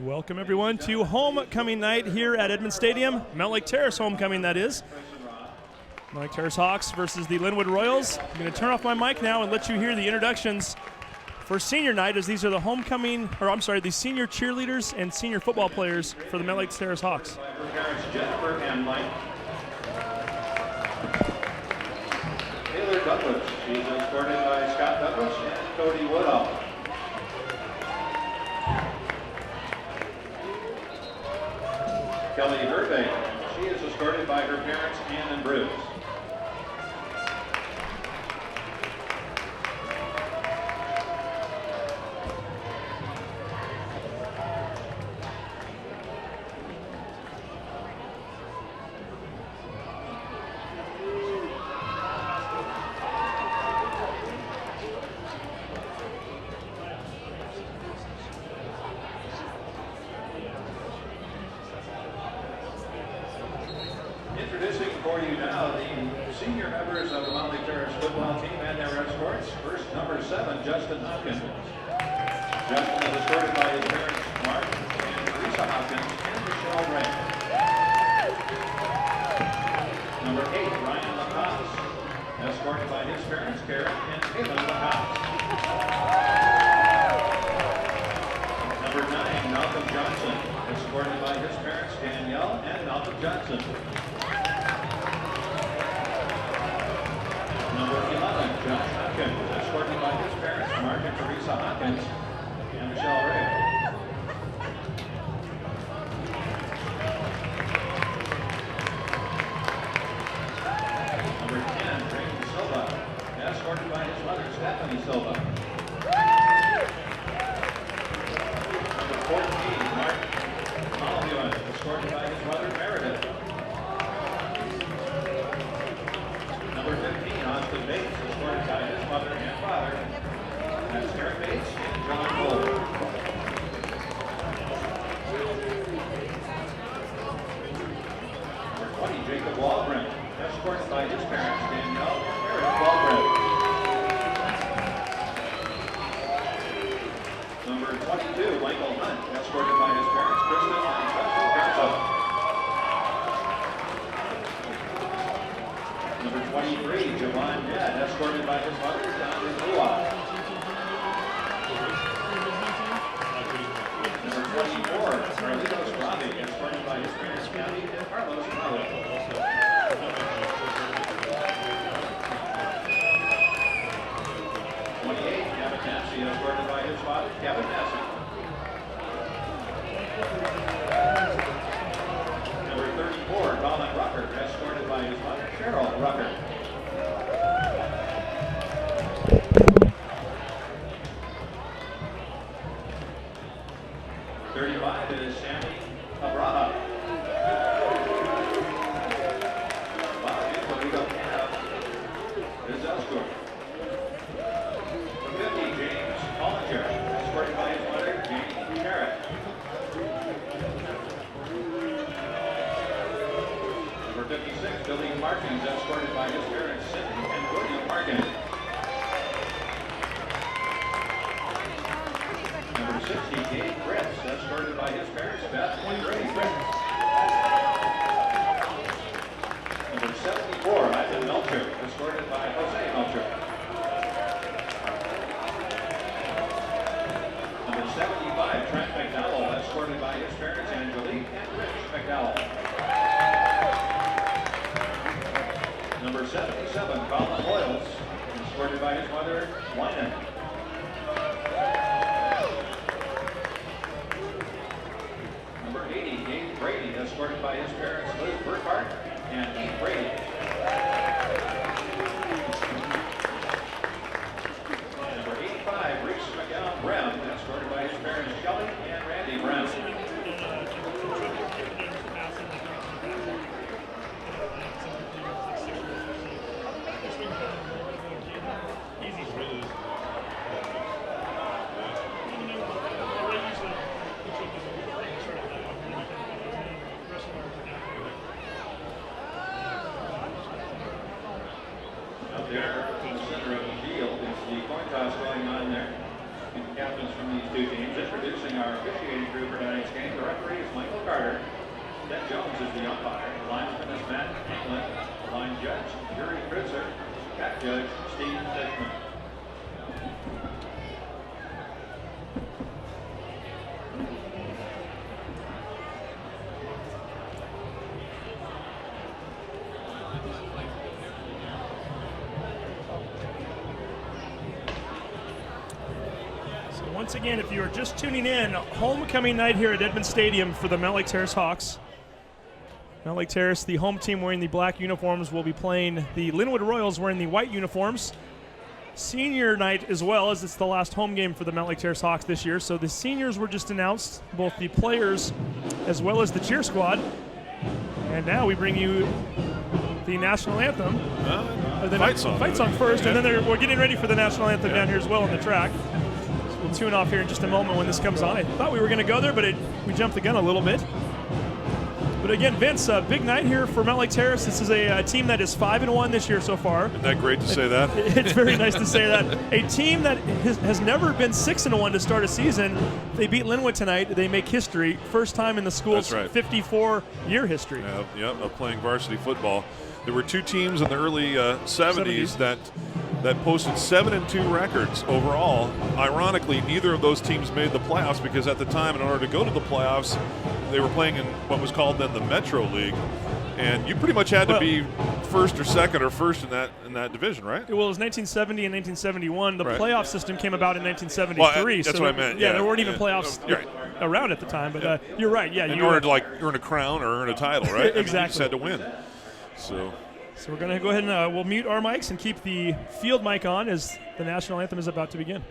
Welcome, everyone, to homecoming night here at Edmond Stadium. Mountlake Terrace homecoming, that is. Mountlake Terrace Hawks versus the Lynnwood Royals. I'm going to turn off my mic now and let you hear the introductions for senior night, as these are the the senior cheerleaders and senior football players for the Mountlake Terrace Hawks. Jennifer and Mike. Taylor Douglas. She's escorted by Scott Douglas and Cody Woodall. Kelly Hervey. She is escorted by her parents, Ann and Bruce. Introducing for you now the senior members of the Mountlake Terrace football team and their escorts. First, number 7, Justin Hopkins. Justin is escorted by his parents, Mark and Teresa Hopkins and Michelle Ray. Number 8, Ryan Lacoste, escorted by his parents, Karen and Caitlin Lacoste. Number 9, Malcolm Johnson, escorted by his parents, Danielle and Malcolm Johnson. Number 11, Josh Hopkins, escorted by his parents, Mark and Teresa Hopkins, and Michelle Ray. Number 10, Drayton Silva, escorted by his mother, Stephanie Silva. Number 14, Mark Malavian, escorted by his mother, Meredith. Number 15, Austin Bates, escorted by his mother and father. That's Eric Bates and John Gold. Number 20, Jacob Walgren, escorted by his parents, Danielle and Eric Walgren. Number 22, Michael Hunt, escorted by his parents, Kristen and Justin Garza. Number 23, Javon Ned, escorted by his mother, Donna Lua. Number 24, Carlitos Robbie, escorted by his parents, Kathy and Carlos Robbie. 28, Kevin Massey, escorted by his father, Kevin Massey. Number 34, Colin Rucker, escorted by his mother, Cheryl Rucker. Number 35 is Sammy Abraha. What we don't have is escort. Number 50, James Hollinger, escorted by his mother, Jamie Carrot. Number 56, Billy Markins, escorted by his parents, Sidney and William Markins. Number 60, Gabe Fritz, escorted by his parents, Beth and Ray Fritz. Number 74, Ivan Melcher, escorted by Jose Melcher. Number 75, Trent McDowell, escorted by his parents, Angelique and Rich McDowell. Number 77, Colin Hoyles, escorted by his mother, Wyman. Number 80, Dave Brady, escorted by his parents, Liz Burkhart and Pete Brady. Number 85, Reese McGowan Brown, escorted by his parents, Shelley and Randy Brown. Out there in the center of the field is the coin toss going on there. captains from these two teams. Introducing our officiating crew for tonight's game. The referee is Michael Carter. Ben Jones is the umpire. The linesman is Matt England. The line judge, Yuri Kritzer. Cat judge, Steve Fishman. Once again, if you are just tuning in, homecoming night here at Edmond Stadium for the Mountlake Terrace Hawks. Mountlake Terrace, the home team wearing the black uniforms, will be playing the Lynnwood Royals wearing the white uniforms. Senior night as well, as it's the last home game for the Mountlake Terrace Hawks this year. So the seniors were just announced, both the players as well as the cheer squad. And now we bring you the national anthem. The fight song first, and then we're getting ready for the national anthem down here as well on the track. We'll tune off here in just a moment when this comes on. I thought we were going to go there, but we jumped the gun a little bit. But again, Vince, a big night here for Mountlake Terrace. This is a team that is 5-1 this year so far. Isn't that great to say that? It's very nice to say that. A team that has never been 6-1 to start a season. They beat Lynnwood tonight. They make history. First time in the school's 54-year history. Of playing varsity football. There were two teams in the early 70s that posted 7-2 records overall. Ironically, neither of those teams made the playoffs because at the time, in order to go to the playoffs, they were playing in what was called then the Metro League, and you pretty much had to be first or second or first in that division, right? Well, it was 1970 and 1971. The playoff system came about in 1973. Well, that's what I meant. Yeah, there weren't even playoffs around at the time. But you're right. Yeah, in order to like earn a crown or earn a title, right? Exactly. I mean, you just had to win. So we're going to go ahead and we'll mute our mics and keep the field mic on as the national anthem is about to begin.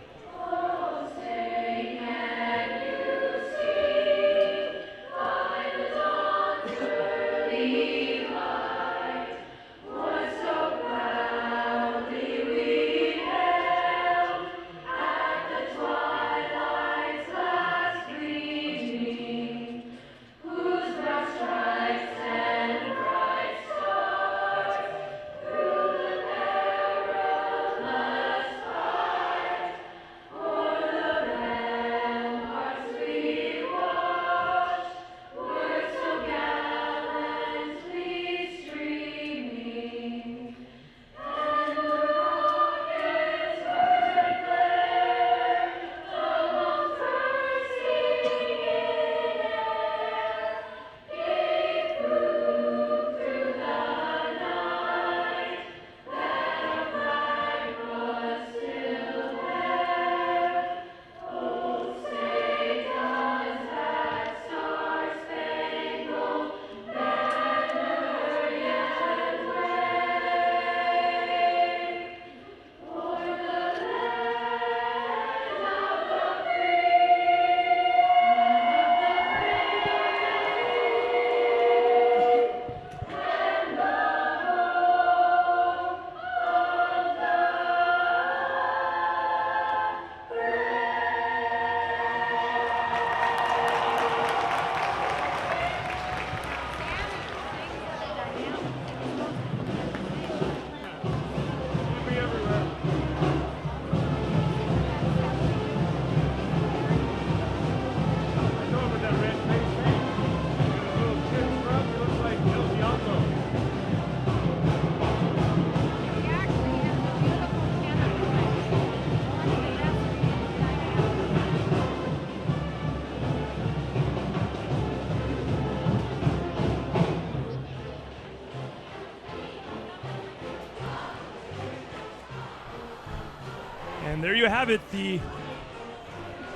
And there you have it, the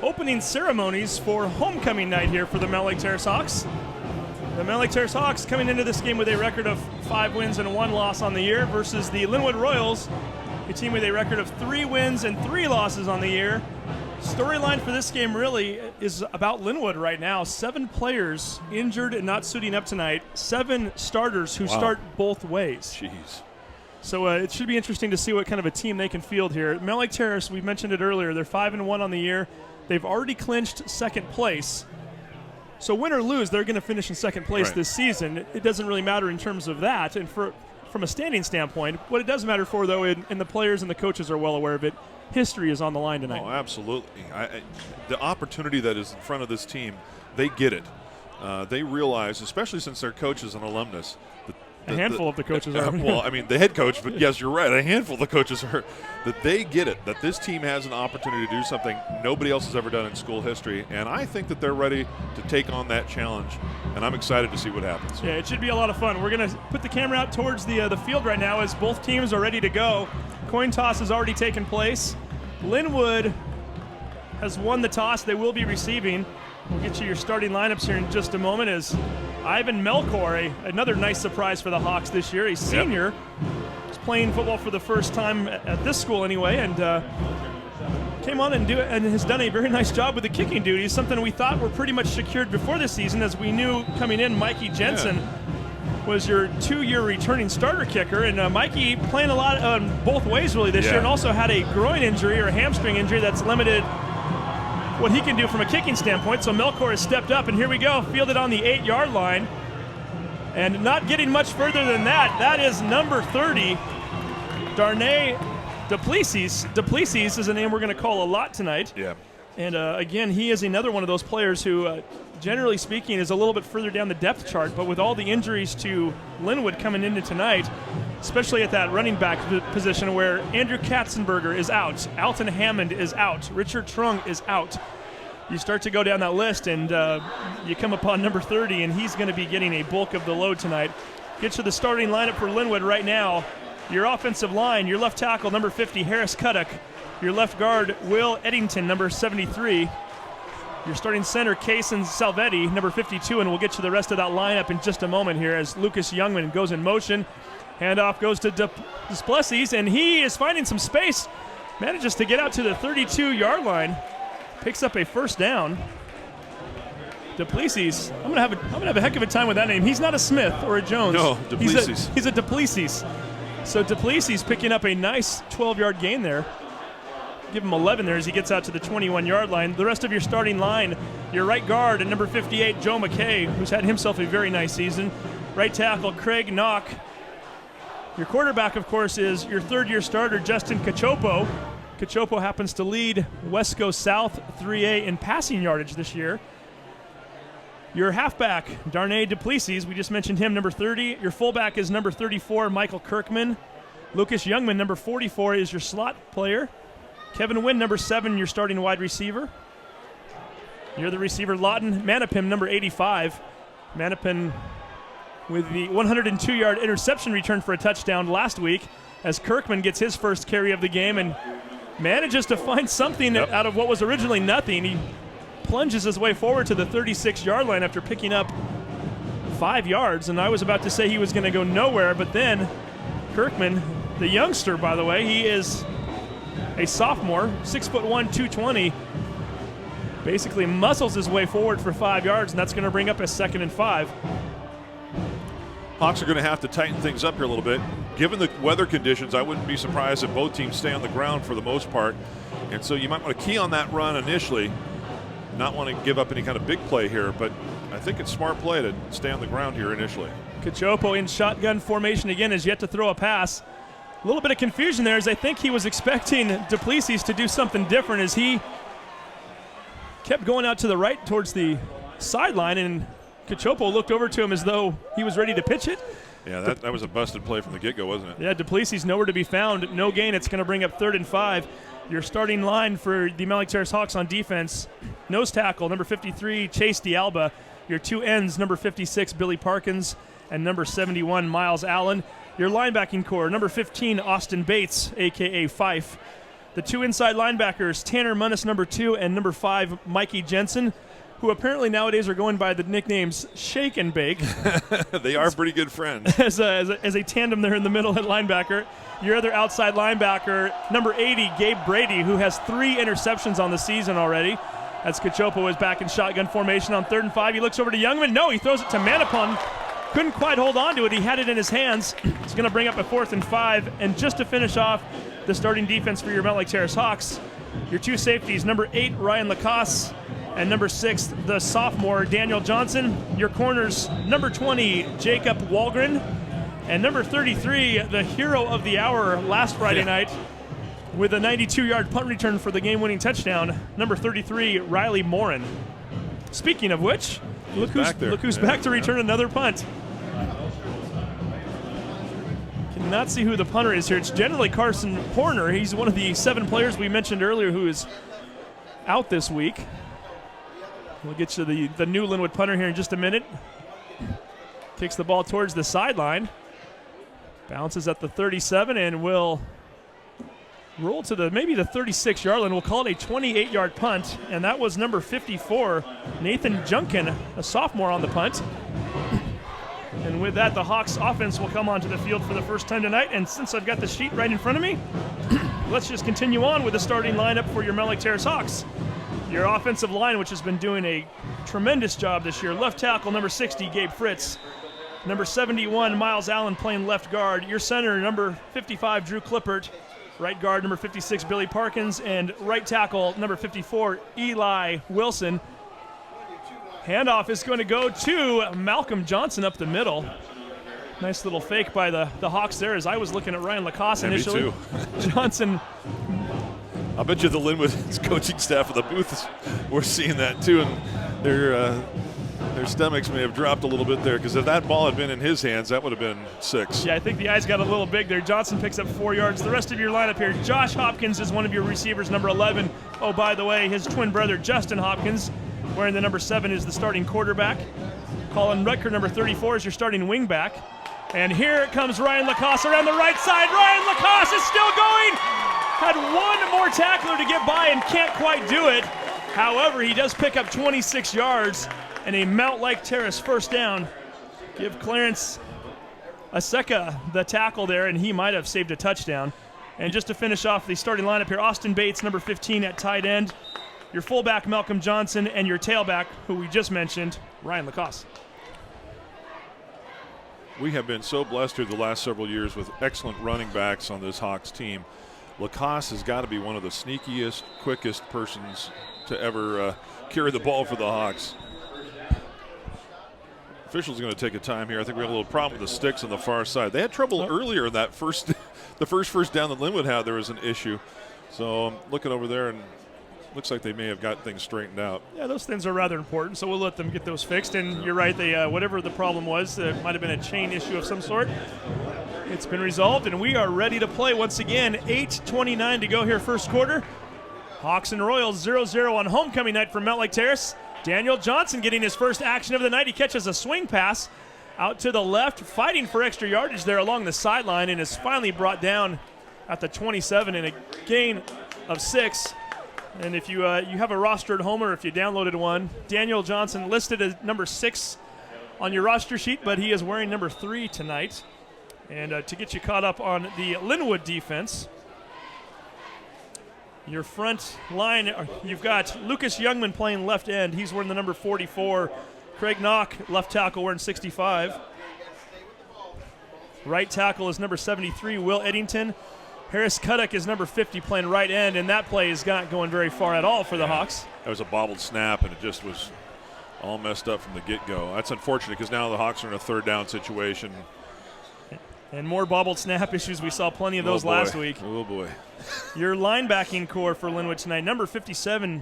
opening ceremonies for homecoming night here for the Mountlake Terrace Hawks. The Mountlake Terrace Hawks coming into this game with a record of 5 wins and 1 loss on the year versus the Lynnwood Royals, a team with a record of 3 wins and 3 losses on the year. Storyline for this game really is about Lynnwood right now. 7 players injured and not suiting up tonight. 7 starters who start both ways. Jeez. So it should be interesting to see what kind of a team they can field here. Mountlake Terrace, we mentioned it earlier, they're 5-1 on the year. They've already clinched second place. So win or lose, they're going to finish in second place this season. It doesn't really matter in terms of that. And for from a standing standpoint. What it does matter for, though, and the players and the coaches are well aware of it, history is on the line tonight. Oh, absolutely. The opportunity that is in front of this team, they get it. They realize, especially since their coach is an alumnus, a handful of the coaches are. Well, I mean, the head coach, but yes, you're right. A handful of the coaches are. That they get it, that this team has an opportunity to do something nobody else has ever done in school history. And I think that they're ready to take on that challenge. And I'm excited to see what happens. Yeah, it should be a lot of fun. We're going to put the camera out towards the field right now as both teams are ready to go. Coin toss has already taken place. Lynnwood has won the toss. They will be receiving. We'll get you your starting lineups here in just a moment as Ivan Melkor, another nice surprise for the Hawks this year, a senior. He's playing football for the first time at this school anyway, and came on and has done a very nice job with the kicking duties, something we thought were pretty much secured before this season, as we knew coming in Mikey Jensen was your 2-year returning starter kicker, and Mikey playing a lot both ways really this year, and also had a groin injury or a hamstring injury that's limited what he can do from a kicking standpoint. So Melkor has stepped up, and here we go, fielded on the 8-yard line. And not getting much further than that, that is number 30, Darnay Duplessis. Duplessis is a name we're going to call a lot tonight. Yeah. And again, he is another one of those players who, generally speaking, is a little bit further down the depth chart, but with all the injuries to Lynnwood coming into tonight, especially at that running back position where Andrew Katzenberger is out, Alton Hammond is out, Richard Trung is out. You start to go down that list, and you come upon number 30, and he's going to be getting a bulk of the load tonight. Get to the starting lineup for Lynnwood right now. Your offensive line, your left tackle, number 50, Harris Cuddock. Your left guard, Will Eddington, number 73. Your starting center, Kaysen Salvetti, number 52, and we'll get to the rest of that lineup in just a moment here as Lucas Youngman goes in motion. Handoff goes to Duplessis, and he is finding some space. Manages to get out to the 32-yard line. Picks up a first down. Duplessis, I'm gonna have a heck of a time with that name. He's not a Smith or a Jones. No, Duplessis. He's a Duplessis. So Duplessis picking up a nice 12-yard gain there. Give him 11 there as he gets out to the 21-yard line. The rest of your starting line, your right guard at number 58, Joe McKay, who's had himself a very nice season. Right tackle, Craig Knock. Your quarterback, of course, is your third-year starter, Justin Cachopo. Cachopo happens to lead Wesco South 3A in passing yardage this year. Your halfback, Darnay Duplessis, we just mentioned him, number 30. Your fullback is number 34, Michael Kirkman. Lucas Youngman, number 44, is your slot player. Kevin Wynn, number 7, your starting wide receiver. You're the receiver, Lawton Manapim, number 85. Manapim with the 102-yard interception return for a touchdown last week as Kirkman gets his first carry of the game and manages to find something out of what was originally nothing. He plunges his way forward to the 36-yard line after picking up 5 yards, and I was about to say he was going to go nowhere, but then Kirkman, the youngster, by the way, he is a sophomore, 6'1", 220, basically muscles his way forward for 5 yards, and that's going to bring up a 2nd and 5. Hawks are going to have to tighten things up here a little bit. Given the weather conditions, I wouldn't be surprised if both teams stay on the ground for the most part. And so you might want to key on that run initially, not want to give up any kind of big play here, but I think it's smart play to stay on the ground here initially. Cachopo in shotgun formation again, has yet to throw a pass. A little bit of confusion there as I think he was expecting Duplessis to do something different as he kept going out to the right towards the sideline, and Cachopo looked over to him as though he was ready to pitch it. Yeah, that was a busted play from the get-go, wasn't it? Yeah, Duplessis nowhere to be found. No gain. It's going to bring up 3rd and 5. Your starting line for the Mountlake Terrace Hawks on defense, nose tackle, number 53, Chase D'Alba. Your 2 ends, number 56, Billy Parkins, and number 71, Miles Allen. Your linebacking core, number 15, Austin Bates, a.k.a. Fife. The 2 inside linebackers, Tanner Munnis, number 2, and number 5, Mikey Jensen, who apparently nowadays are going by the nicknames Shake and Bake. They are pretty good friends. as a tandem there in the middle at linebacker. Your other outside linebacker, number 80, Gabe Brady, who has 3 interceptions on the season already. As Cachopo is back in shotgun formation on 3rd and 5. He looks over to Youngman. No, he throws it to Manapum. Couldn't quite hold on to it. He had it in his hands. It's going to bring up a 4th and 5. And just to finish off the starting defense for your Mountlake Terrace Hawks, your 2 safeties, number 8, Ryan Lacoste, and number 6, the sophomore, Daniel Johnson. Your corners, number 20, Jacob Walgren, And number 33, the hero of the hour last Friday night, with a 92-yard punt return for the game-winning touchdown, number 33, Riley Morin. Speaking of which, look who's back to return another punt. Cannot see who the punter is here. It's generally Carson Horner. He's one of the 7 players we mentioned earlier who is out this week. We'll get to the new Lynnwood punter here in just a minute. Kicks the ball towards the sideline. Bounces at the 37 and will roll to maybe the 36-yard line. We'll call it a 28-yard punt, and that was number 54, Nathan Junkin, a sophomore on the punt. And with that, the Hawks offense will come onto the field for the first time tonight. And since I've got the sheet right in front of me, let's just continue on with the starting lineup for your Mountlake Terrace Hawks. Your offensive line, which has been doing a tremendous job this year. Left tackle, number 60, Gabe Fritz. Number 71, Miles Allen playing left guard. Your center, number 55, Drew Clippert. Right guard, number 56, Billy Parkins. And right tackle, number 54, Eli Wilson. Handoff is going to go to Malcolm Johnson up the middle. Nice little fake by the Hawks there, as I was looking at Ryan Lacoste initially. Me too. Johnson. I bet you the Lynnwood coaching staff of the booths were seeing that too, and their stomachs may have dropped a little bit there, because if that ball had been in his hands, that would have been 6. Yeah, I think the eyes got a little big there. Johnson picks up 4 yards. The rest of your lineup here, Josh Hopkins is one of your receivers, number 11. Oh, by the way, his twin brother, Justin Hopkins, wearing the number 7, is the starting quarterback. Colin Rutger, number 34, is your starting wingback. And here comes Ryan Lacoste around the right side. Ryan Lacoste is still going. Had one more tackler to get by and can't quite do it. However, he does pick up 26 yards and a Mountlake Terrace first down. Give Clarence Aseka the tackle there, and he might have saved a touchdown. And just to finish off the starting lineup here, Austin Bates, number 15 at tight end. Your fullback, Malcolm Johnson, and your tailback, who we just mentioned, Ryan Lacoste. We have been so blessed here the last several years with excellent running backs on this Hawks team. Lacoste has got to be one of the sneakiest, quickest persons to ever carry the ball for the Hawks. Officials going to take a time here. I think we had a little problem with the sticks on the far side. They had trouble earlier in that the first down that Lynnwood had. There was an issue. So I'm looking over there, and looks like they may have got things straightened out. Yeah, those things are rather important, so we'll let them get those fixed. And you're right, they whatever the problem was, it might have been a chain issue of some sort. It's been resolved, and we are ready to play once again. 8:29 to go here, first quarter. Hawks and Royals 0-0 on homecoming night from Mountlake Terrace. Daniel Johnson getting his first action of the night. He catches a swing pass out to the left, fighting for extra yardage there along the sideline, and is finally brought down at the 27 in a gain of 6. And if you have a rostered homer, if you downloaded one, Daniel Johnson listed as number 6 on your roster sheet, but he is wearing number 3 tonight. And to get you caught up on the Lynnwood defense, your front line, you've got Lucas Youngman playing left end. He's wearing the number 44. Craig Knock, left tackle, wearing 65. Right tackle is number 73, Will Eddington. Harris Cuddick is number 50 playing right end, and that play is not going very far at all for the Hawks. That was a bobbled snap, and it just was all messed up from the get-go. That's unfortunate, because now the Hawks are in a third down situation. And more bobbled snap issues. We saw plenty of those last week. Oh, boy. Your linebacking core for Lynnwood tonight, number 57,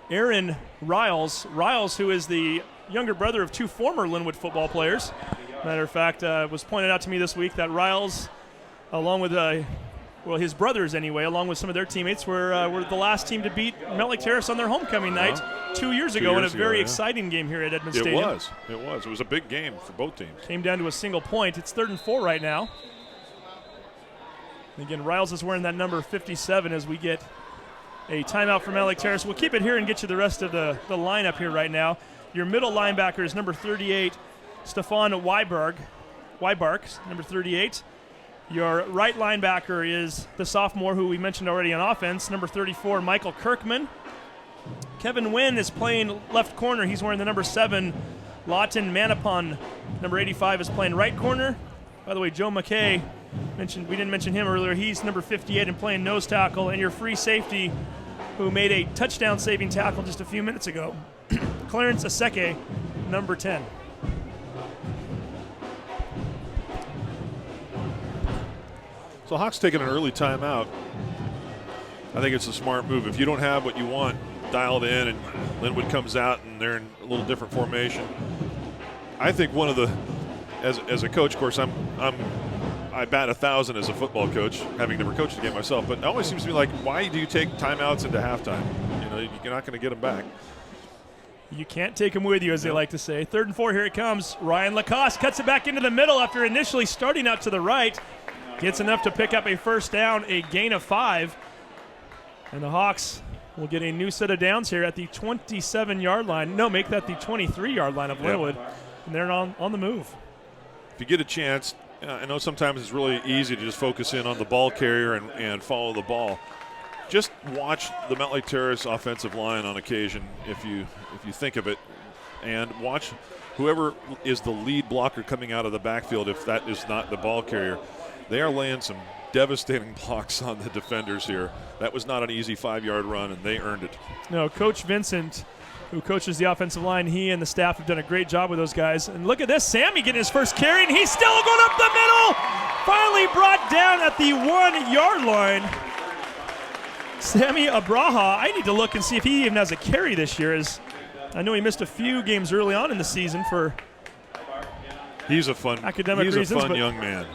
Aaron Riles. Riles, who is the younger brother of 2 former Lynnwood football players. Matter of fact, was pointed out to me this week that Riles, along with his brothers anyway, along with some of their teammates, were the last team to beat Mountlake Terrace on their homecoming night 2 years ago in a very exciting game here at Edmond Stadium. It was a big game for both teams. Came down to a single point. It's 3rd and 4 right now. And again, Riles is wearing that number 57 as we get a timeout from Mountlake Terrace. We'll keep it here and get you the rest of the lineup here right now. Your middle linebacker is number 38, Stefan Weibark, number 38. Your right linebacker is the sophomore who we mentioned already on offense, number 34, Michael Kirkman. Kevin Wynn is playing left corner. He's wearing the number 7. Lawton Manapon, number 85, is playing right corner. By the way, Joe McKay, we didn't mention him earlier. He's number 58 and playing nose tackle. And your free safety, who made a touchdown-saving tackle just a few minutes ago, Clarence Aseke, number 10. So Hawks taking an early timeout. I think it's a smart move. If you don't have what you want dialed in and Lynnwood comes out and they're in a little different formation, I think one of the, as a coach, of course, I bat 1,000 as a football coach, having never coached a game myself, but it always seems to me like, why do you take timeouts into halftime? You know, you're not going to get them back. You can't take them with you, as they like to say. 3rd and 4, here it comes. Ryan Lacoste cuts it back into the middle after initially starting out to the right. Gets enough to pick up a first down, a gain of 5. And the Hawks will get a new set of downs here at the 27-yard line. No, make that the 23-yard line of Lynnwood. And they're on the move. If you get a chance, I know sometimes it's really easy to just focus in on the ball carrier and follow the ball. Just watch the Mountlake Terrace offensive line on occasion, if you think of it, and watch whoever is the lead blocker coming out of the backfield. If that is not the ball carrier, they are laying some devastating blocks on the defenders here. That was not an easy 5-yard run, and they earned it. No, Coach Vincent, who coaches the offensive line, he and the staff have done a great job with those guys. And look at this, Sammy getting his first carry, and he's still going up the middle. Finally brought down at the 1-yard line. Sammy Abraha, I need to look and see if he even has a carry this year. As I know he missed a few games early on in the season for academic reasons. He's a fun young man.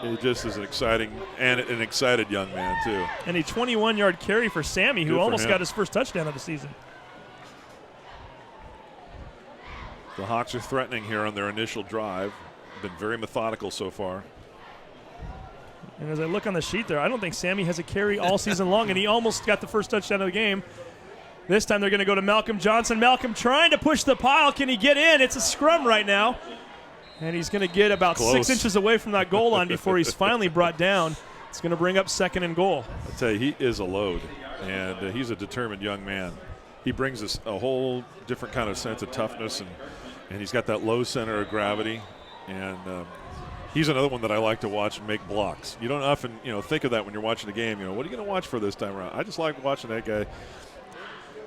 He just is an exciting and an excited young man, too. And a 21-yard carry for Sammy, who almost got his first touchdown of the season. The Hawks are threatening here on their initial drive. Been very methodical so far. And as I look on the sheet there, I don't think Sammy has a carry all season long, and he almost got the first touchdown of the game. This time they're going to go to Malcolm Johnson. Malcolm trying to push the pile. Can he get in? It's a scrum right now. And he's going to get about 6 inches away from that goal line before he's finally brought down. It's going to bring up 2nd and goal. I tell you, he is a load, and he's a determined young man. He brings us a whole different kind of sense of toughness, and he's got that low center of gravity. And he's another one that I like to watch and make blocks. You don't often, think of that when you're watching a game. What are you going to watch for this time around? I just like watching that guy.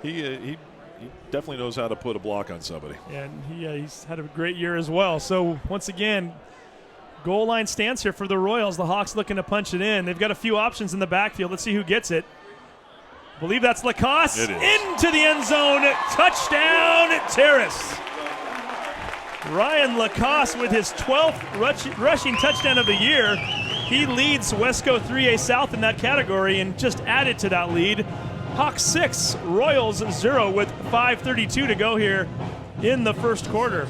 He definitely knows how to put a block on somebody. And he's had a great year as well. So once again, goal line stance here for the Royals. The Hawks looking to punch it in. They've got a few options in the backfield. Let's see who gets it. I believe that's Lacoste. It is. Into the end zone. Touchdown, Terrace. Ryan Lacoste with his 12th rushing touchdown of the year. He leads Wesco 3A South in that category and just added to that lead. Hawks 6, Royals 0 with 5:32 to go here in the first quarter.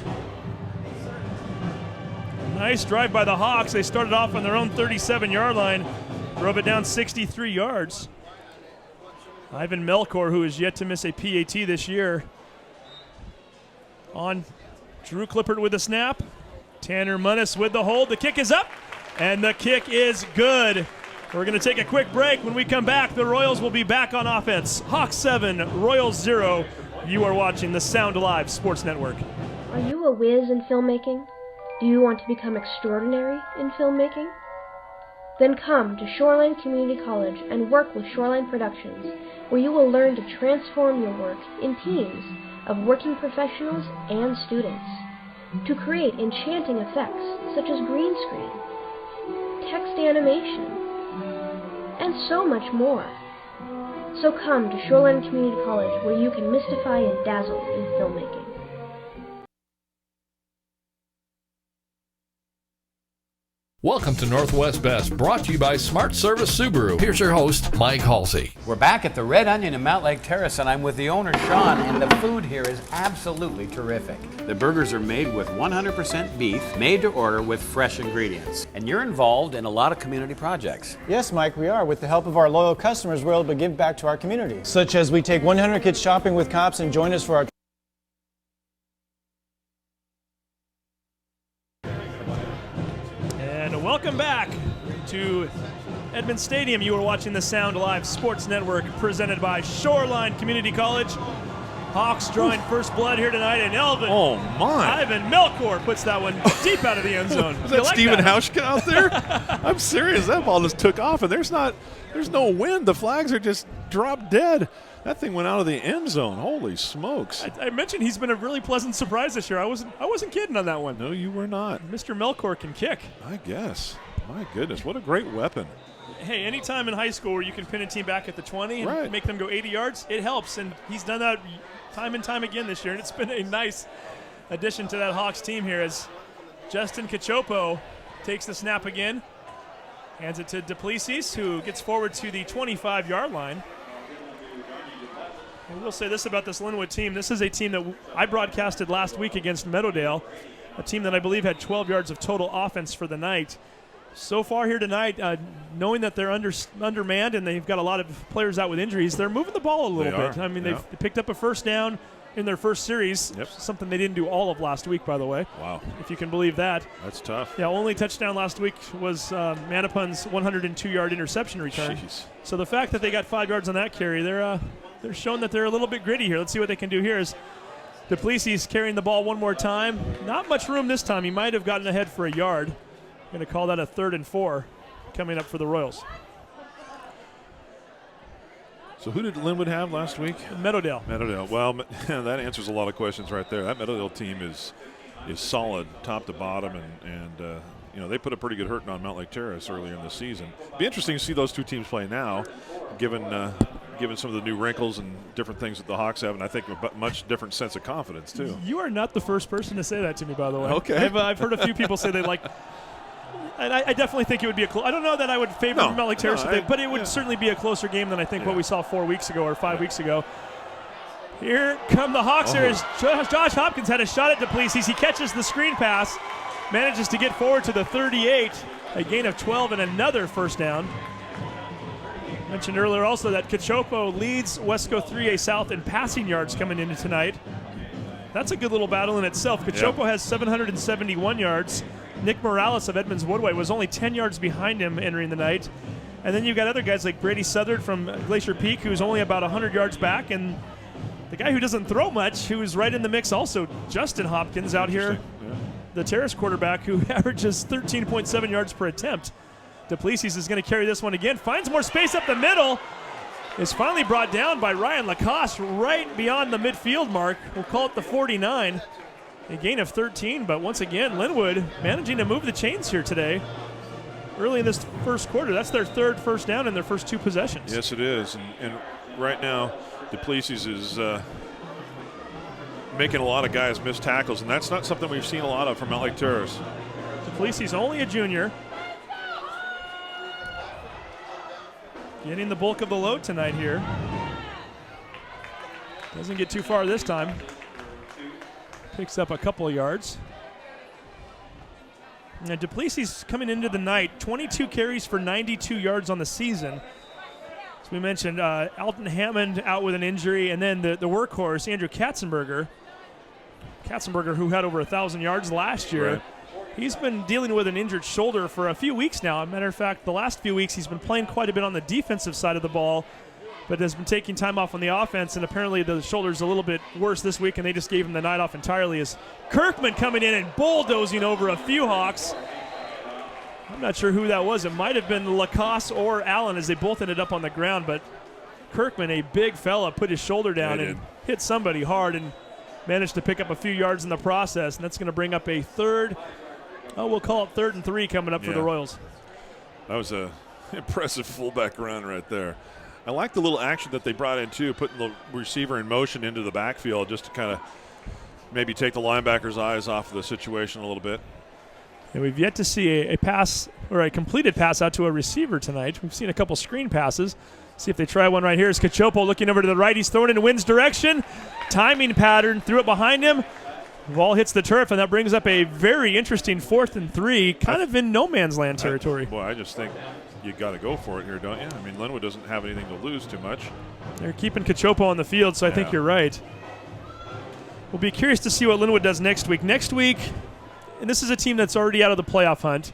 Nice drive by the Hawks. They started off on their own 37-yard line, drove it down 63 yards. Ivan Melkor, who is yet to miss a PAT this year, on Drew Clippert with the snap. Tanner Munnis with the hold. The kick is up, and the kick is good. We're going to take a quick break. When we come back, the Royals will be back on offense. Hawks 7, Royals 0. You are watching the Sound Alive Sports Network. Are you a whiz in filmmaking? Do you want to become extraordinary in filmmaking? Then come to Shoreline Community College and work with Shoreline Productions, where you will learn to transform your work in teams of working professionals and students to create enchanting effects such as green screen, text animation, and so much more. So come to Shoreline Community College, where you can mystify and dazzle in filmmaking. Welcome to Northwest Best, brought to you by Smart Service Subaru. Here's your host, Mike Halsey. We're back at the Red Onion in Mountlake Terrace, and I'm with the owner, Sean, and the food here is absolutely terrific. The burgers are made with 100% beef, made to order with fresh ingredients. And you're involved in a lot of community projects. Yes, Mike, we are. With the help of our loyal customers, we're able to give back to our community. Such as we take 100 kids shopping with cops and join us for our Welcome back to Edmond Stadium. You are watching the Sound Alive Sports Network, presented by Shoreline Community College. Hawks drawing first blood here tonight, and Ivan Melkor puts that one deep out of the end zone. Is that Steven Hauschka out there? I'm serious. That ball just took off, and there's no wind. The flags are just dropped dead. That thing went out of the end zone. Holy smokes. I mentioned he's been a really pleasant surprise this year. I wasn't kidding on that one. No, you were not. Mr. Melkor can kick. I guess. My goodness, what a great weapon. hey, anytime in high school where you can pin a team back at the 20 and make them go 80 yards, it helps. And he's done that time and time again this year. And it's been a nice addition to that Hawks team here as Justin Cachopo takes the snap again. Hands it to Duplessis, who gets forward to the 25-yard line. And we'll say this about this Lynnwood team. This is a team that I broadcasted last week against Meadowdale, a team that I believe had 12 yards of total offense for the night. So far here tonight, knowing that they're undermanned and they've got a lot of players out with injuries, they're moving the ball a little bit. I mean, they've picked up a first down in their first series, something they didn't do all of last week, by the way. Wow. If you can believe that. That's tough. Yeah, only touchdown last week was Manapun's 102-yard interception return. Jeez. So the fact that they got 5 yards on that carry, they're showing that they're a little bit gritty here. Let's see what they can do here as Duplessis carrying the ball one more time. Not much room this time. He might have gotten ahead for a yard. Going to call that a 3rd and 4 coming up for the Royals. So who did Lynnwood have last week? Meadowdale. Well, that answers a lot of questions right there. That Meadowdale team is solid top to bottom, and they put a pretty good hurting on Mountlake Terrace earlier in the season. It'd be interesting to see those two teams play now, given some of the new wrinkles and different things that the Hawks have, and I think a much different sense of confidence too. You are not the first person to say that to me, by the way. Okay. I've heard a few people say they like. And I definitely think it would be I don't know that I would favor Mountlake Terrace, but it would certainly be a closer game than I think what we saw 4 weeks ago or 5 weeks ago. Here come the Hawks here as Josh Hopkins had a shot at Duplessis. He catches the screen pass, manages to get forward to the 38, a gain of 12 and another first down. Mentioned earlier also that Cachopo leads Wesco 3A South in passing yards coming into tonight. That's a good little battle in itself. Cachopo has 771 yards. Nick Morales of Edmonds Woodway was only 10 yards behind him entering the night. And then you've got other guys like Brady Southard from Glacier Peak, who's only about 100 yards back. And the guy who doesn't throw much, who's right in the mix also, Justin Hopkins out here, the Terrace quarterback, who averages 13.7 yards per attempt. Duplessis is going to carry this one again. Finds more space up the middle. Is finally brought down by Ryan Lacoste right beyond the midfield mark. We'll call it the 49. A gain of 13, but once again, Lynnwood managing to move the chains here today. Early in this first quarter, that's their 3rd first down in their first 2 possessions. Yes, it is. And right now, Duplessis is making a lot of guys miss tackles, and that's not something we've seen a lot of from Mountlake Terrace. Duplessis only a junior. Getting the bulk of the load tonight here. Doesn't get too far this time. Picks up a couple of yards. Now Duplessis coming into the night, 22 carries for 92 yards on the season. As we mentioned, Alton Hammond out with an injury, and then the workhorse, Andrew Katzenberger, who had over 1,000 yards last year. Right. He's been dealing with an injured shoulder for a few weeks now. As a matter of fact, the last few weeks he's been playing quite a bit on the defensive side of the ball, but has been taking time off on the offense, and apparently the shoulder's a little bit worse this week, and they just gave him the night off entirely. As Kirkman coming in and bulldozing over a few Hawks. I'm not sure who that was. It might have been Lacoste or Allen as they both ended up on the ground, but Kirkman, a big fella, put his shoulder down and hit somebody hard and managed to pick up a few yards in the process, and that's going to bring up a we'll call it 3rd and 3 coming up for the Royals. That was a impressive fullback run right there. I like the little action that they brought in, too, putting the receiver in motion into the backfield just to kind of maybe take the linebacker's eyes off of the situation a little bit. And we've yet to see a pass or a completed pass out to a receiver tonight. We've seen a couple screen passes. See if they try one right here. Is Cachopo looking over to the right. He's throwing it in Wynn's direction. Timing pattern, threw it behind him. Ball hits the turf, and that brings up a very interesting 4th and 3, kind of in no man's land territory. I just think you got to go for it here, don't you? I mean, Lynnwood doesn't have anything to lose too much. They're keeping Cachopo on the field, so I think you're right. We'll be curious to see what Lynnwood does next week. Next week, and this is a team that's already out of the playoff hunt.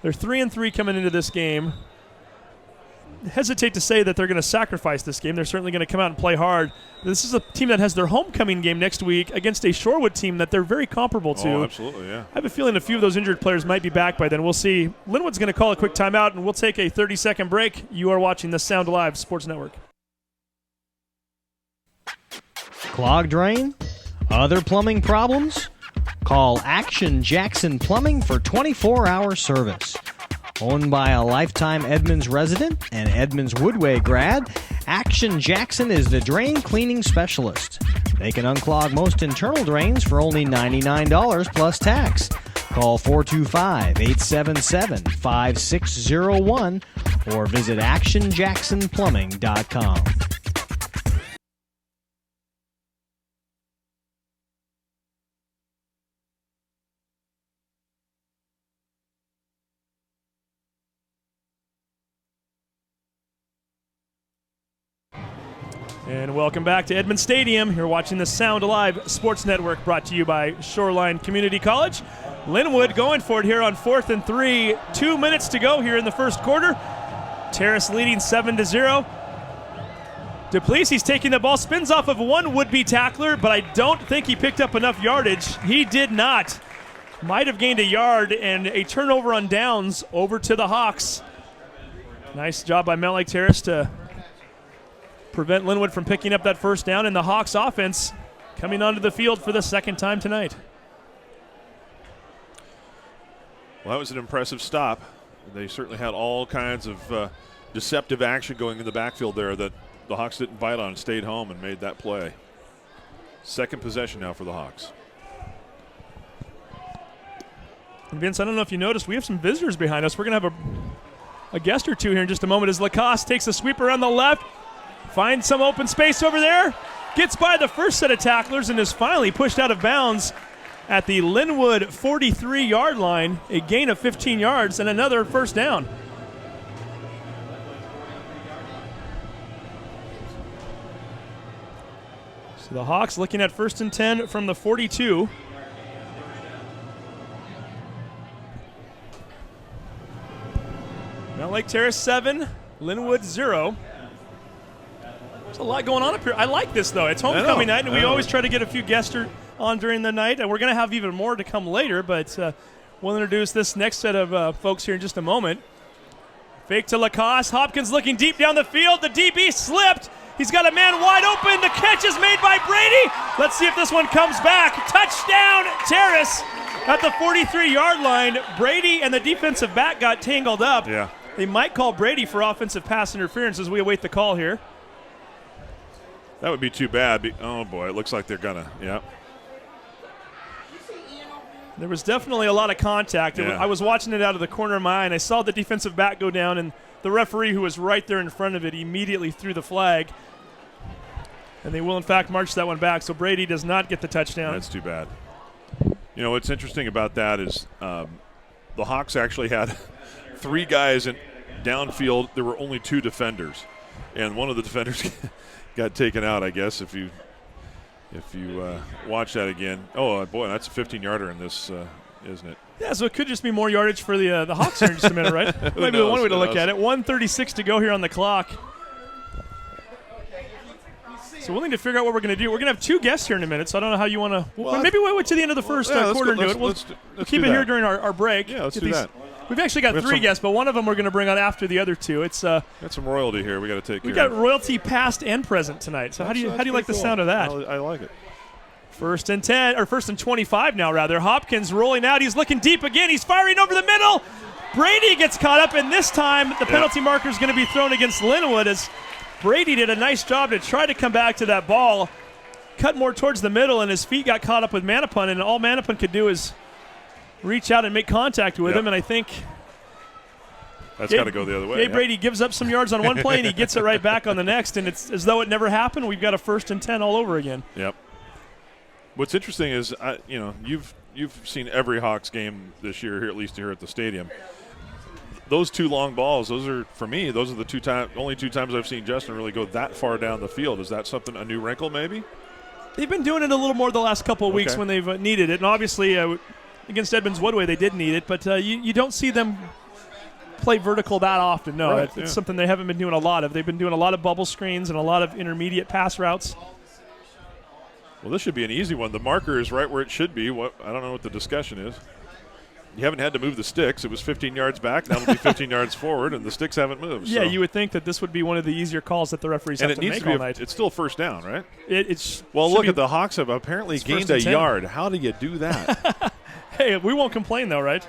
They're 3 and 3 coming into this game. Hesitate to say that they're going to sacrifice this game. They're certainly going to come out and play hard. This is a team that has their homecoming game next week against a Shorewood team that they're very comparable to. Oh, absolutely, yeah. I have a feeling a few of those injured players might be back by then. We'll see. Lynnwood's going to call a quick timeout, and we'll take a 30-second break. You are watching the Sound Alive Sports Network. Clogged drain? Other plumbing problems? Call Action Jackson Plumbing for 24-hour service. Owned by a lifetime Edmonds resident and Edmonds Woodway grad, Action Jackson is the drain cleaning specialist. They can unclog most internal drains for only $99 plus tax. Call 425-877-5601 or visit actionjacksonplumbing.com. And welcome back to Edmonds Stadium. You're watching the Sound Alive Sports Network, brought to you by Shoreline Community College. Lynnwood going for it here on 4th and 3. 2 minutes to go here in the first quarter. Terrace leading 7-0. Duplessis taking the ball, spins off of one would-be tackler, but I don't think he picked up enough yardage. He did not. Might have gained a yard, and a turnover on downs over to the Hawks. Nice job by Mountlake Terrace to prevent Lynnwood from picking up that first down, and the Hawks offense coming onto the field for the second time tonight. Well, that was an impressive stop. They certainly had all kinds of deceptive action going in the backfield there that the Hawks didn't bite on, stayed home and made that play. Second possession now for the Hawks. And Vince, I don't know if you noticed, we have some visitors behind us. We're going to have a guest or two here in just a moment as Lacoste takes a sweep around the left. Finds some open space over there. Gets by the first set of tacklers and is finally pushed out of bounds at the Lynnwood 43-yard line. A gain of 15 yards and another first down. So the Hawks looking at 1st and 10 from the 42. Mountlake Terrace 7, Lynnwood 0. There's a lot going on up here. I like this, though. It's homecoming night, and we always try to get a few guests on during the night, and we're going to have even more to come later, but we'll introduce this next set of folks here in just a moment. Fake to Lacoste. Hopkins looking deep down the field. The DB slipped. He's got a man wide open. The catch is made by Brady. Let's see if this one comes back. Touchdown, Terrace at the 43-yard line. Brady and the defensive back got tangled up. Yeah. They might call Brady for offensive pass interference as we await the call here. That would be too bad. Oh, boy, it looks like they're going to, yeah. There was definitely a lot of contact. Yeah. I was watching it out of the corner of my eye, and I saw the defensive back go down, and the referee, who was right there in front of it, immediately threw the flag. And they will, in fact, march that one back, so Brady does not get the touchdown. That's too bad. You know, what's interesting about that is the Hawks actually had 3 guys in downfield. There were only 2 defenders, and one of the defenders got taken out, I guess, if you watch that again. Oh, boy, that's a 15-yarder in this, isn't it? Yeah, so it could just be more yardage for the Hawks here in just a minute, right? Maybe one way to look at it. 1:36 to go here on the clock. So we'll need to figure out what we're going to do. We're going to have 2 guests here in a minute, so I don't know how you want to – maybe we'll wait to the end of the first quarter and do it. We'll keep it here during our break. Yeah, let's do that. We've actually got 3 guests, but one of them we're going to bring on after the other 2. It's got some royalty here. We got to take care of. We got royalty past and present tonight. So how do you like the sound of that? I like it. 1st and 10, or 1st and 25 now, rather. Hopkins rolling out. He's looking deep again. He's firing over the middle. Brady gets caught up, and this time the penalty marker is going to be thrown against Lynnwood as Brady did a nice job to try to come back to that ball. Cut more towards the middle, and his feet got caught up with Manapun, and all Manapun could do is reach out and make contact with him, and I think that's got to go the other way. Brady gives up some yards on one play, and he gets it right back on the next, and it's as though it never happened. We've got a 1st and 10 all over again. Yep. What's interesting is, you've seen every Hawks game this year, here at least here at the stadium. Those 2 long balls, those are the only 2 times I've seen Justin really go that far down the field. Is that something, a new wrinkle maybe? They've been doing it a little more the last couple of weeks when they've needed it, and obviously against Edmonds Woodway they did need it, but you don't see them play vertical that often. No, right, it's something they haven't been doing a lot of. They've been doing a lot of bubble screens and a lot of intermediate pass routes. Well, this should be an easy one. The marker is right where it should be. I don't know what the discussion is. You haven't had to move the sticks. It was 15 yards back. Now it'll be 15 yards forward, and the sticks haven't moved. Yeah, so. you would think that this would be one of the easier calls that the referees have to make all night. It's still 1st down, right? Well, look at the Hawks have apparently gained a yard. How do you do that? Hey, we won't complain, though, right?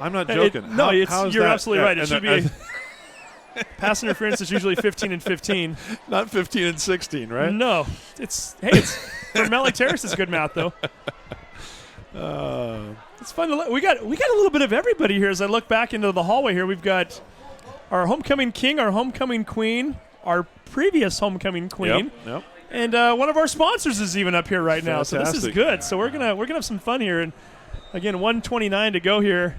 I'm not joking. You're absolutely right. It should be pass interference is usually 15 and 15. Not 15 and 16, right? No. It's for Mountlake Terrace, it's good math, though. It's fun to we got a little bit of everybody here as I look back into the hallway here. We've got our homecoming king, our homecoming queen, our previous homecoming queen. Yep. And one of our sponsors is even up here right now. So this is good. So we're gonna have some fun here. And again, 1:29 to go here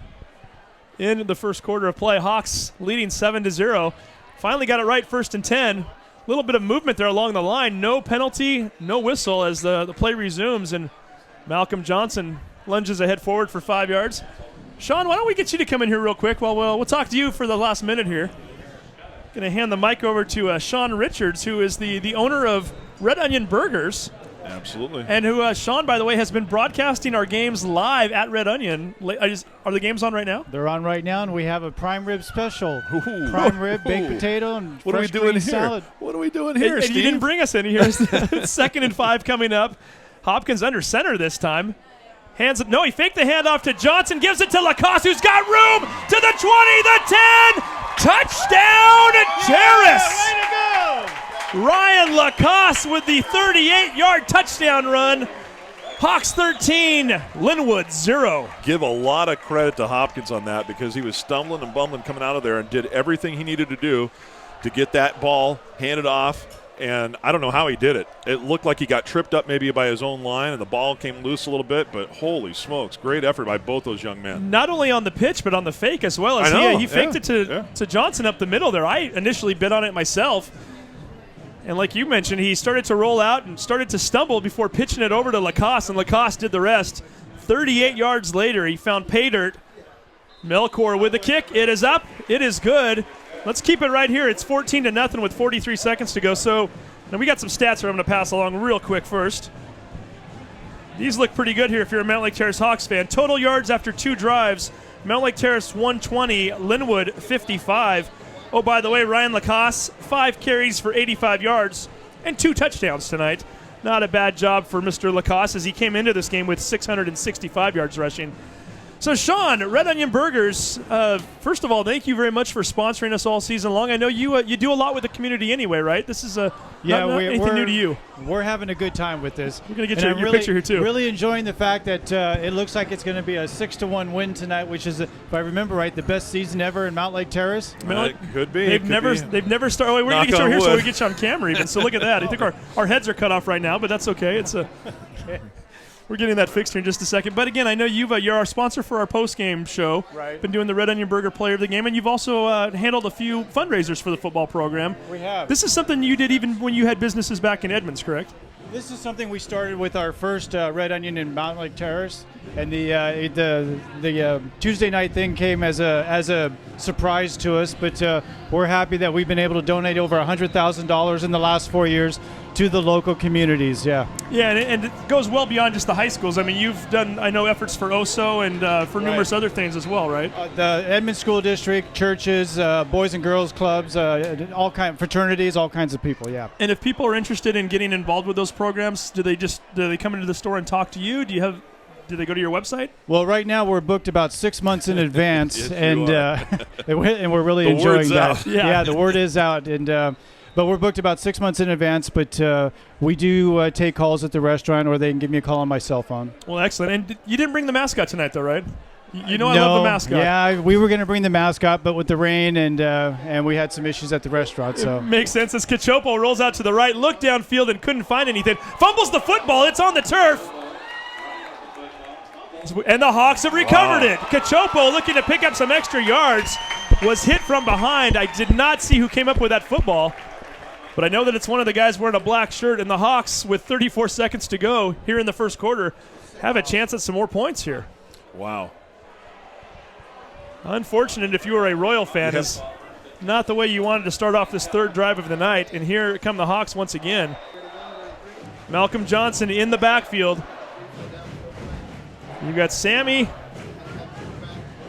in the first quarter of play. Hawks leading 7-0. Finally got it right, 1st and 10. A little bit of movement there along the line. No penalty, no whistle as the play resumes. And Malcolm Johnson lunges ahead forward for 5 yards. Sean, why don't we get you to come in here real quick? Well, we'll talk to you for the last minute here. Going to hand the mic over to Sean Richards, who is the owner of Red Onion Burgers. Absolutely. And who, Sean, by the way, has been broadcasting our games live at Red Onion. Are the games on right now? They're on right now, and we have a prime rib special. Prime rib, baked potato, and what fresh are we doing green here? salad. What are we doing here, and Steve? you didn't bring us any here. 2nd and 5 coming up. Hopkins under center this time. Hands it. No, he faked the handoff to Johnson. Gives it to Lacoste, who's got room to the 20, the 10. Touchdown Terrace. Way to go! Ryan Lacoste with the 38-yard touchdown run. Hawks 13, Lynnwood 0. Give a lot of credit to Hopkins on that because he was stumbling and bumbling coming out of there and did everything he needed to do to get that ball handed off. And I don't know how he did it. It looked like he got tripped up maybe by his own line and the ball came loose a little bit, but holy smokes, great effort by both those young men. Not only on the pitch, but on the fake as well. As he faked it to Johnson up the middle there. I initially bid on it myself. And like you mentioned, he started to roll out and started to stumble before pitching it over to Lacoste, and Lacoste did the rest. 38 yards later, he found pay dirt. Melchor with the kick. It is up. It is good. Let's keep it right here. It's 14-0 with 43 seconds to go. So now we got some stats here I'm going to pass along real quick first. These look pretty good here if you're a Mountlake Terrace Hawks fan. Total yards after 2 drives. Mountlake Terrace 120, Lynnwood 55. Oh, by the way, Ryan Lacoste, 5 carries for 85 yards and 2 touchdowns tonight. Not a bad job for Mr. Lacoste as he came into this game with 665 yards rushing. So, Sean, Red Onion Burgers, first of all, thank you very much for sponsoring us all season long. I know you do a lot with the community anyway, right? This is not anything new to you. We're having a good time with this. We're going to get your picture here, too. Really enjoying the fact that it looks like it's going to be a 6-1 win tonight, which is, if I remember right, the best season ever in Mountlake Terrace. Could be. They've never started. We're going to get you here so we get you on camera even. So look at that. I think our heads are cut off right now, but that's okay. It's a... We're getting that fixed here in just a second. But again, I know you're our sponsor for our post-game show. Right. Been doing the Red Onion Burger Player of the Game, and you've also handled a few fundraisers for the football program. We have. This is something you did even when you had businesses back in Edmonds, correct? This is something we started with our first Red Onion in Mountlake Terrace, and the Tuesday night thing came as a surprise to us. But we're happy that we've been able to donate over $100,000 in the last 4 years to the local communities. Yeah, and it goes well beyond just the high schools. I mean, you've done, I know, efforts for OSO and for numerous other things as well, right? The Edmonds School District, churches, boys and girls clubs, all kind fraternities, all kinds of people. Yeah. And if people are interested in getting involved with those programs, do they come into the store and talk to you? Do they go to your website? Well, right now we're booked about 6 months in advance, Yes, and we're really The enjoying word's that. out. Yeah, the word is out, and but we're booked about 6 months in advance. But we do take calls at the restaurant, or they can give me a call on my cell phone. Well, excellent. And you didn't bring the mascot tonight, though, right? You know I love the mascot. Yeah, we were going to bring the mascot, but with the rain and we had some issues at the restaurant. So it makes sense as Cachopo rolls out to the right, looked downfield and couldn't find anything. Fumbles the football. It's on the turf. And the Hawks have recovered it. Cachopo looking to pick up some extra yards. Was hit from behind. I did not see who came up with that football. But I know that it's one of the guys wearing a black shirt. And the Hawks, with 34 seconds to go here in the first quarter, have a chance at some more points here. Wow. Unfortunate if you were a Royal fan. Is not the way you wanted to start off this third drive of the night. And here come the Hawks once again. Malcolm Johnson in the backfield. You got Sammy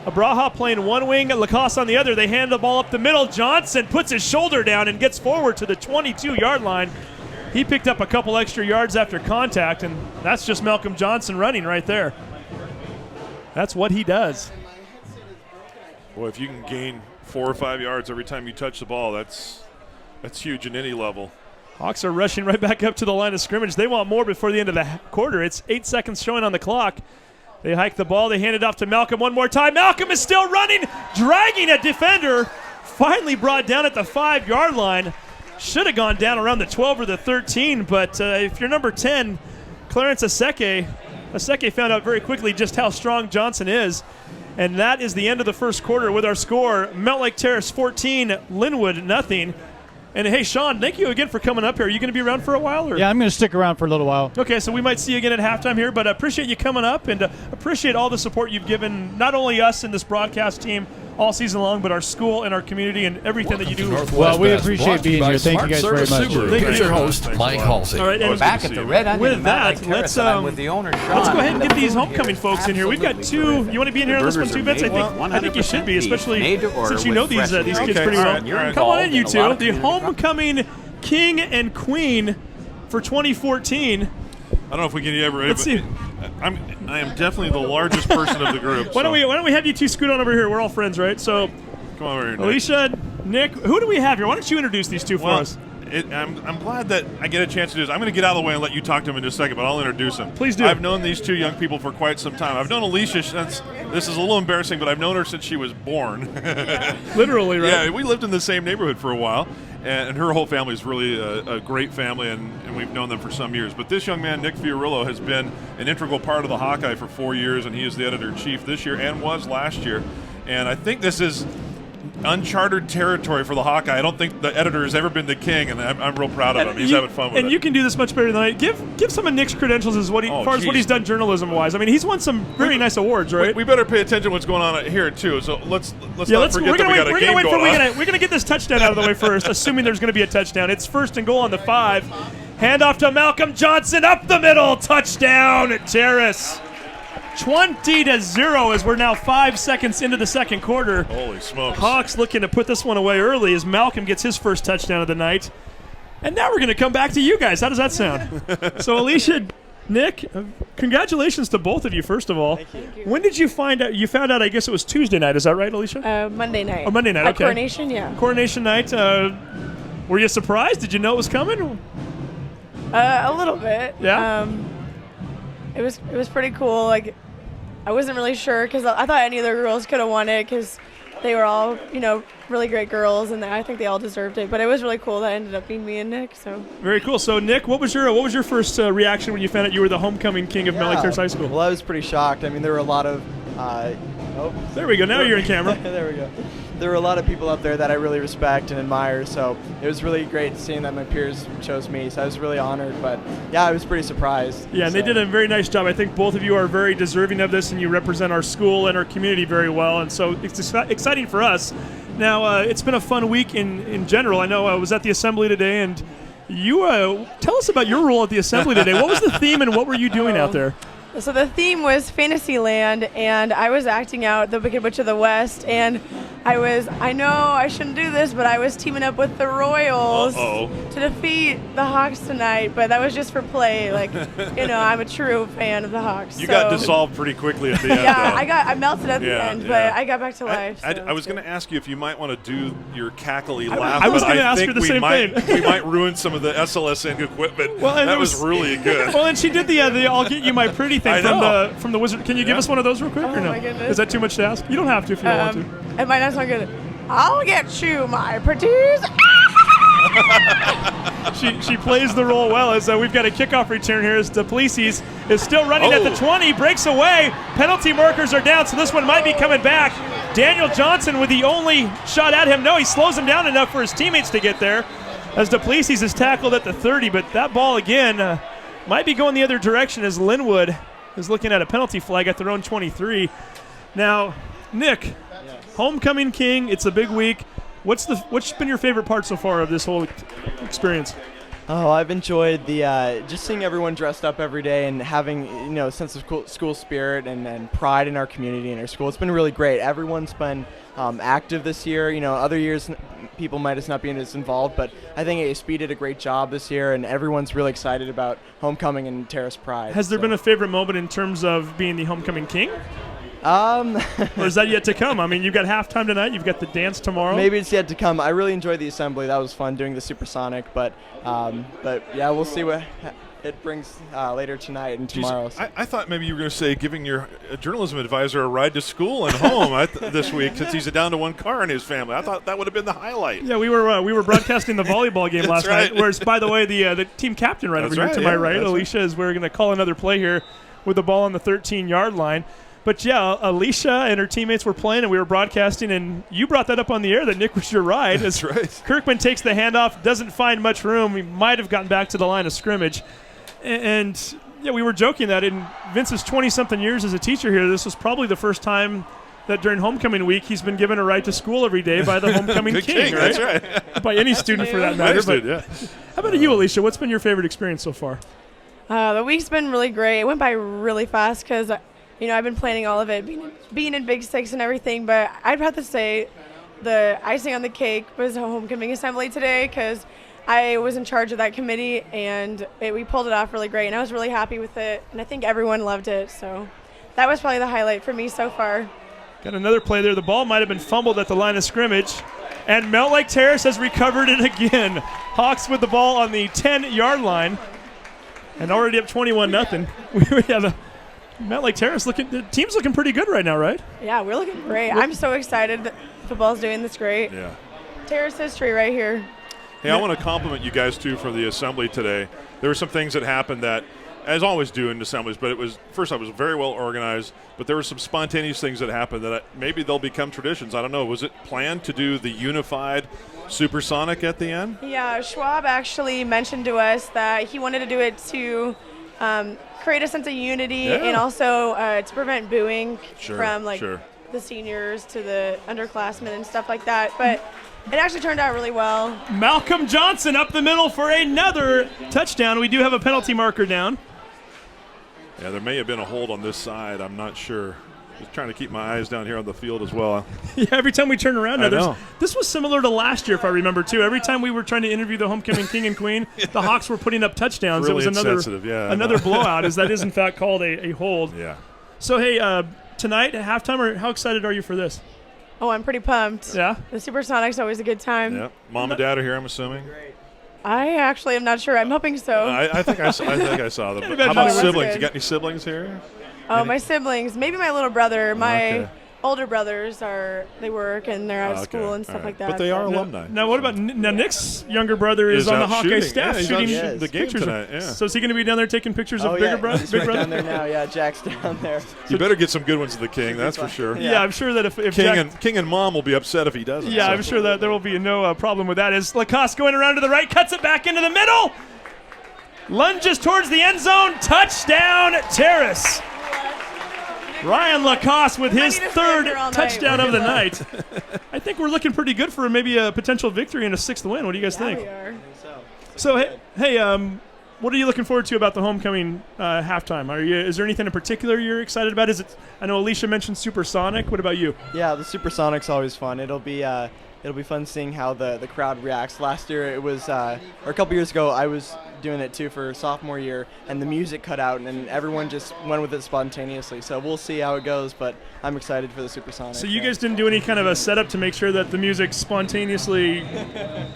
Abraha playing one wing, Lacoste on the other. They hand the ball up the middle. Johnson puts his shoulder down and gets forward to the 22-yard line. He picked up a couple extra yards after contact, and that's just Malcolm Johnson running right there. That's what he does. Boy, if you can gain 4 or 5 yards every time you touch the ball, that's huge in any level. Hawks are rushing right back up to the line of scrimmage. They want more before the end of the quarter. It's 8 seconds showing on the clock. They hike the ball. They hand it off to Malcolm one more time. Malcolm is still running, dragging a defender. Finally brought down at the 5-yard line. Should have gone down around the 12 or the 13, but if you're number 10, Clarence Aseke found out very quickly just how strong Johnson is. And that is the end of the first quarter with our score, Mountlake Terrace 14, Lynnwood nothing. And hey, Sean, thank you again for coming up here. Are you going to be around for a while? Or? Yeah, I'm going to stick around for a little while. Okay, so we might see you again at halftime here, but I appreciate you coming up and appreciate all the support you've given not only us and this broadcast team all season long, but our school and our community and everything that you do. Well, we appreciate being here. Thank you guys very much. Here's your host, Mike Halsey. All right, and Back at the Red Onion with in that, Mountlake Terrace, and I'm with the owner, Sean. let's go ahead and the get these food homecoming here folks in here. We've got two. You want to be in here on this one too, Vince? I think you should be, especially since you know these kids pretty well. Come on in, you two. The homecoming king and queen for 2014. I don't know if we can ever. Let's see. I am definitely the largest person of the group. Why don't we have you two scoot on over here? We're all friends, right? So, come on over here, Nick. Alicia, Nick, who do we have here? Why don't you introduce these two for us? I'm glad that I get a chance to do this. I'm going to get out of the way and let you talk to them in just a second, but I'll introduce them. Please do. I've known these two young people for quite some time. I've known Alicia since, this is a little embarrassing, but I've known her since she was born. Literally, right? Yeah, we lived in the same neighborhood for a while, and her whole family is really a great family, and we've known them for some years. But this young man, Nick Fiorillo, has been an integral part of the Hawkeye for 4 years, and he is the editor-in-chief this year and was last year. And I think this is uncharted territory for the Hawkeye. I don't think the editor has ever been the king, and I'm real proud of him. He's having fun with it. And you can do this much better than I. Give some of Nick's credentials as far as what he's done journalism-wise. I mean, he's won some very nice awards, right? We better pay attention to what's going on here too. So let's not forget that we got a game going on. We're gonna get this touchdown out of the way first, assuming there's gonna be a touchdown. It's 1st and goal on the 5. Handoff to Malcolm Johnson up the middle. Touchdown, Terrace. 20-0 as we're now 5 seconds into the second quarter. Holy smokes. Hawks looking to put this one away early as Malcolm gets his first touchdown of the night. And now we're going to come back to you guys. How does that sound? So, Alicia, Nick, congratulations to both of you, first of all. Thank you. When did you find out? You found out, I guess it was Tuesday night. Is that right, Alicia? Monday night. Oh, Monday night, okay. Coronation, yeah. Coronation night. Were you surprised? Did you know it was coming? A little bit. Yeah? It was pretty cool. Like, I wasn't really sure because I thought any of the girls could have won it because they were all, really great girls, and I think they all deserved it. But it was really cool that it ended up being me and Nick. So very cool. So Nick, what was your first reaction when you found out you were the homecoming king of Mountlake Terrace High School? Well, I was pretty shocked. I mean, there were a lot of. There we go. Now you're in camera. There we go. There were a lot of people up there that I really respect and admire, so it was really great seeing that my peers chose me, so I was really honored, but yeah, I was pretty surprised. Yeah, and they did a very nice job. I think both of you are very deserving of this, and you represent our school and our community very well, and so it's exciting for us. Now, it's been a fun week in general. I know I was at the assembly today, and you tell us about your role at the assembly today. What was the theme, and what were you doing out there? So the theme was Fantasyland, and I was acting out the Wicked Witch of the West, and I know I shouldn't do this, but I was teaming up with the Royals to defeat the Hawks tonight, but that was just for play. Like, I'm a true fan of the Hawks. You got dissolved pretty quickly at the end. Yeah, I melted at the end, but I got back to life. I was going to ask you if you might want to do your cackly laugh. I was going to ask her the same thing. We might ruin some of the SLSN equipment. Well, and that was really good. Well, and she did the I'll get you my pretty thing from the Wizard. Can you give us one of those real quick or no? My goodness. Is that too much to ask? You don't have to if you don't want to. It might not sound good. I'll get you my pretties. She plays the role well as we've got a kickoff return here as Duplessis is still running at the 20, breaks away. Penalty markers are down, so this one might be coming back. Daniel Johnson with the only shot at him. No, he slows him down enough for his teammates to get there as Duplessis is tackled at the 30, but that ball again might be going the other direction as Lynnwood is looking at a penalty flag at their own 23. Now, Nick, homecoming king, it's a big week. What's been your favorite part so far of this whole experience? Oh, I've enjoyed the just seeing everyone dressed up every day and having a sense of school spirit and pride in our community and our school. It's been really great. Everyone's been active this year. Other years people might have not been as involved, but I think ASB did a great job this year, and everyone's really excited about homecoming and Terrace Pride. Has there been a favorite moment in terms of being the homecoming king? Or is that yet to come? I mean, you've got halftime tonight. You've got the dance tomorrow. Maybe it's yet to come. I really enjoyed the assembly. That was fun doing the supersonic. But yeah, we'll see what it brings later tonight and tomorrow. I thought maybe you were going to say giving your journalism advisor a ride to school and home this week, since he's down to one car in his family. I thought that would have been the highlight. Yeah, we were broadcasting the volleyball game last night. Whereas, by the way, the team captain over here to my right, Alicia, is we're going to call another play here with the ball on the 13-yard line. But yeah, Alicia and her teammates were playing, and we were broadcasting, and you brought that up on the air that Nick was your ride. That's right. Kirkman takes the handoff, doesn't find much room. He might have gotten back to the line of scrimmage. And yeah, we were joking that in Vince's 20-something years as a teacher here, this was probably the first time that during homecoming week he's been given a ride to school every day by the homecoming king, right? That's right. By any student for that matter. But how about you, Alicia? What's been your favorite experience so far? The week's been really great. It went by really fast because, I've been planning all of it, being in Big Six and everything. But I'd have to say the icing on the cake was a homecoming assembly today because I was in charge of that committee, and we pulled it off really great, and I was really happy with it, and I think everyone loved it. So that was probably the highlight for me so far. Got another play there. The ball might have been fumbled at the line of scrimmage, and Mountlake Terrace has recovered it again. Hawks with the ball on the 10-yard line, and already up 21-0. Yeah, the Mountlake Terrace the team's looking pretty good right now, right? Yeah, we're looking great. I'm so excited that football's doing this great. Yeah. Terrace history right here. Hey, I want to compliment you guys, too, for the assembly today. There were some things that happened that, as always do in assemblies, but it was very well organized, but there were some spontaneous things that happened that maybe they'll become traditions. I don't know. Was it planned to do the unified supersonic at the end? Yeah, Schwab actually mentioned to us that he wanted to do it to create a sense of unity and also to prevent booing from the seniors to the underclassmen and stuff like that. But it actually turned out really well. Malcolm Johnson up the middle for another touchdown. We do have a penalty marker down. Yeah, there may have been a hold on this side. I'm not sure. Just trying to keep my eyes down here on the field as well. Yeah, every time we turn around, this was similar to last year, if I remember, too. Every time we were trying to interview the homecoming king and queen, the Hawks were putting up touchdowns. Really it was another blowout, as that is, in fact, called a hold. Yeah. So, hey, tonight at halftime, how excited are you for this? Oh, I'm pretty pumped. Yeah? The Supersonic's always a good time. Yeah. Mom and Dad are here, I'm assuming. Great. I actually am not sure. I'm hoping so. I think I saw them. How about siblings? You got any siblings here? Oh, my siblings. Maybe my little brother. My older brothers they work and they're at school and stuff like that. But they are alumni. Now, what about Nick's younger brother is on the Hawkeye staff shooting the game tonight. Yeah. So is he going to be down there taking pictures of bigger brother? He's right down there now. Yeah, Jack's down there. You better get some good ones of the king. That's for sure. Yeah, I'm sure that if King and Mom will be upset if he doesn't. Yeah, I'm sure that there will be no problem with that. As Lacoste going around to the right, cuts it back into the middle, lunges towards the end zone, touchdown Terrace. Ryan Lacoste with his third touchdown of the night. I think we're looking pretty good for maybe a potential victory and a 6th win. What do you guys think? We are. So hey, what are you looking forward to about the homecoming halftime? Is there anything in particular you're excited about? I know Alicia mentioned Supersonic. What about you? Yeah, the Supersonic's always fun. It'll be fun seeing how the crowd reacts. Last year it was, or a couple years ago, I was doing it too for sophomore year, and the music cut out, and everyone just went with it spontaneously. So we'll see how it goes, but I'm excited for the Supersonic. So you guys didn't do any kind of a setup to make sure that the music spontaneously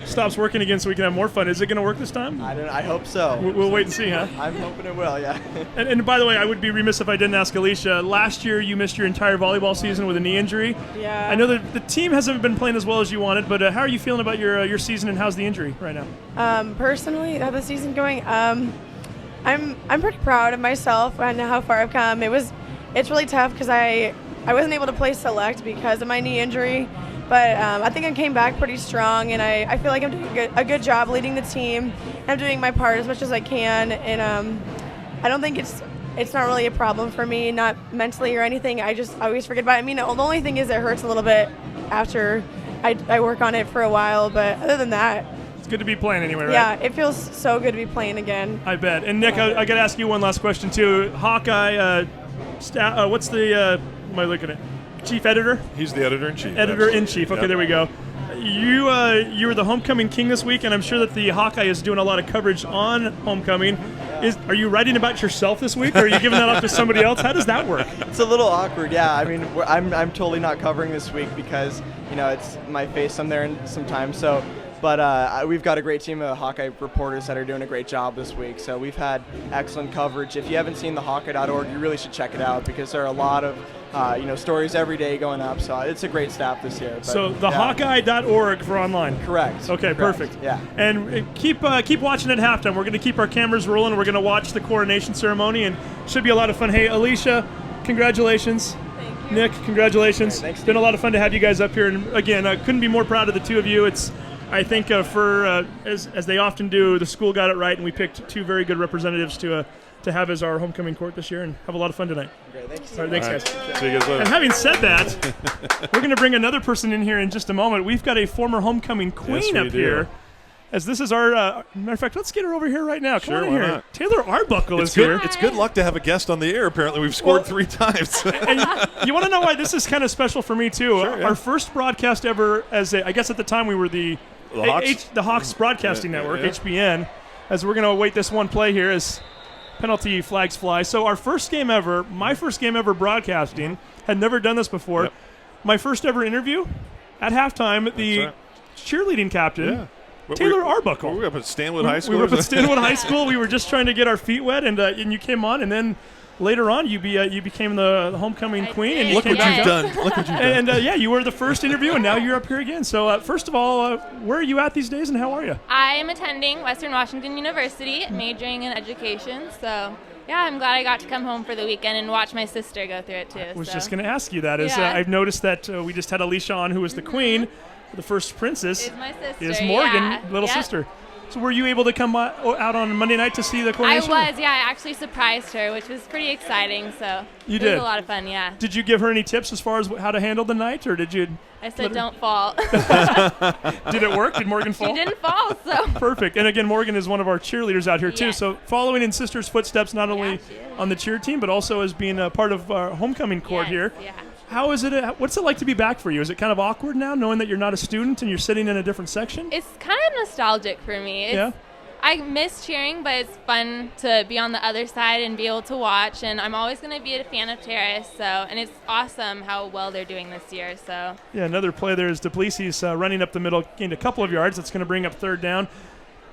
stops working again so we can have more fun. Is it going to work this time? I hope so. We'll wait and see, huh? I'm hoping it will, yeah. And by the way, I would be remiss if I didn't ask Alicia. Last year you missed your entire volleyball season with a knee injury. Yeah. I know that the team hasn't been playing as well as you wanted, but how are you feeling about your season and how's the injury right now? Personally, how the season going? I'm pretty proud of myself and how far I've come. It's really tough because I wasn't able to play select because of my knee injury, but I think I came back pretty strong, and I feel like I'm doing a good job leading the team. I'm doing my part as much as I can, and I don't think it's not really a problem for me, not mentally or anything. I just always forget about it. I mean, the only thing is it hurts a little bit after I work on it for a while, but other than that, it's good to be playing anyway, right? Yeah, it feels so good to be playing again. I bet. And Nick, I got to ask you one last question too. Hawkeye, what's the? Am I looking at? Chief editor? He's the editor-in-chief. Editor-in-chief. Okay, There we go. You were the homecoming king this week, and I'm sure that the Hawkeye is doing a lot of coverage on homecoming. Are you writing about yourself this week, or are you giving that up to somebody else? How does that work? It's a little awkward, yeah. I mean, I'm totally not covering this week because, it's my face on there sometimes. So, but we've got a great team of Hawkeye reporters that are doing a great job this week. So we've had excellent coverage. If you haven't seen the Hawkeye.org, you really should check it out because there are a lot of stories every day going up. So it's a great staff this year. But, so the Hawkeye.org for online. Correct. Okay, Correct. perfect. Yeah. And keep watching at halftime. We're going to keep our cameras rolling. We're going to watch the coronation ceremony, and should be a lot of fun. Hey, Alicia, congratulations. Thank you. Nick, congratulations. Thanks, it's been a lot of fun to have you guys up here. And again, I couldn't be more proud of the two of you. I think as they often do, the school got it right, and we picked two very good representatives to have as our homecoming court this year, and have a lot of fun tonight. Great, thanks. All right, thanks, All right. guys. See you guys later. And having said that, we're going to bring another person in here in just a moment. We've got a former homecoming queen up here. As this is our matter of fact, let's get her over here right now. Come on in why here. not? Taylor Arbuckle is good. here. It's good luck to have a guest on the air. Apparently, we've scored 3 times. And you want to know why this is kind of special for me too? Sure, yeah. Our first broadcast ever, I guess at the time we were the Hawks Broadcasting Network, HBN. As we're going to await this one play here as penalty flags fly. So our first game ever, my first game ever broadcasting, had never done this before. Yep. My first ever interview at halftime, the cheerleading captain. Yeah. Taylor Arbuckle. Were we up at Stanwood High School? We were up at Stanwood High School. We were just trying to get our feet wet, and you came on, and then later on you became the homecoming queen. And Look what you've done. Look what you've done. And you were the first interview, and now you're up here again. So first of all, where are you at these days, and how are you? I am attending Western Washington University, majoring in education. So yeah, I'm glad I got to come home for the weekend and watch my sister go through it too. I was just going to ask you that. Yeah. I've noticed that we just had Alicia on, who was the queen. The first princess is my sister. Is Morgan, yeah. little sister. So were you able to come out on Monday night to see the I coronation? was, yeah. I actually surprised her, which was pretty exciting. So it was a lot of fun, yeah. Did you give her any tips as far as how to handle the night, or did you? I said, don't fall. Did it work? Did Morgan fall? She didn't fall, so. Perfect. And again, Morgan is one of our cheerleaders out here too. Yes. So following in sister's footsteps, not only on the cheer team, but also as being a part of our homecoming court here. Yeah. How is it? What's it like to be back for you? Is it kind of awkward now, knowing that you're not a student and you're sitting in a different section? It's kind of nostalgic for me. I miss cheering, but it's fun to be on the other side and be able to watch. And I'm always going to be a fan of Terrace. And it's awesome how well they're doing this year. So yeah, another play there is Duplessis running up the middle, gained a couple of yards. That's going to bring up third down.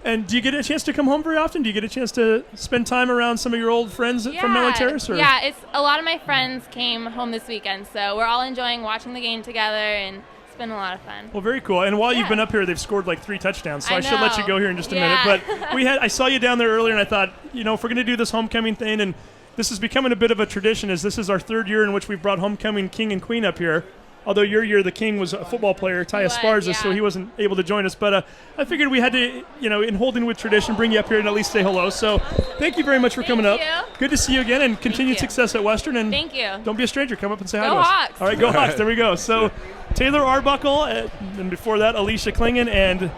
And do you get a chance to come home very often? Do you get a chance to spend time around some of your old friends from Mountlake Terrace? Or? Yeah, it's a lot of my friends came home this weekend, so we're all enjoying watching the game together, and it's been a lot of fun. Well, very cool. And while you've been up here, they've scored like 3 touchdowns, so I should know. let you go here in just a minute. But I saw you down there earlier, and I thought, if we're going to do this homecoming thing, and this is becoming a bit of a tradition, as this is our 3rd year in which we've brought homecoming king and queen up here. Although your year, the king was a football player, Ty Esparza, so he wasn't able to join us. But I figured we had to, in holding with tradition, bring you up here and at least say hello. So thank you very much for coming up. Good to see you again, and continued success at Western. And thank you. Don't be a stranger. Come up and say hi to us. Hawks. All right, go Hawks. There we go. So Taylor Arbuckle, and before that, Alicia Klingen and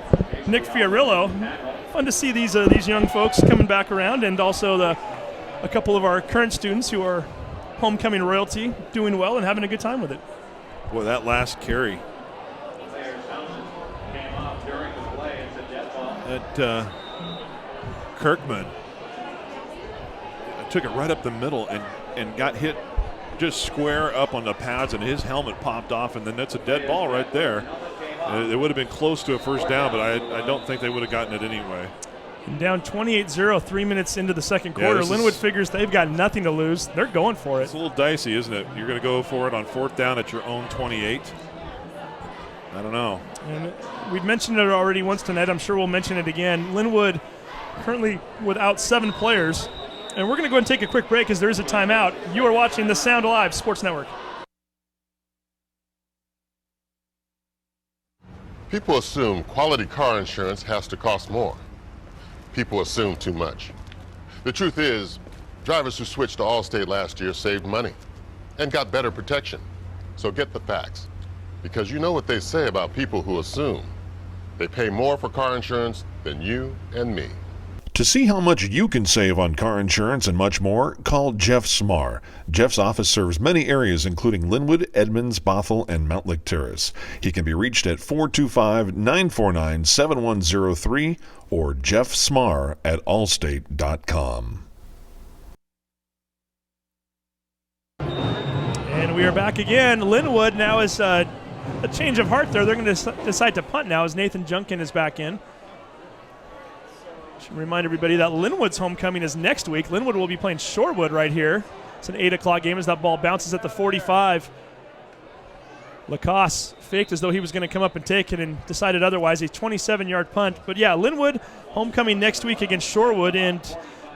Nick Fiorillo. Fun to see these young folks coming back around, and also a couple of our current students who are homecoming royalty, doing well and having a good time with it. Boy, that last carry. Kirkman took it right up the middle and got hit just square up on the pads, and his helmet popped off, and then that's a dead ball right there. It would have been close to a first down, but I don't think they would have gotten it anyway. And down 28-0, 3 minutes into the second quarter. Lynnwood figures they've got nothing to lose. They're going for it. It's a little dicey, isn't it? You're going to go for it on 4th down at your own 28. I don't know. And we've mentioned it already once tonight. I'm sure we'll mention it again. Lynnwood currently without 7 players. And we're going to go ahead and take a quick break as there is a timeout. You are watching the Sound Alive Sports Network. People assume quality car insurance has to cost more. People assume too much. The truth is, drivers who switched to Allstate last year saved money and got better protection. So get the facts, because you know what they say about people who assume. They pay more for car insurance than you and me. To see how much you can save on car insurance and much more, call Jeff Smar. Jeff's office serves many areas including Lynnwood, Edmonds, Bothell, and Mountlake Terrace. He can be reached at 425-949-7103 or jeffsmar@allstate.com. And we are back again. Lynnwood now is a change of heart there. They're going to decide to punt now as Nathan Junkin is back in. Should remind everybody that Lynnwood's homecoming is next week. Lynnwood will be playing Shorewood right here. It's an 8 o'clock game as that ball bounces at the 45. Lacoste faked as though he was going to come up and take it and decided otherwise. A 27-yard punt. But yeah, Lynnwood homecoming next week against Shorewood. And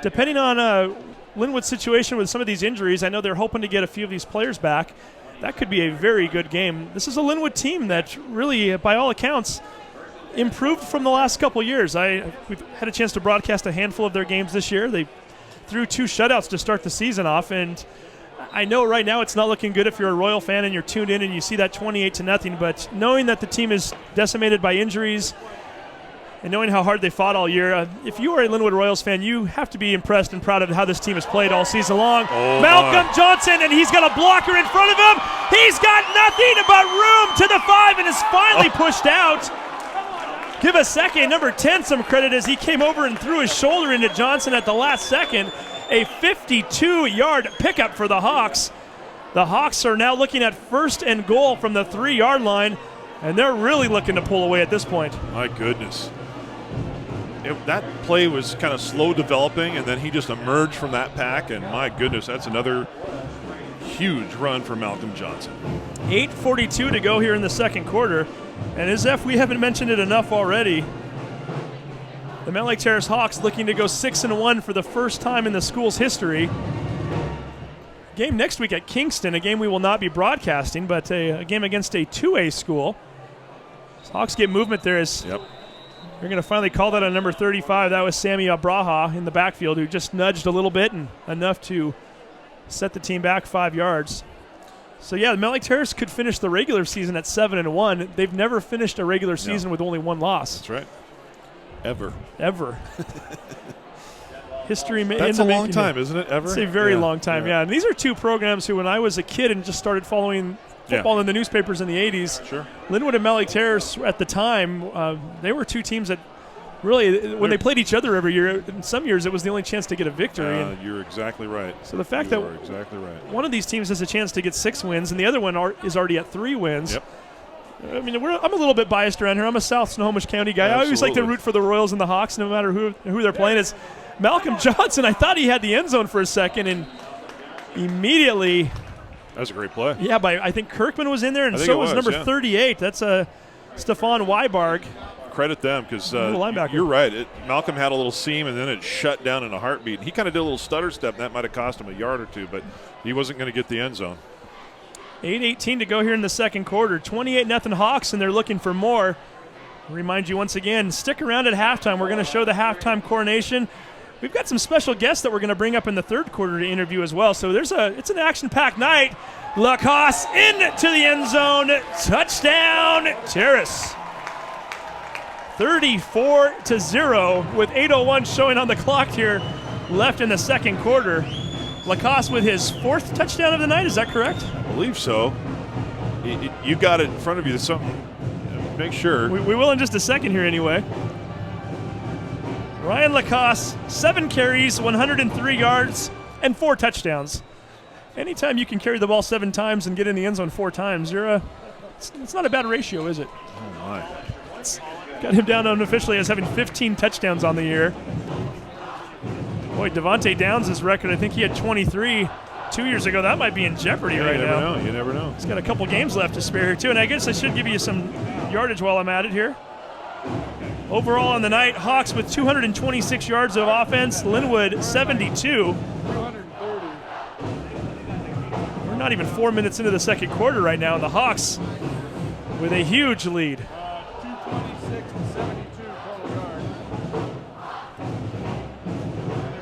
depending on Lynnwood's situation with some of these injuries, I know they're hoping to get a few of these players back. That could be a very good game. This is a Lynnwood team that really, by all accounts, improved from the last couple years. We've had a chance to broadcast a handful of their games this year. They threw 2 shutouts to start the season off, and I know right now it's not looking good if you're a Royal fan and you're tuned in and you see that 28-0, but knowing that the team is decimated by injuries and knowing how hard they fought all year, if you are a Lynnwood Royals fan, you have to be impressed and proud of how this team has played all season long. Malcolm Johnson, and he's got a blocker in front of him. He's got nothing but room to the 5 and is finally pushed out. Give a second, number 10, some credit as he came over and threw his shoulder into Johnson at the last second. A 52-yard pickup for the Hawks. The Hawks are now looking at 1st and goal from the 3-yard line, and they're really looking to pull away at this point. My goodness. That play was kind of slow developing, and then he just emerged from that pack, and my goodness, that's another huge run for Malcolm Johnson. 8:42 to go here in the second quarter. And as if we haven't mentioned it enough already, the Mountlake Terrace Hawks looking to go 6-1 for the first time in the school's history. Game next week at Kingston, a game we will not be broadcasting, but a game against a 2A school. So Hawks get movement there as they're going to finally call that on number 35. That was Sammy Abraha in the backfield, who just nudged a little bit and enough to set the team back 5 yards. So yeah, the Mountlake Terrace could finish the regular season at 7-1. They've never finished a regular season with only 1 loss. That's right. Ever. History. That's a long time, isn't it? Ever. It's a very long time. Yeah. And these are 2 programs who, when I was a kid and just started following football in the newspapers in the 80s, Lynnwood and Mountlake Terrace at the time, they were 2 teams that really, when they played each other every year, in some years it was the only chance to get a victory. You're exactly right. So the fact that one of these teams has a chance to get 6 wins and the other one is already at 3 wins. Yep. I mean, I'm a little bit biased around here. I'm a South Snohomish County guy. I always like to root for the Royals and the Hawks, no matter who they're playing. It's Malcolm Johnson. I thought he had the end zone for a second, and immediately. That was a great play. Yeah, I think Kirkman was in there, and so was number 38. That's Stefan Weibarg. Credit them, because you're right. Malcolm had a little seam, and then it shut down in a heartbeat. He kind of did a little stutter step, and that might have cost him a yard or 2, but he wasn't going to get the end zone. 8:18 to go here in the second quarter. 28-0 Hawks, and they're looking for more. I'll remind you once again, stick around at halftime. We're going to show the halftime coronation. We've got some special guests that we're going to bring up in the third quarter to interview as well. So it's an action-packed night. Lacoste into the end zone. Touchdown, Terrace. 34-0 with 8:01 showing on the clock here left in the second quarter. Lacoste with his 4th touchdown of the night. Is that correct? I believe so. You got it in front of you. There's something. Make sure. We will in just a second here anyway. Ryan Lacoste, 7 carries, 103 yards, and 4 touchdowns. Anytime you can carry the ball 7 times and get in the end zone 4 times, it's not a bad ratio, is it? Oh, my. Got him down unofficially as having 15 touchdowns on the year. Boy, Devontae Downs' record, I think he had 23 2 years ago. That might be in jeopardy right now. You never know. He's got a couple games left to spare here, too. And I guess I should give you some yardage while I'm at it here. Overall on the night, Hawks with 226 yards of offense, Lynnwood 72. We're not even 4 minutes into the second quarter right now, and the Hawks with a huge lead. 226 to 72 total yards.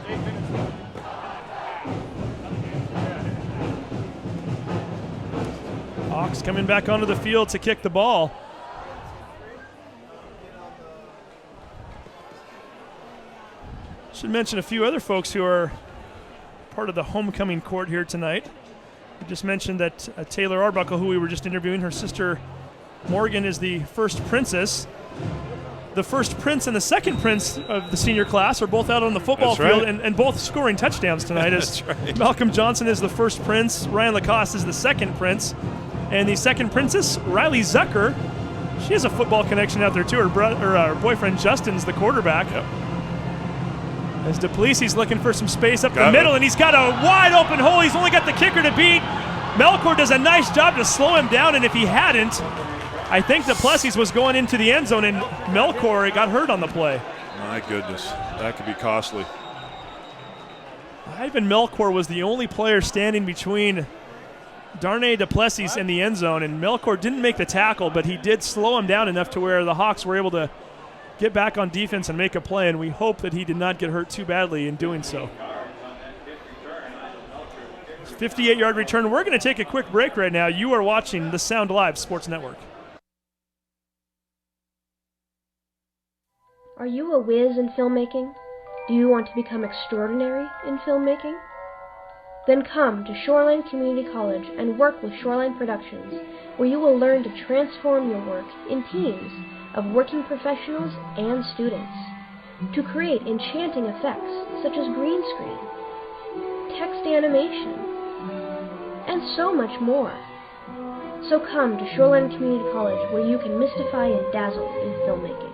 There's 8 minutes left. Hawks coming back onto the field to kick the ball. Should mention a few other folks who are part of the homecoming court here tonight. I just mentioned that Taylor Arbuckle, who we were just interviewing, her sister Morgan is the first princess. The first prince and the second prince of the senior class are both out on the football field and both scoring touchdowns tonight. That's right. Malcolm Johnson is the first prince. Ryan Lacoste is the second prince. And the second princess, Riley Zucker, she has a football connection out there too. Her boyfriend Justin's the quarterback. Yep. As Duplessis looking for some space up the middle, and he's got a wide open hole. He's only got the kicker to beat. Melkor does a nice job to slow him down, and if he hadn't, I think Duplessis was going into the end zone, and Melkor got hurt on the play. My goodness, that could be costly. Ivan Melkor was the only player standing between Darnay Duplessis and the end zone, and Melkor didn't make the tackle, but he did slow him down enough to where the Hawks were able to get back on defense and make a play, and we hope that he did not get hurt too badly in doing so. 58-yard return. We're going to take a quick break right now. You are watching the Sound Live Sports Network. Are you a whiz in filmmaking? Do you want to become extraordinary in filmmaking? Then come to Shoreline Community College and work with Shoreline Productions, where you will learn to transform your work in teams of working professionals and students to create enchanting effects such as green screen, text animation, and so much more. So come to Shoreline Community College, where you can mystify and dazzle in filmmaking.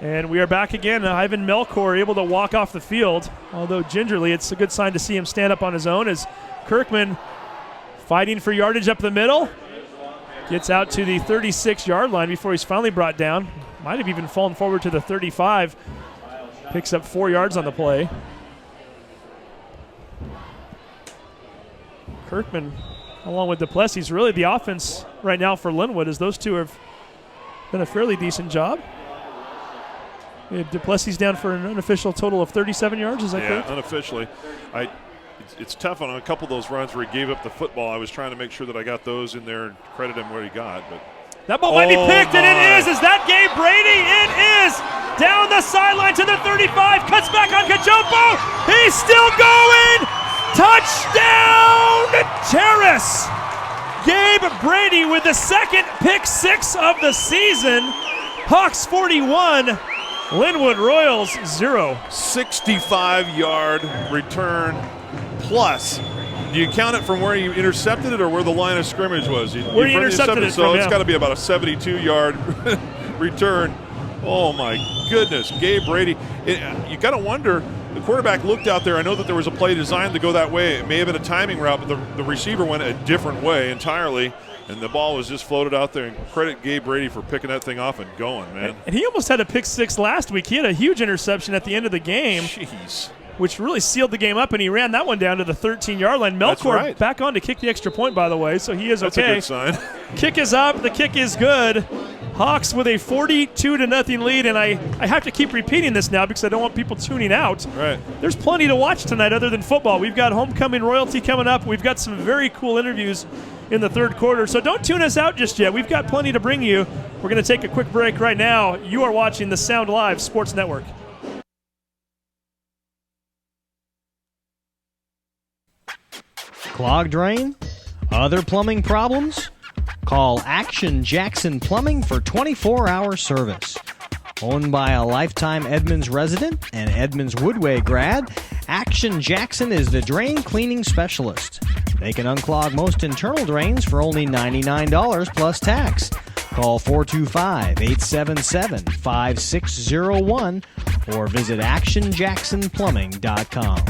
And we are back again. Ivan Melkor able to walk off the field, although gingerly. It's a good sign to see him stand up on his own as Kirkman fighting for yardage up the middle. Gets out to the 36-yard line before he's finally brought down. Might have even fallen forward to the 35. Picks up 4 yards on the play. Kirkman, along with Duplessis, really the offense right now for Lynnwood, as those two have done a fairly decent job. We have Duplessis down for an unofficial total of 37 yards. Is that correct? Yeah, unofficially. It's tough on a couple of those runs where he gave up the football. I was trying to make sure that I got those in there and credit him what he got. But that ball might be picked, and it is. Is that Gabe Brady? It is. Down the sideline to the 35. Cuts back on Kajumpo. He's still going. Touchdown, Terrace. Gabe Brady with the second pick six of the season. Hawks 41. Lynnwood Royals 0. 65-yard return plus. Do you count it from where you intercepted it or where the line of scrimmage was? Where you intercepted it so from, it's got to be about a 72-yard return. Oh, my goodness. Gabe Brady. You got to wonder, the quarterback looked out there. I know that there was a play designed to go that way. It may have been a timing route, but the receiver went a different way entirely. And the ball was just floated out there. And credit Gabe Brady for picking that thing off and going, man. And he almost had a pick six last week. He had a huge interception at the end of the game. Jeez. Which really sealed the game up, and he ran that one down to the 13-yard line. Melkor back on to kick the extra point, by the way, so he is okay. That's a good sign. Kick is up. The kick is good. Hawks with a 42-0 lead, and I have to keep repeating this now because I don't want people tuning out. Right. There's plenty to watch tonight other than football. We've got homecoming royalty coming up. We've got some very cool interviews in the third quarter, so don't tune us out just yet. We've got plenty to bring you. We're going to take a quick break right now. You are watching the Sound Live Sports Network. Clogged drain? Other plumbing problems? Call Action Jackson Plumbing for 24-hour service. Owned by a lifetime Edmonds resident and Edmonds Woodway grad, Action Jackson is the drain cleaning specialist. They can unclog most internal drains for only $99 plus tax. Call 425-877-5601 or visit actionjacksonplumbing.com.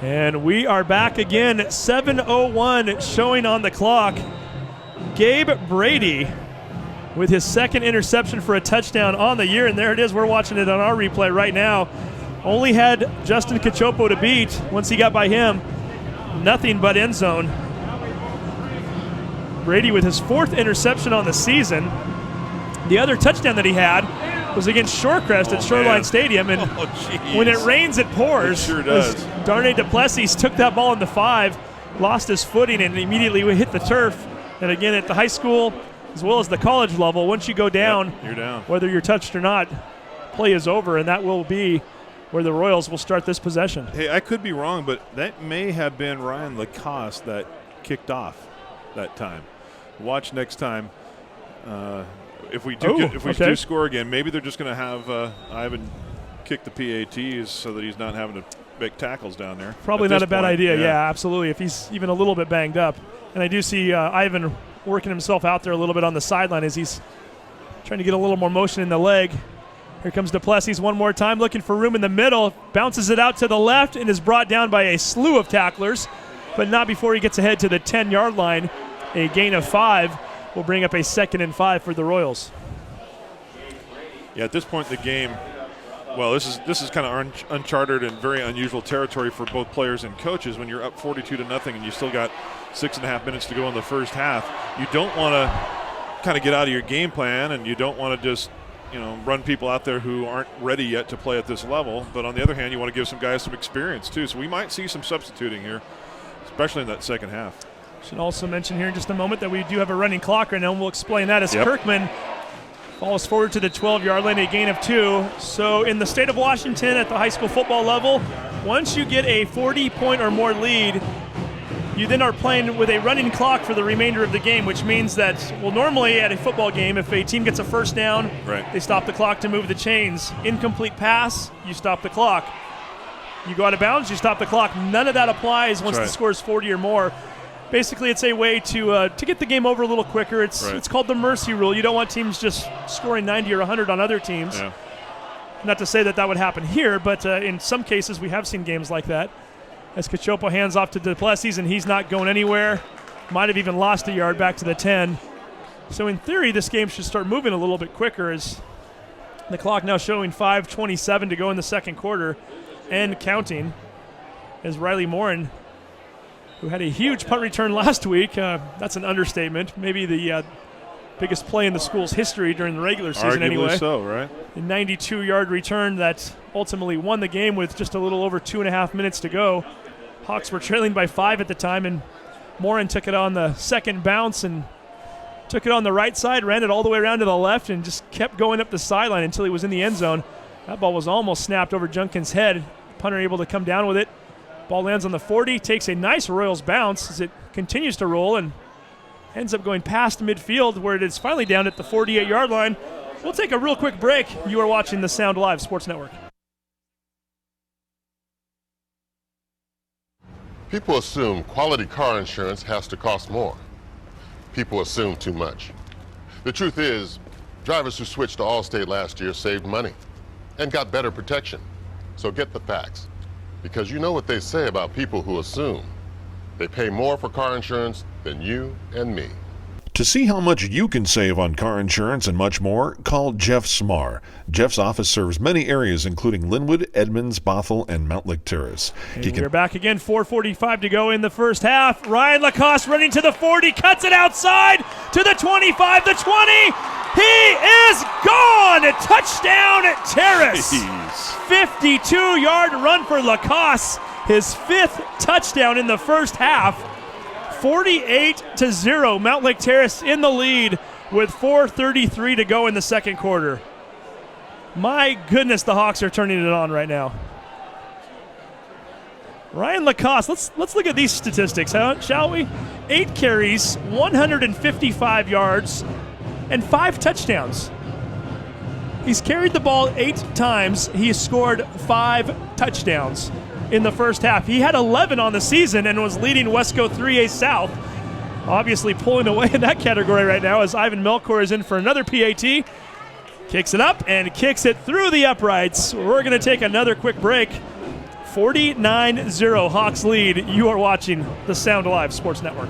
And we are back again, 7:01 showing on the clock. Gabe Brady with his second interception for a touchdown on the year, and there it is. We're watching it on our replay right now. Only had Justin Cachopo to beat. Once he got by him, nothing but end zone. Brady with his 4th interception on the season. The other touchdown that he had was against Shorecrest at Shoreline Stadium, and when it rains, it pours. It sure does. Darnay Duplessis took that ball into 5, lost his footing, and immediately hit the turf. And again, at the high school as well as the college level, once you go down, you're down. Whether you're touched or not, play is over, and that will be where the Royals will start this possession. Hey, I could be wrong, but that may have been Ryan Lacoste that kicked off that time. Watch next time. If we do score again, maybe they're just going to have Ivan kick the PATs so that he's not having to make tackles down there. Probably not a bad idea. Yeah, absolutely. If he's even a little bit banged up. And I do see Ivan working himself out there a little bit on the sideline as he's trying to get a little more motion in the leg. Here comes Duplessis one more time, looking for room in the middle. Bounces it out to the left and is brought down by a slew of tacklers, but not before he gets ahead to the 10-yard line. A gain of 5 will bring up a 2nd and 5 for the Royals. Yeah, at this point in the game, well, this is kind of uncharted and very unusual territory for both players and coaches. When you're up 42-0 and you still got 6.5 minutes to go in the first half, you don't want to kind of get out of your game plan, and you don't want to just run people out there who aren't ready yet to play at this level. But on the other hand, you want to give some guys some experience too. So we might see some substituting here, especially in that second half. Should also mention here in just a moment that we do have a running clock right now, and we'll explain that as Kirkman falls forward to the 12-yard line, a gain of 2. So in the state of Washington at the high school football level, once you get a 40-point or more lead, you then are playing with a running clock for the remainder of the game, which means that, well, normally at a football game, if a team gets a first down, they stop the clock to move the chains. Incomplete pass, you stop the clock. You go out of bounds, you stop the clock. None of that applies once the score is 40 or more. Basically, it's a way to get the game over a little quicker. It's called the mercy rule. You don't want teams just scoring 90 or 100 on other teams. Yeah. Not to say that that would happen here, but in some cases we have seen games like that. As Cachopo hands off to Duplessis, and he's not going anywhere. Might have even lost a yard back to the 10. So in theory, this game should start moving a little bit quicker, as the clock now showing 5:27 to go in the second quarter and counting, as Riley Morin, who had a huge punt return last week, that's an understatement, maybe the biggest play in the school's history during the regular season. Arguably anyway. So, right? A 92-yard return that ultimately won the game with just a little over 2.5 minutes to go. Hawks were trailing by 5 at the time, and Morin took it on the second bounce and took it on the right side, ran it all the way around to the left, and just kept going up the sideline until he was in the end zone. That ball was almost snapped over Junkin's head. Punter able to come down with it. Ball lands on the 40, takes a nice Royals bounce as it continues to roll and ends up going past midfield, where it is finally down at the 48-yard line. We'll take a real quick break. You are watching the Sound Live Sports Network. People assume quality car insurance has to cost more. People assume too much. The truth is, drivers who switched to Allstate last year saved money and got better protection. So get the facts, because you know what they say about people who assume. They pay more for car insurance than you and me. To see how much you can save on car insurance and much more, call Jeff Smar. Jeff's office serves many areas, including Lynnwood, Edmonds, Bothell, and Mountlake Terrace. We're back again, 4:45 to go in the first half. Ryan Lacoste running to the 40, cuts it outside to the 25, the 20. He is gone! A touchdown at Terrace. 52-yard run for Lacoste. His 5th touchdown in the first half. 48-0. Mountlake Terrace in the lead with 4:33 to go in the second quarter. My goodness, the Hawks are turning it on right now. Ryan Lacoste, let's look at these statistics, shall we? 8 carries, 155 yards, and 5 touchdowns. He's carried the ball 8 times. He has scored 5 touchdowns in the first half. He had 11 on the season and was leading Wesco 3A South. Obviously pulling away in that category right now as Ivan Melkor is in for another PAT. Kicks it up and kicks it through the uprights. We're going to take another quick break. 49-0 Hawks lead. You are watching the Sound Live Sports Network.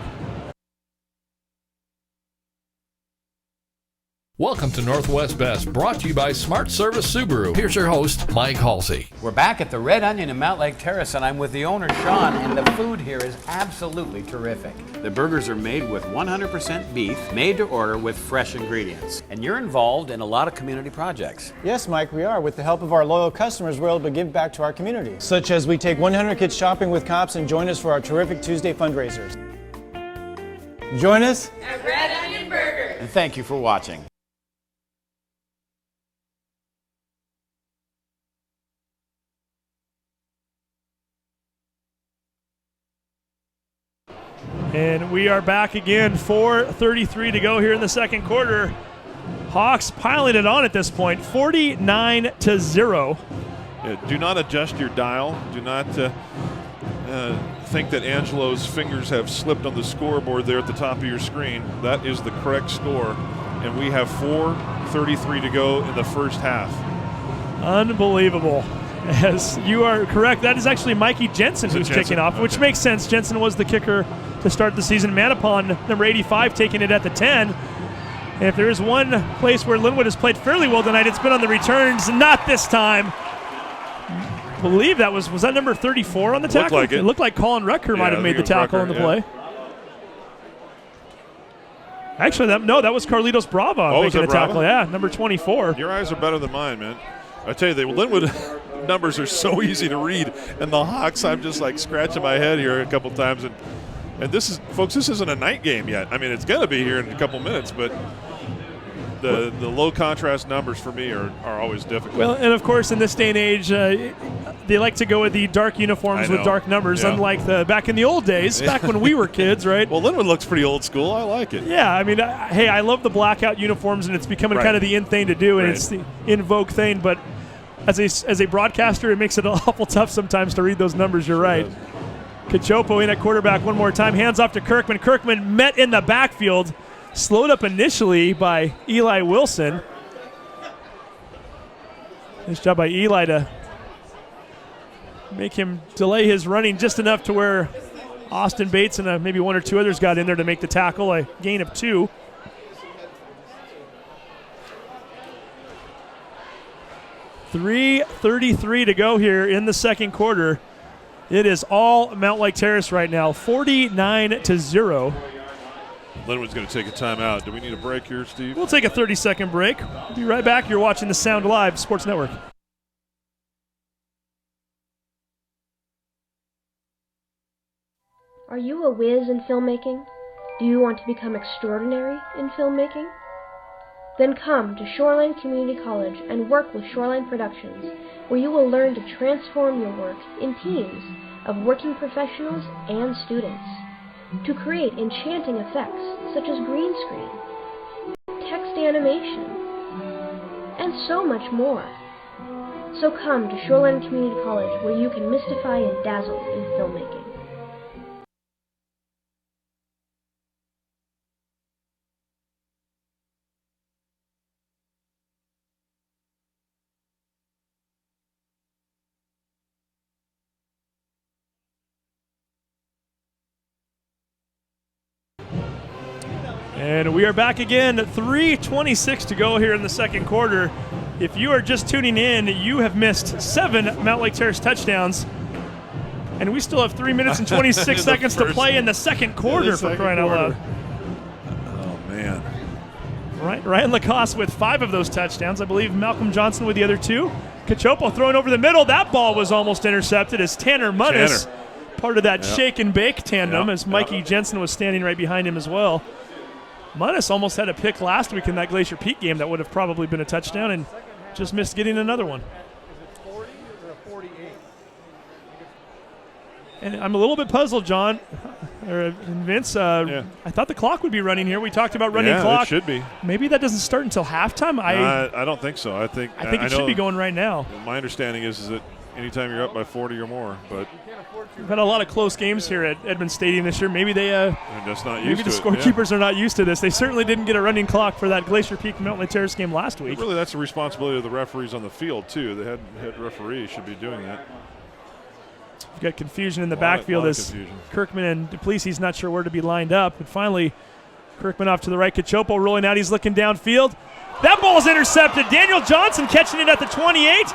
Welcome to Northwest Best, brought to you by Smart Service Subaru. Here's your host, Mike Halsey. We're back at the Red Onion in Mountlake Terrace, and I'm with the owner, Sean, and the food here is absolutely terrific. The burgers are made with 100% beef, made to order with fresh ingredients. And you're involved in a lot of community projects. Yes, Mike, we are. With the help of our loyal customers, we're able to give back to our community. Such as we take 100 kids shopping with cops and join us for our terrific Tuesday fundraisers. Join us at Red Onion Burger. And thank you for watching. And we are back again, 4:33 to go here in the second quarter. Hawks piling it on at this point, 49-0. Yeah, do not adjust your dial. Do not think that Angelo's fingers have slipped on the scoreboard there at the top of your screen. That is the correct score. And we have 4:33 to go in the first half. Unbelievable. As you are correct, that is actually Mikey Jensen who's kicking off, which makes sense. Jensen was the kicker to start the season. Manapon, number 85, taking it at the 10. And if there is one place where Lynnwood has played fairly well tonight, it's been on the returns. Not this time. I believe that was that number 34 on the tackle? Looked like it. Looked like Colin Rucker might have made the tackle on the play. Actually, that was Carlitos Bravo making the tackle. Yeah, number 24. Your eyes are better than mine, man. I tell you, the Lynnwood numbers are so easy to read, and the Hawks, I'm just like scratching my head here a couple times. And this is, folks, this isn't a night game yet. I mean, it's going to be here in a couple minutes, but the low contrast numbers for me are always difficult. Well, and of course, in this day and age, they like to go with the dark uniforms with dark numbers, unlike back in the old days, back when we were kids, right? Well, Lynnwood looks pretty old school. I like it. Yeah, I mean, hey, I love the blackout uniforms, and it's becoming kind of the in thing to do, and it's the in vogue thing. But as a broadcaster, it makes it awful tough sometimes to read those numbers. You're right. Cachopo in at quarterback one more time. Hands off to Kirkman. Kirkman met in the backfield. Slowed up initially by Eli Wilson. Nice job by Eli to make him delay his running just enough to where Austin Bates and maybe one or two others got in there to make the tackle, a gain of 2. .333 to go here in the second quarter. It is all Mountlake Terrace right now, 49-0. Lynnwood's going to take a timeout. Do we need a break here, Steve? We'll take a 30-second break. We'll be right back. You're watching the Sound Live Sports Network. Are you a whiz in filmmaking? Do you want to become extraordinary in filmmaking? Then come to Shoreline Community College and work with Shoreline Productions, where you will learn to transform your work in teams of working professionals and students to create enchanting effects such as green screen, text animation, and so much more. So come to Shoreline Community College, where you can mystify and dazzle in filmmaking. And we are back again, 3:26 to go here in the second quarter. If you are just tuning in, you have missed 7 Mountlake Terrace touchdowns. And we still have 3 minutes and 26 seconds to play in the second quarter, for crying out loud. Oh, man. Ryan Lacoste with 5 of those touchdowns. I believe Malcolm Johnson with the other 2. Cachopo throwing over the middle. That ball was almost intercepted as Tanner Munnis, part of that shake and bake tandem, as Mikey Jensen was standing right behind him as well. Munnis almost had a pick last week in that Glacier Peak game that would have probably been a touchdown and just missed getting another one. Is it 40 or 48? And I'm a little bit puzzled, John, or Vince. I thought the clock would be running here. We talked about running clock. It should be. Maybe that doesn't start until halftime. I don't think so. I think it should be going right now. My understanding is that anytime you're up by 40 or more, but we've had a lot of close games here at Edmund Stadium this year. Maybe they're just not used maybe the scorekeepers are not used to this. They certainly didn't get a running clock for that Glacier Peak Mountlake Terrace game last week. But really, that's the responsibility of the referees on the field too. The head referee should be doing that. We've got confusion in the backfield as Kirkman and Duplessis not sure where to be lined up. But finally, Kirkman off to the right. Cachopo rolling out. He's looking downfield. That ball's intercepted. Daniel Johnson catching it at the 28.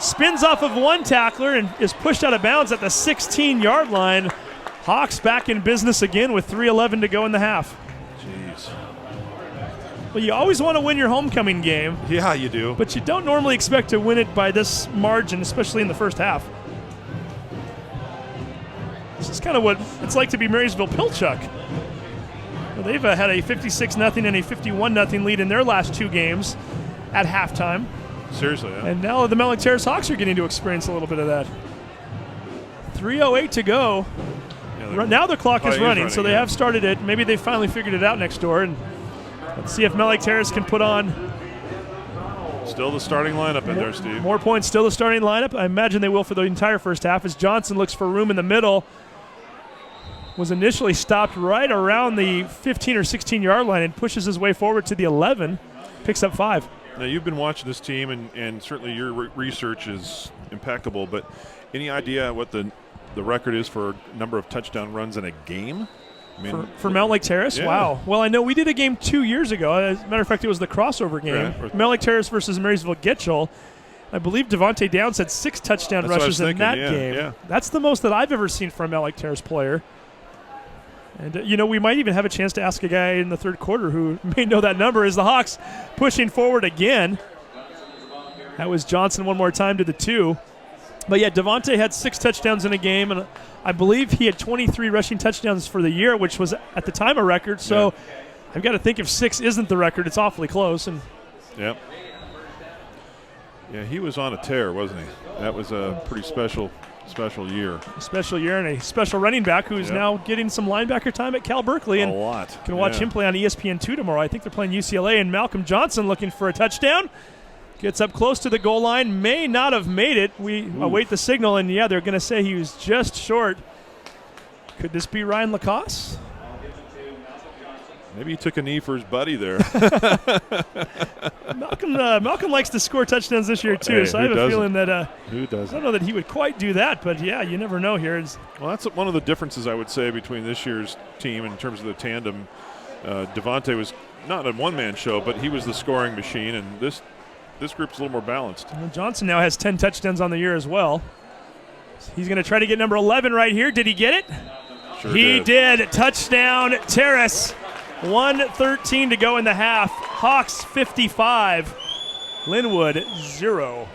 Spins off of one tackler and is pushed out of bounds at the 16-yard line. Hawks back in business again with 3:11 to go in the half. Jeez. Well, you always want to win your homecoming game. Yeah, you do. But you don't normally expect to win it by this margin, especially in the first half. This is kind of what it's like to be Marysville Pilchuck. Well, they've had a 56-0 and a 51-0 lead in their last two games at halftime. Seriously, yeah. And now the Mountlake Terrace Hawks are getting to experience a little bit of that. 3:08 to go. Yeah, now the clock is running, so they have started it. Maybe they finally figured it out next door. And let's see if Mountlake Terrace can put on. Still the starting lineup in there, Steve. More points, still the starting lineup. I imagine they will for the entire first half as Johnson looks for room in the middle. Was initially stopped right around the 15 or 16-yard line and pushes his way forward to the 11. Picks up 5. Now, you've been watching this team, and certainly your research is impeccable, but any idea what the record is for number of touchdown runs in a game? I mean, for Mountlake Terrace? Yeah. Wow. Well, I know we did a game 2 years ago. As a matter of fact, it was the crossover game. Yeah. Mountlake Terrace versus Marysville Gitchell. I believe Devontae Downs had 6 touchdown rushes in that game. Yeah. That's the most that I've ever seen from a Mountlake Terrace player. And, we might even have a chance to ask a guy in the third quarter who may know that number as the Hawks pushing forward again. That was Johnson one more time to the 2. But, yeah, Devontae had 6 touchdowns in a game, and I believe he had 23 rushing touchdowns for the year, which was at the time a record. So I've got to think if 6 isn't the record, it's awfully close. And yep. Yeah, he was on a tear, wasn't he? That was a pretty special year. A special year and a special running back who's now getting some linebacker time at Cal Berkeley. And a lot. Can watch him play on ESPN2 tomorrow. I think they're playing UCLA, and Malcolm Johnson looking for a touchdown. Gets up close to the goal line. May not have made it. We await the signal, and, they're going to say he was just short. Could this be Ryan Lacoste? Maybe he took a knee for his buddy there. Malcolm likes to score touchdowns this year, too, so I have a feeling that who doesn't? I don't know that he would quite do that, but, you never know here. Well, that's one of the differences, I would say, between this year's team in terms of the tandem. Devontae was not a one-man show, but he was the scoring machine, and this group's a little more balanced. Well, Johnson now has 10 touchdowns on the year as well. He's going to try to get number 11 right here. Did he get it? Sure he did. Touchdown, Terrace. 1:13 to go in the half. Hawks 55, Lynnwood 0.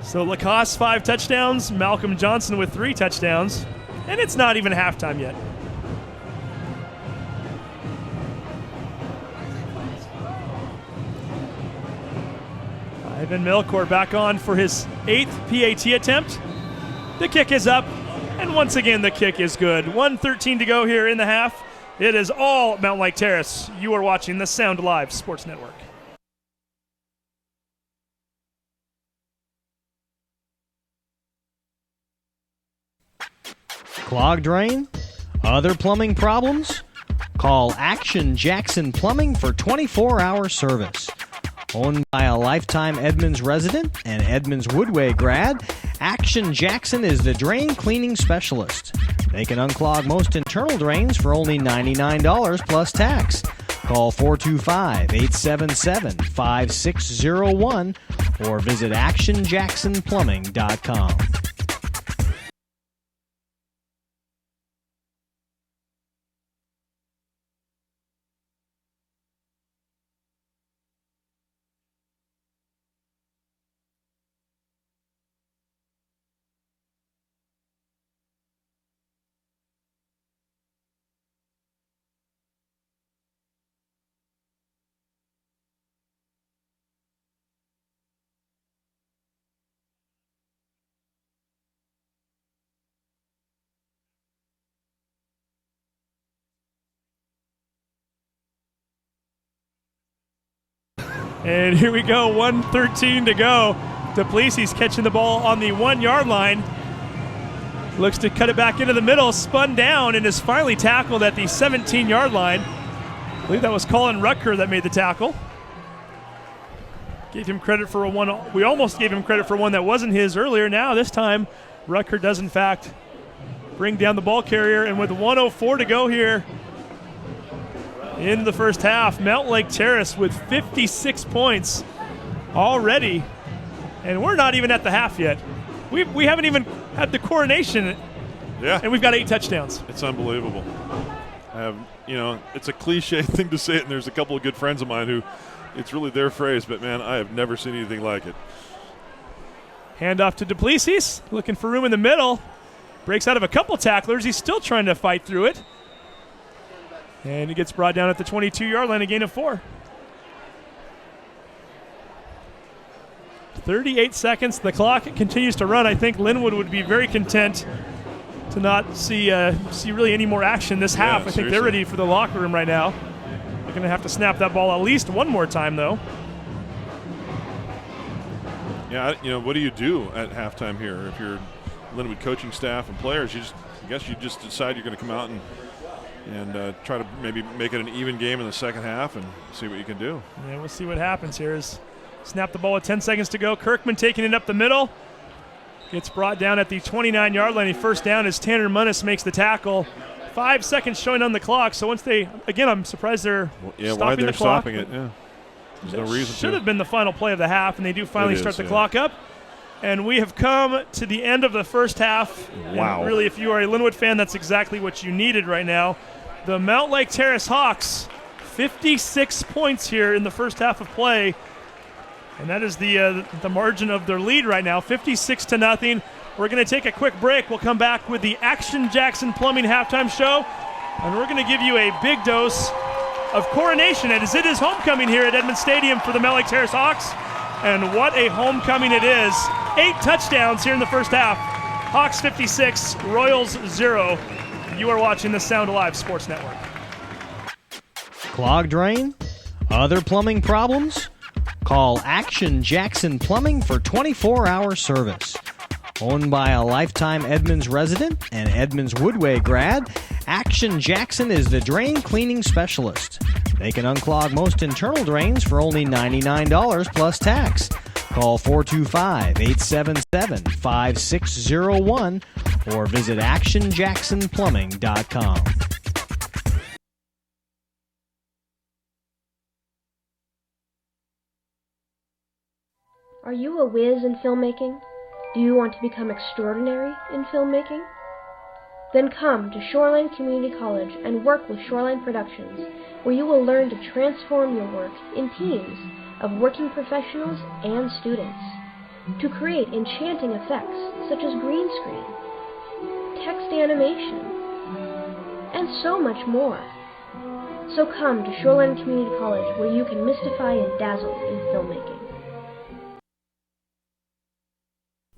So Lacoste 5 touchdowns, Malcolm Johnson with 3 touchdowns, and it's not even halftime yet. Ivan Milcourt back on for his 8th PAT attempt. The kick is up, and once again the kick is good. 1:13 to go here in the half. It is all Mountlake Terrace. You are watching the Sound Live Sports Network. Clogged drain? Other plumbing problems? Call Action Jackson Plumbing for 24-hour service. Owned by a lifetime Edmonds resident and Edmonds Woodway grad, Action Jackson is the drain cleaning specialist. They can unclog most internal drains for only $99 plus tax. Call 425-877-5601 or visit actionjacksonplumbing.com. And here we go, 1:13 to go. Duplessis catching the ball on the 1-yard line. Looks to cut it back into the middle, spun down, and is finally tackled at the 17-yard line. I believe that was Colin Rutker that made the tackle. Gave him credit for one. We almost gave him credit for one that wasn't his earlier. Now, this time, Rutker does, in fact, bring down the ball carrier. And with 1:04 to go here in the first half, Mountlake Terrace with 56 points already. And we're not even at the half yet. We haven't even had the coronation. Yeah. And we've got 8 touchdowns. It's unbelievable. It's a cliche thing to say it, and there's a couple of good friends of mine who it's really their phrase, but, man, I have never seen anything like it. Handoff to Duplessis, looking for room in the middle. Breaks out of a couple tacklers. He's still trying to fight through it. And he gets brought down at the 22-yard line, a gain of 4. 38 seconds. The clock continues to run. I think Lynnwood would be very content to not see really any more action this half. I think they're ready for the locker room right now. They're going to have to snap that ball at least one more time, though. Yeah, what do you do at halftime here? If you're Lynnwood coaching staff and players, I guess you just decide you're going to come out and try to maybe make it an even game in the second half and see what you can do. Yeah, we'll see what happens here. Snap the ball with 10 seconds to go. Kirkman taking it up the middle. Gets brought down at the 29-yard line. First down as Tanner Munnis makes the tackle. 5 seconds showing on the clock. So once I'm surprised they're stopping the clock. Stopping it, yeah. There's no reason to. Should have been the final play of the half, and they do finally start the clock up. And we have come to the end of the first half. Wow. And really, if you are a Lynnwood fan, that's exactly what you needed right now. The Mountlake Terrace Hawks, 56 points here in the first half of play. And that is the margin of their lead right now, 56-0. We're going to take a quick break. We'll come back with the Action Jackson Plumbing halftime show, and we're going to give you a big dose of coronation as it is homecoming here at Edmond Stadium for the Mountlake Terrace Hawks. And what a homecoming it is. 8 touchdowns here in the first half. Hawks 56, Royals 0. You are watching the Sound Alive Sports Network. Clogged drain? Other plumbing problems? Call Action Jackson Plumbing for 24-hour service. Owned by a lifetime Edmonds resident and Edmonds Woodway grad, Action Jackson is the drain cleaning specialist. They can unclog most internal drains for only $99 plus tax. Call 425-877-5601 or visit actionjacksonplumbing.com. Are you a whiz in filmmaking? Do you want to become extraordinary in filmmaking? Then come to Shoreline Community College and work with Shoreline Productions, where you will learn to transform your work in teams of working professionals and students to create enchanting effects such as green screen, text animation, and so much more. So come to Shoreline Community College, where you can mystify and dazzle in filmmaking.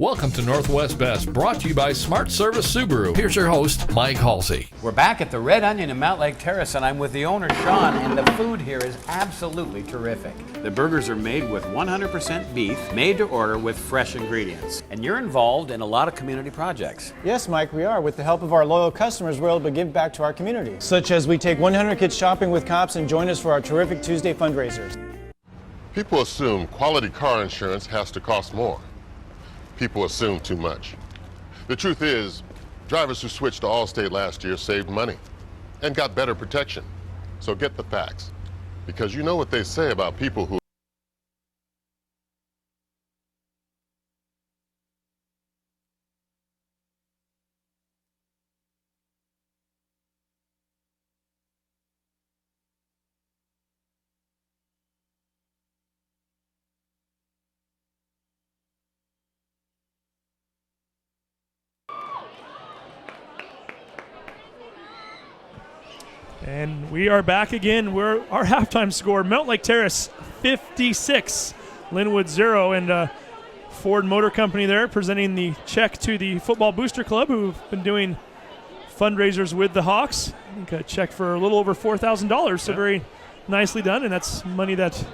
Welcome to Northwest Best, brought to you by Smart Service Subaru. Here's your host, Mike Halsey. We're back at the Red Onion in Mountlake Terrace, and I'm with the owner, Sean, and the food here is absolutely terrific. The burgers are made with 100% beef, made to order with fresh ingredients. And you're involved in a lot of community projects. Yes, Mike, we are. With the help of our loyal customers, we're able to give back to our community. Such as we take 100 kids shopping with cops and join us for our terrific Tuesday fundraisers. People assume quality car insurance has to cost more. People assume too much. The truth is, drivers who switched to Allstate last year saved money and got better protection. So get the facts, because you know what they say about people who And we are back again. Our halftime score, Mountlake Terrace 56, Lynnwood 0. And Ford Motor Company there presenting the check to the Football Booster Club, who've been doing fundraisers with the Hawks. I think a check for a little over $4,000, so very nicely done. And that's money that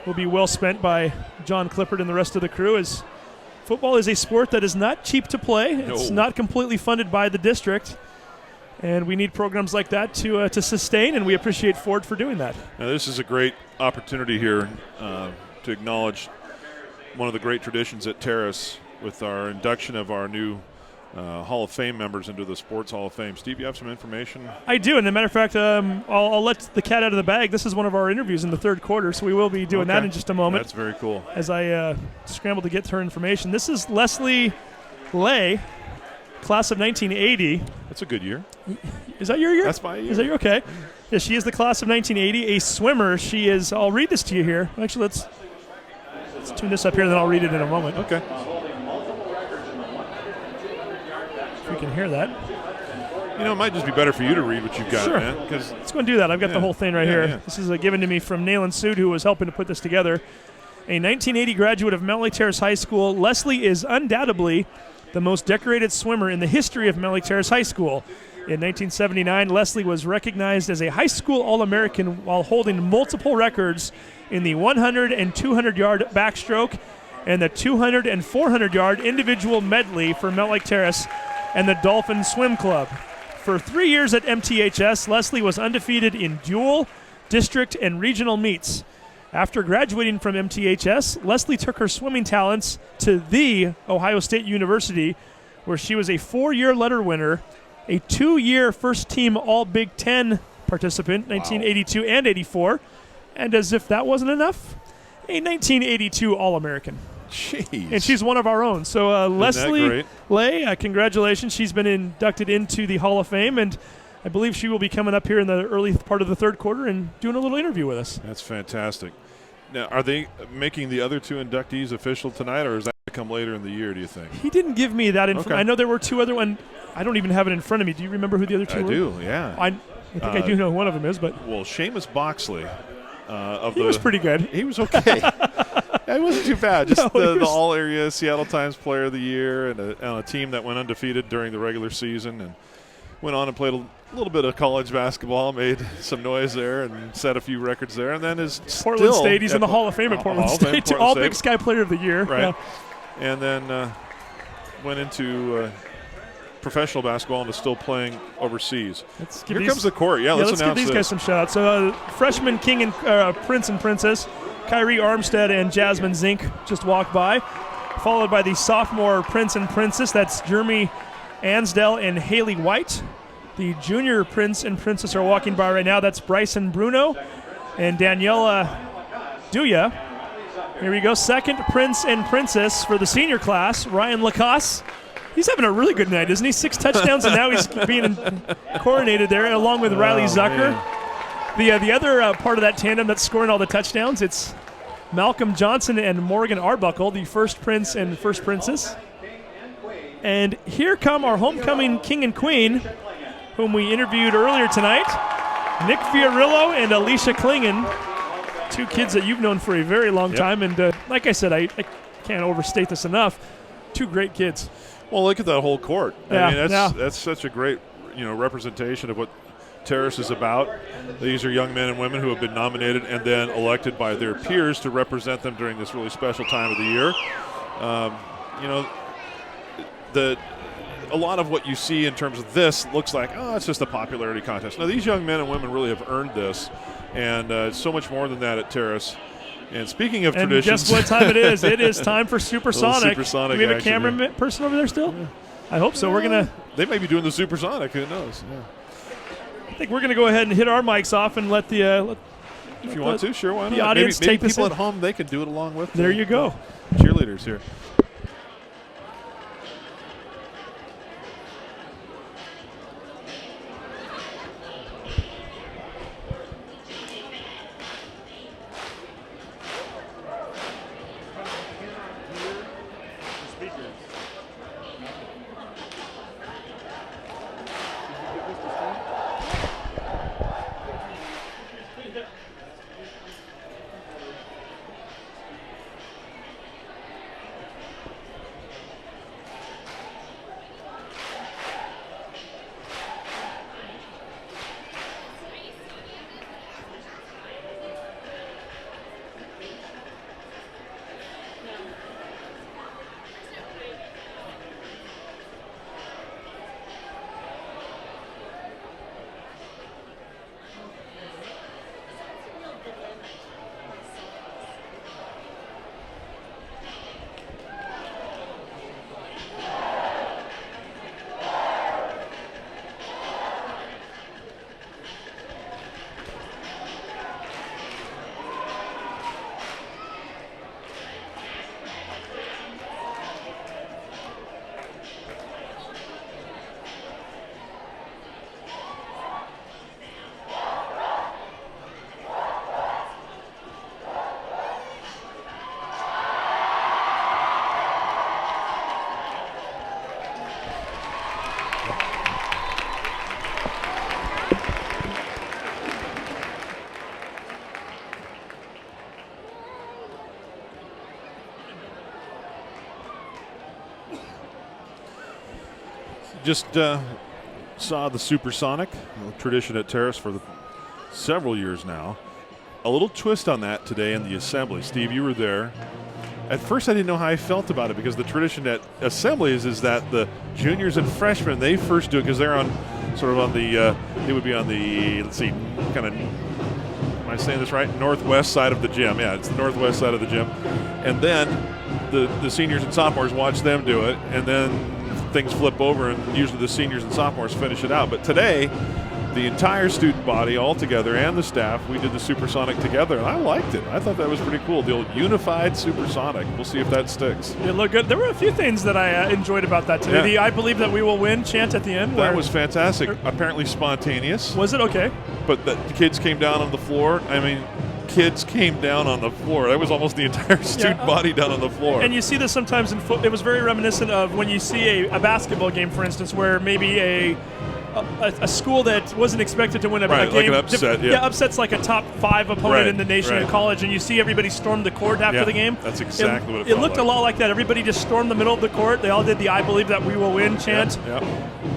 will be well spent by John Clippard and the rest of the crew, as football is a sport that is not cheap to play. It's not completely funded by the district. And we need programs like that to sustain, and we appreciate Ford for doing that. Now, this is a great opportunity here to acknowledge one of the great traditions at Terrace with our induction of our new Hall of Fame members into the Sports Hall of Fame. Steve, you have some information? I do, and as a matter of fact, I'll let the cat out of the bag. This is one of our interviews in the third quarter, so we will be doing that in just a moment. That's very cool. As I scramble to get her information. This is Leslie Lay, class of 1980. That's a good year. Is that your year? That's my year. Is that your okay? Yeah, she is the class of 1980, a swimmer. She is, I'll read this to you here. Actually, let's tune this up here, then I'll read it in a moment. Okay. If we can hear that. You know, it might just be better for you to read what you've got, Sure. man. Let's go and do that. I've got the whole thing right here. Yeah. This is given to me from Nayland Sood, who was helping to put this together. A 1980 graduate of Mountlake Terrace High School, Leslie is undoubtedly the most decorated swimmer in the history of Mountlake Terrace High School. In 1979, Leslie was recognized as a high school All-American while holding multiple records in the 100 and 200-yard backstroke and the 200 and 400-yard individual medley for Mountlake Terrace and the Dolphin Swim Club. For 3 years at MTHS, Leslie was undefeated in dual, district, and regional meets. After graduating from MTHS, Leslie took her swimming talents to The Ohio State University, where she was a 4-year letter winner, a 2-year first-team All-Big Ten participant, 1982 and 84, and as if that wasn't enough, a 1982 All-American. Jeez. And she's one of our own. So Leslie Lay, congratulations. She's been inducted into the Hall of Fame, and I believe she will be coming up here in the early part of the third quarter and doing a little interview with us. That's fantastic. Now, are they making the other two inductees official tonight, or is that going to come later in the year, do you think? He didn't give me that info. Okay. I know there were two other ones. I don't even have it in front of me. Do you remember who the other two were? I do, yeah. I think I do know who one of them is, but well, Seamus Boxley. He was pretty good. He was okay. It wasn't too bad. Just No, the All-Area Seattle Times Player of the Year and on a team that went undefeated during the regular season and went on and played a little bit of college basketball, made some noise there and set a few records there. And then is Portland State. He's in the Hall of Fame at Portland State. All Big Sky Player of the Year. Right. Yeah. And then went into professional basketball and is still playing overseas. Here comes the court. Yeah, let's give these guys some shout-outs. So freshman king and prince and princess, Kyrie Armstead and Jasmine Zink just walked by, followed by the sophomore prince and princess. That's Jeremy Ansdell and Haley White. The junior prince and princess are walking by right now. That's Bryson Bruno and Daniela Duya. Here we go. Second prince and princess for the senior class, Ryan Lacoste. He's having a really good night, isn't he? 6 touchdowns, and now he's being coronated there, along with Riley Zucker. The other part of that tandem that's scoring all the touchdowns, it's Malcolm Johnson and Morgan Arbuckle, the first prince and first princess. And here come our homecoming king and queen, whom we interviewed earlier tonight, Nick Fiorillo and Alicia Klingen, 2 kids that you've known for a very long time. And like I said, I can't overstate this enough. 2 great kids. Well, look at that whole court. Yeah, I mean, that's such a great, representation of what Terrace is about. These are young men and women who have been nominated and then elected by their peers to represent them during this really special time of the year. A lot of what you see in terms of this looks like, it's just a popularity contest. Now, these young men and women really have earned this, and it's so much more than that at Terrace. And speaking of traditions, guess what time it is? It is time for Supersonic. Supersonic. Do we have a camera person over there still? Yeah. I hope so. We're gonna. They may be doing the Supersonic. Who knows? Yeah. I think we're gonna go ahead and hit our mics off and let the. If you want to, sure, why not? The audience maybe take this people in. at home, they can do it along with. There you go. Cheerleaders here. just saw the Supersonic, tradition at Terrace for several years now. A little twist on that today in the assembly. Steve, you were there. At first, I didn't know how I felt about it because the tradition at assemblies is that the juniors and freshmen, they first do it because they're on sort of on the, they would be on the, let's see, kind of, am I saying this right? Northwest side of the gym. Yeah, it's the northwest side of the gym. And then the seniors and sophomores watch them do it, and then things flip over, and usually the seniors and sophomores finish it out. But today, the entire student body all together and the staff, we did the Supersonic together, and I liked it. I thought that was pretty cool. The old unified Supersonic. We'll see if that sticks. It looked good. There were a few things that I enjoyed about that today. Yeah. The "I believe that we will win" chant at the end. That was fantastic. Apparently spontaneous. Was it? Okay. But the kids came down on the floor. I mean, kids came down on the floor. That was almost the entire student body down on the floor. And you see this sometimes in football. It was very reminiscent of when you see a basketball game, for instance, where maybe a school that wasn't expected to win a game, like an upset, upsets like a top 5 opponent in the nation in college, and you see everybody storm the court after the game. That's exactly what it felt looked like. a lot like that. Everybody just stormed the middle of the court. They all did the "I believe that we will win" chant. Yeah.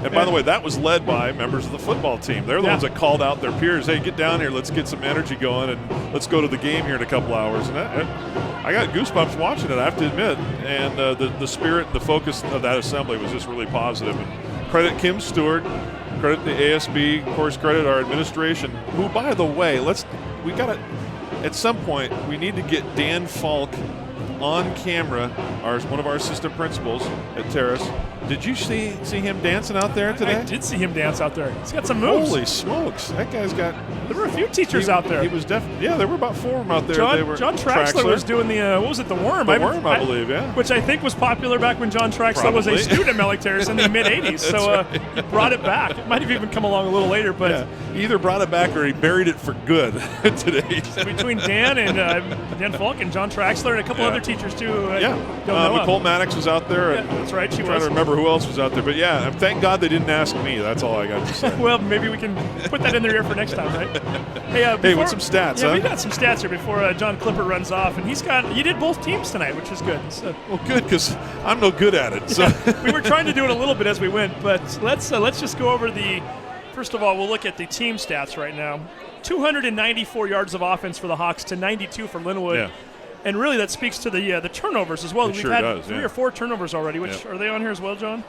And by the way, that was led by members of the football team. They're the ones that called out their peers. Hey, get down here. Let's get some energy going, and let's go to the game here in a couple hours. And I got goosebumps watching it, I have to admit. And the spirit and the focus of that assembly was just really positive. And credit Kim Stewart. Credit the ASB, of course, credit our administration, who, by the way, at some point, we need to get Dan Falk on camera, one of our assistant principals at Terrace. Did you see him dancing out there today? I did see him dance out there. He's got some moves. Holy smokes. That guy's got... There were a few teachers out there. He was definitely... Yeah, there were about 4 of them out there. John Traxler was doing the, what was it, the worm? The worm, I believe, yeah. Which I think was popular back when John Traxler was a student at Mountlake Terrace in the mid-'80s. So he brought it back. It might have even come along a little later, but... Yeah. He either brought it back or he buried it for good today. So between Dan and Dan Falk and John Traxler and a couple other teachers, too. Nicole Maddox was out there. Yeah, that's right, she I'm was. trying to remember who else was out there. But yeah, thank God they didn't ask me. That's all I got to say. Well, maybe we can put that in their ear for next time, right? Hey, what's some stats? Yeah, we got some stats here before John Clipper runs off, and you did both teams tonight, which is good. So. Well, good, because I'm no good at it. So we were trying to do it a little bit as we went, but let's just go over the. First of all, we'll look at the team stats right now. 294 yards of offense for the Hawks to 92 for Lynnwood. Yeah. And really, that speaks to the turnovers as well. It We've sure had does, 3 or 4 turnovers already. Which are they on here as well, John?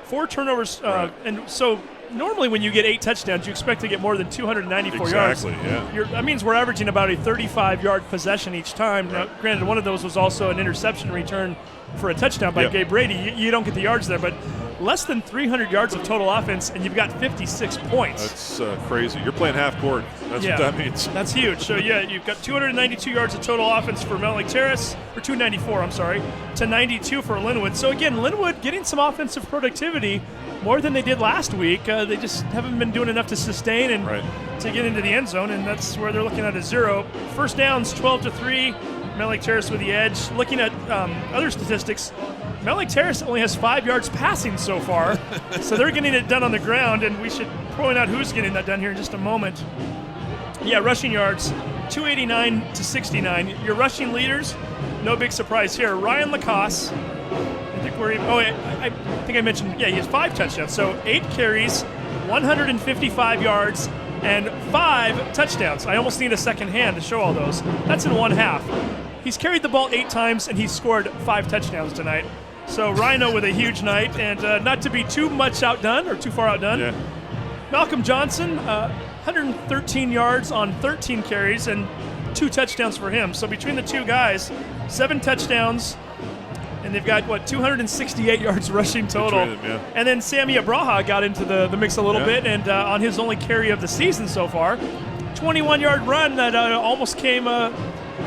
4 turnovers, and so normally when you get 8 touchdowns, you expect to get more than 294 yards. Exactly, yeah. That means we're averaging about a 35-yard possession each time. Now, granted, one of those was also an interception return for a touchdown by Gabe Brady. You don't get the yards there, but less than 300 yards of total offense, and you've got 56 points. That's crazy. You're playing half court. That's what that means. That's huge. So, you've got 292 yards of total offense for Mountlake Terrace, or 294, I'm sorry, to 92 for Lynnwood. So, again, Lynnwood getting some offensive productivity more than they did last week. They just haven't been doing enough to sustain and to get into the end zone, and that's where they're looking at a 0. First downs, 12-3. Mountlake Terrace with the edge. Looking at other statistics, Mountlake Terrace only has 5 yards passing so far, so they're getting it done on the ground, and we should point out who's getting that done here in just a moment. Yeah, rushing yards, 289 to 69. Your rushing leaders, no big surprise here. Ryan Lacoste, I think I mentioned, he has 5 touchdowns, so 8 carries, 155 yards, and 5 touchdowns. I almost need a second hand to show all those. That's in one half. He's carried the ball 8 times, and he's scored 5 touchdowns tonight. So Rhino with a huge night, and not to be too much outdone or too far outdone. Yeah. Malcolm Johnson, 113 yards on 13 carries and 2 touchdowns for him. So between the two guys, 7 touchdowns, and they've got, 268 yards rushing total. And then Sammy Abraha got into the mix a little bit, and on his only carry of the season so far, 21-yard run that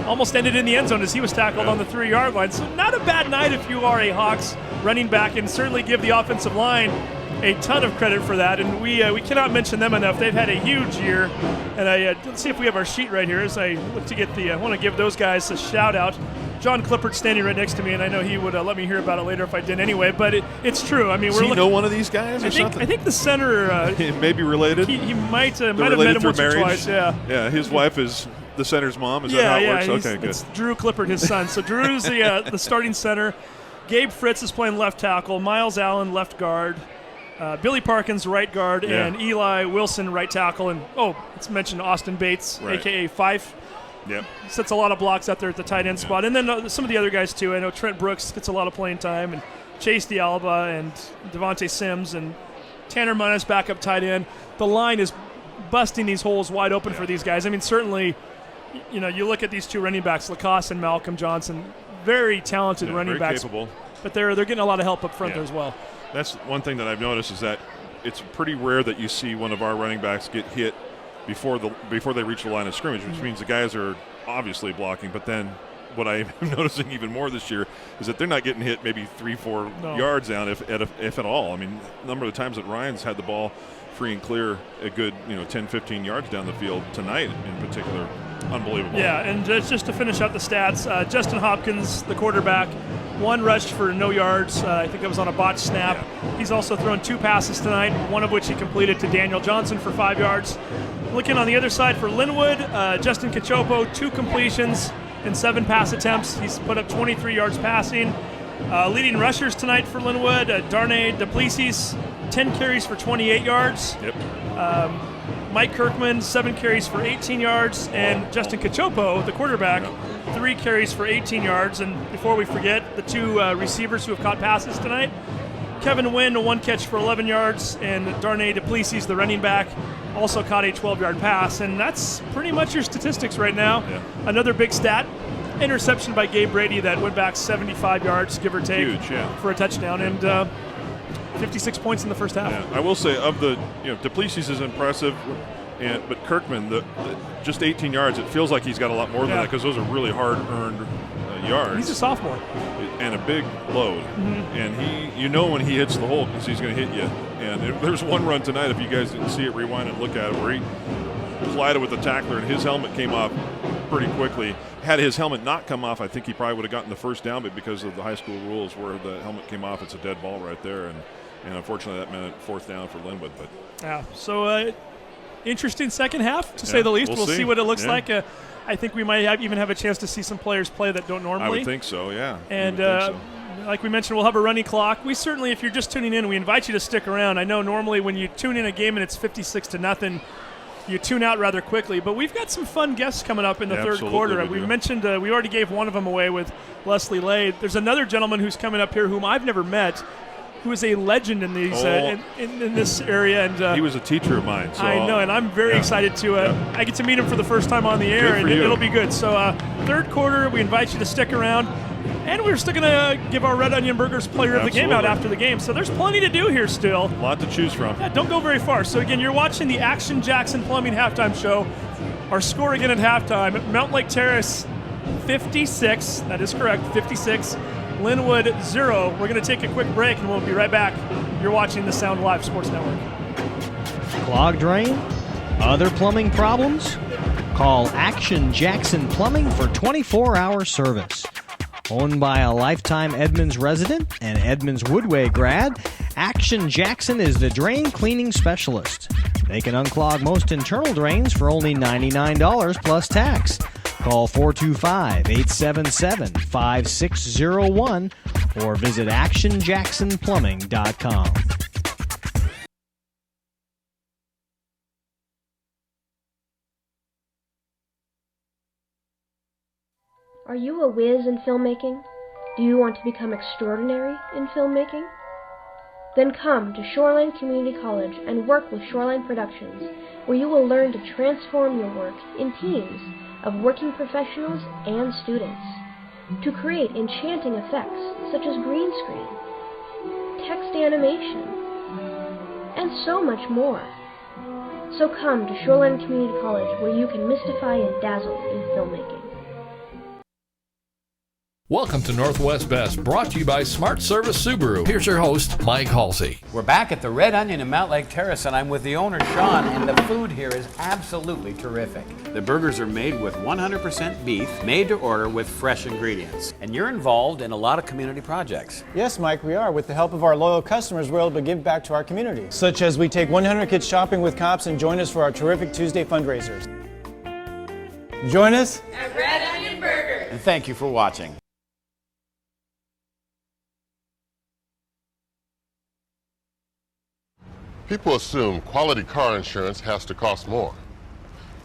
almost ended in the end zone as he was tackled on the 3-yard line. So not a bad night if you are a Hawks running back, and certainly give the offensive line a ton of credit for that. And we cannot mention them enough. They've had a huge year. And let's see if we have our sheet right here as I look to get I want to give those guys a shout out. John Clippard standing right next to me, and I know he would let me hear about it later if I didn't anyway, but it's true. I mean, Does he know one of these guys or something? I think the center... he may be related? He might have met him once or twice, Yeah, his wife is the center's mom. Is that how it works? Okay, good. It's Drew Clippard, his son. So Drew's the starting center. Gabe Fritz is playing left tackle, Miles Allen left guard, Billy Parkins right guard, and Eli Wilson right tackle. And let's mention Austin Bates, a.k.a. Fife. Yep. Sets a lot of blocks out there at the tight end spot. And then some of the other guys, too. I know Trent Brooks gets a lot of playing time, and Chase D'Alba and Devontae Sims and Tanner Munnis back up tight end. The line is busting these holes wide open for these guys. I mean, certainly, you look at these two running backs, Lacoste and Malcolm Johnson, very talented running very backs. Capable. But they're getting a lot of help up front there as well. That's one thing that I've noticed is that it's pretty rare that you see one of our running backs get hit before they reach the line of scrimmage, which means the guys are obviously blocking. But then what I'm noticing even more this year is that they're not getting hit maybe 3-4 yards down, if at all. I mean, the number of times that Ryan's had the ball free and clear a good 10-15 yards down the field tonight in particular. Unbelievable. Yeah, and just to finish out the stats, Justin Hopkins, the quarterback, 1 rush for no yards. I think that was on a botched snap. Yeah. He's also thrown 2 passes tonight, one of which he completed to Daniel Johnson for 5 yards. Looking on the other side for Lynnwood, Justin Cachopo, 2 completions and 7 pass attempts. He's put up 23 yards passing. Leading rushers tonight for Lynnwood, Darnay Duplessis, 10 carries for 28 yards. Yep. Mike Kirkman, 7 carries for 18 yards, and Justin Cachopo, the quarterback, 3 carries for 18 yards. And before we forget, the 2 receivers who have caught passes tonight, Kevin Wynn, 1 catch for 11 yards, and Darnay Duplessis, the running back, also caught a 12-yard pass. And that's pretty much your statistics right now. Yeah. Another big stat, interception by Gabe Brady that went back 75 yards, give or take, for a touchdown. And 56 points in the first half. Yeah, I will say of the Duplessis is impressive, but Kirkman, just 18 yards. It feels like he's got a lot more than that because those are really hard-earned yards. He's a sophomore and a big load, and when he hits the hole because he's going to hit you. And there's one run tonight, if you guys didn't see it, rewind and look at it, where he collided with the tackler and his helmet came off pretty quickly. Had his helmet not come off, I think he probably would have gotten the first down, but because of the high school rules where the helmet came off, it's a dead ball right there. And unfortunately, that meant 4th down for Lynnwood. But yeah, so interesting second half, to say the least. We'll see what it looks like. I think we might even have a chance to see some players play that don't normally. I would think so, yeah. And like we mentioned, we'll have a running clock. We certainly, if you're just tuning in, we invite you to stick around. I know normally when you tune in a game and it's 56-0, you tune out rather quickly. But we've got some fun guests coming up in the third quarter. We mentioned we already gave one of them away with Leslie Lay. There's another gentleman who's coming up here whom I've never met, who is a legend in these in this area, and he was a teacher of mine. So I know, and I'm very excited to. I get to meet him for the first time on the air, and it'll be good. So, third quarter, we invite you to stick around, and we're still going to give our Red Onion Burgers Player of the Game out after the game. So there's plenty to do here still. A lot to choose from. Yeah, don't go very far. So again, you're watching the Action Jackson Plumbing halftime show. Our score again at halftime: Mountlake Terrace 56. That is correct, 56. Lynnwood 0. We're going to take a quick break and we'll be right back. You're watching the Sound Live Sports Network. Clogged drain? Other plumbing problems? Call Action Jackson Plumbing for 24-hour service. Owned by a lifetime Edmonds resident and Edmonds Woodway grad, Action Jackson is the drain cleaning specialist. They can unclog most internal drains for only $99 plus tax. Call 425-877-5601 or visit actionjacksonplumbing.com. Are you a whiz in filmmaking? Do you want to become extraordinary in filmmaking? Then come to Shoreline Community College and work with Shoreline Productions, where you will learn to transform your work in teams of working professionals and students to create enchanting effects such as green screen, text animation, and so much more. So come to Shoreline Community College, where you can mystify and dazzle in filmmaking. Welcome to Northwest Best, brought to you by Smart Service Subaru. Here's your host, Mike Halsey. We're back at the Red Onion in Mountlake Terrace, and I'm with the owner, Sean, and the food here is absolutely terrific. The burgers are made with 100% beef, made to order with fresh ingredients. And you're involved in a lot of community projects. Yes, Mike, we are. With the help of our loyal customers, we're able to give back to our community. Such as we take 100 kids shopping with cops and join us for our terrific Tuesday fundraisers. Join us at Red Onion Burgers. And thank you for watching. People assume quality car insurance has to cost more.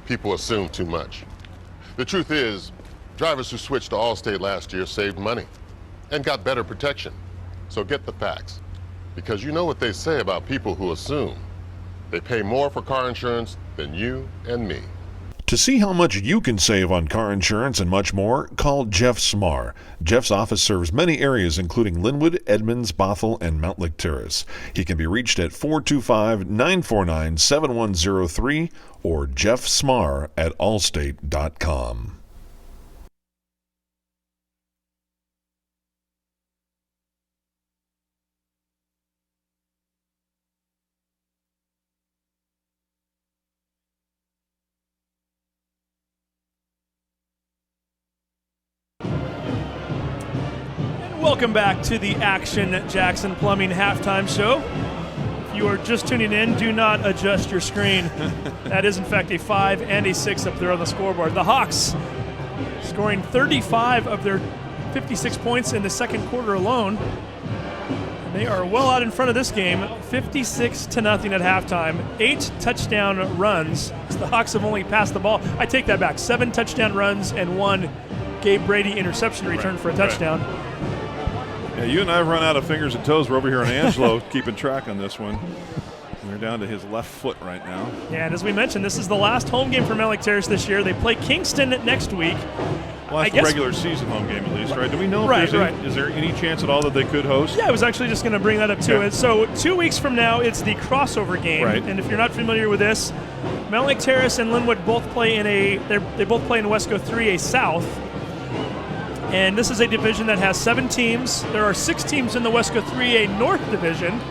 People assume too much. The truth is, drivers who switched to Allstate last year saved money and got better protection. So get the facts, because you know what they say about people who assume. They pay more for car insurance than you and me. To see how much you can save on car insurance and much more, call Jeff Smar. Jeff's office serves many areas including Lynnwood, Edmonds, Bothell, and Mountlake Terrace. He can be reached at 425-949-7103 or jeffsmar@allstate.com. Welcome back to the Action Jackson Plumbing Halftime Show. If you are just tuning in, do not adjust your screen. That is, in fact, a 5 and a 6 up there on the scoreboard. The Hawks scoring 35 of their 56 points in the second quarter alone. And they are well out in front of this game, 56-0 at halftime. 8 touchdown runs. So the Hawks have only passed the ball. I take that back. 7 touchdown runs and 1 Gabe Brady interception return for a touchdown. Right. Yeah, you and I have run out of fingers and toes. We're over here on Angelo keeping track on this one. We're down to his left foot right now. Yeah, and as we mentioned, this is the last home game for Mountlake Terrace this year. They play Kingston next week. Well, that's the regular season home game at least, right? Do we know if is there any chance at all that they could host? Yeah, I was actually just going to bring that up too. Okay. So 2 weeks from now, it's the crossover game. Right. And if you're not familiar with this, Mountlake Terrace and Lynnwood both play in they both play in Wesco 3A South. And this is a division that has 7 teams. There are 6 teams in the Wesco 3A North division.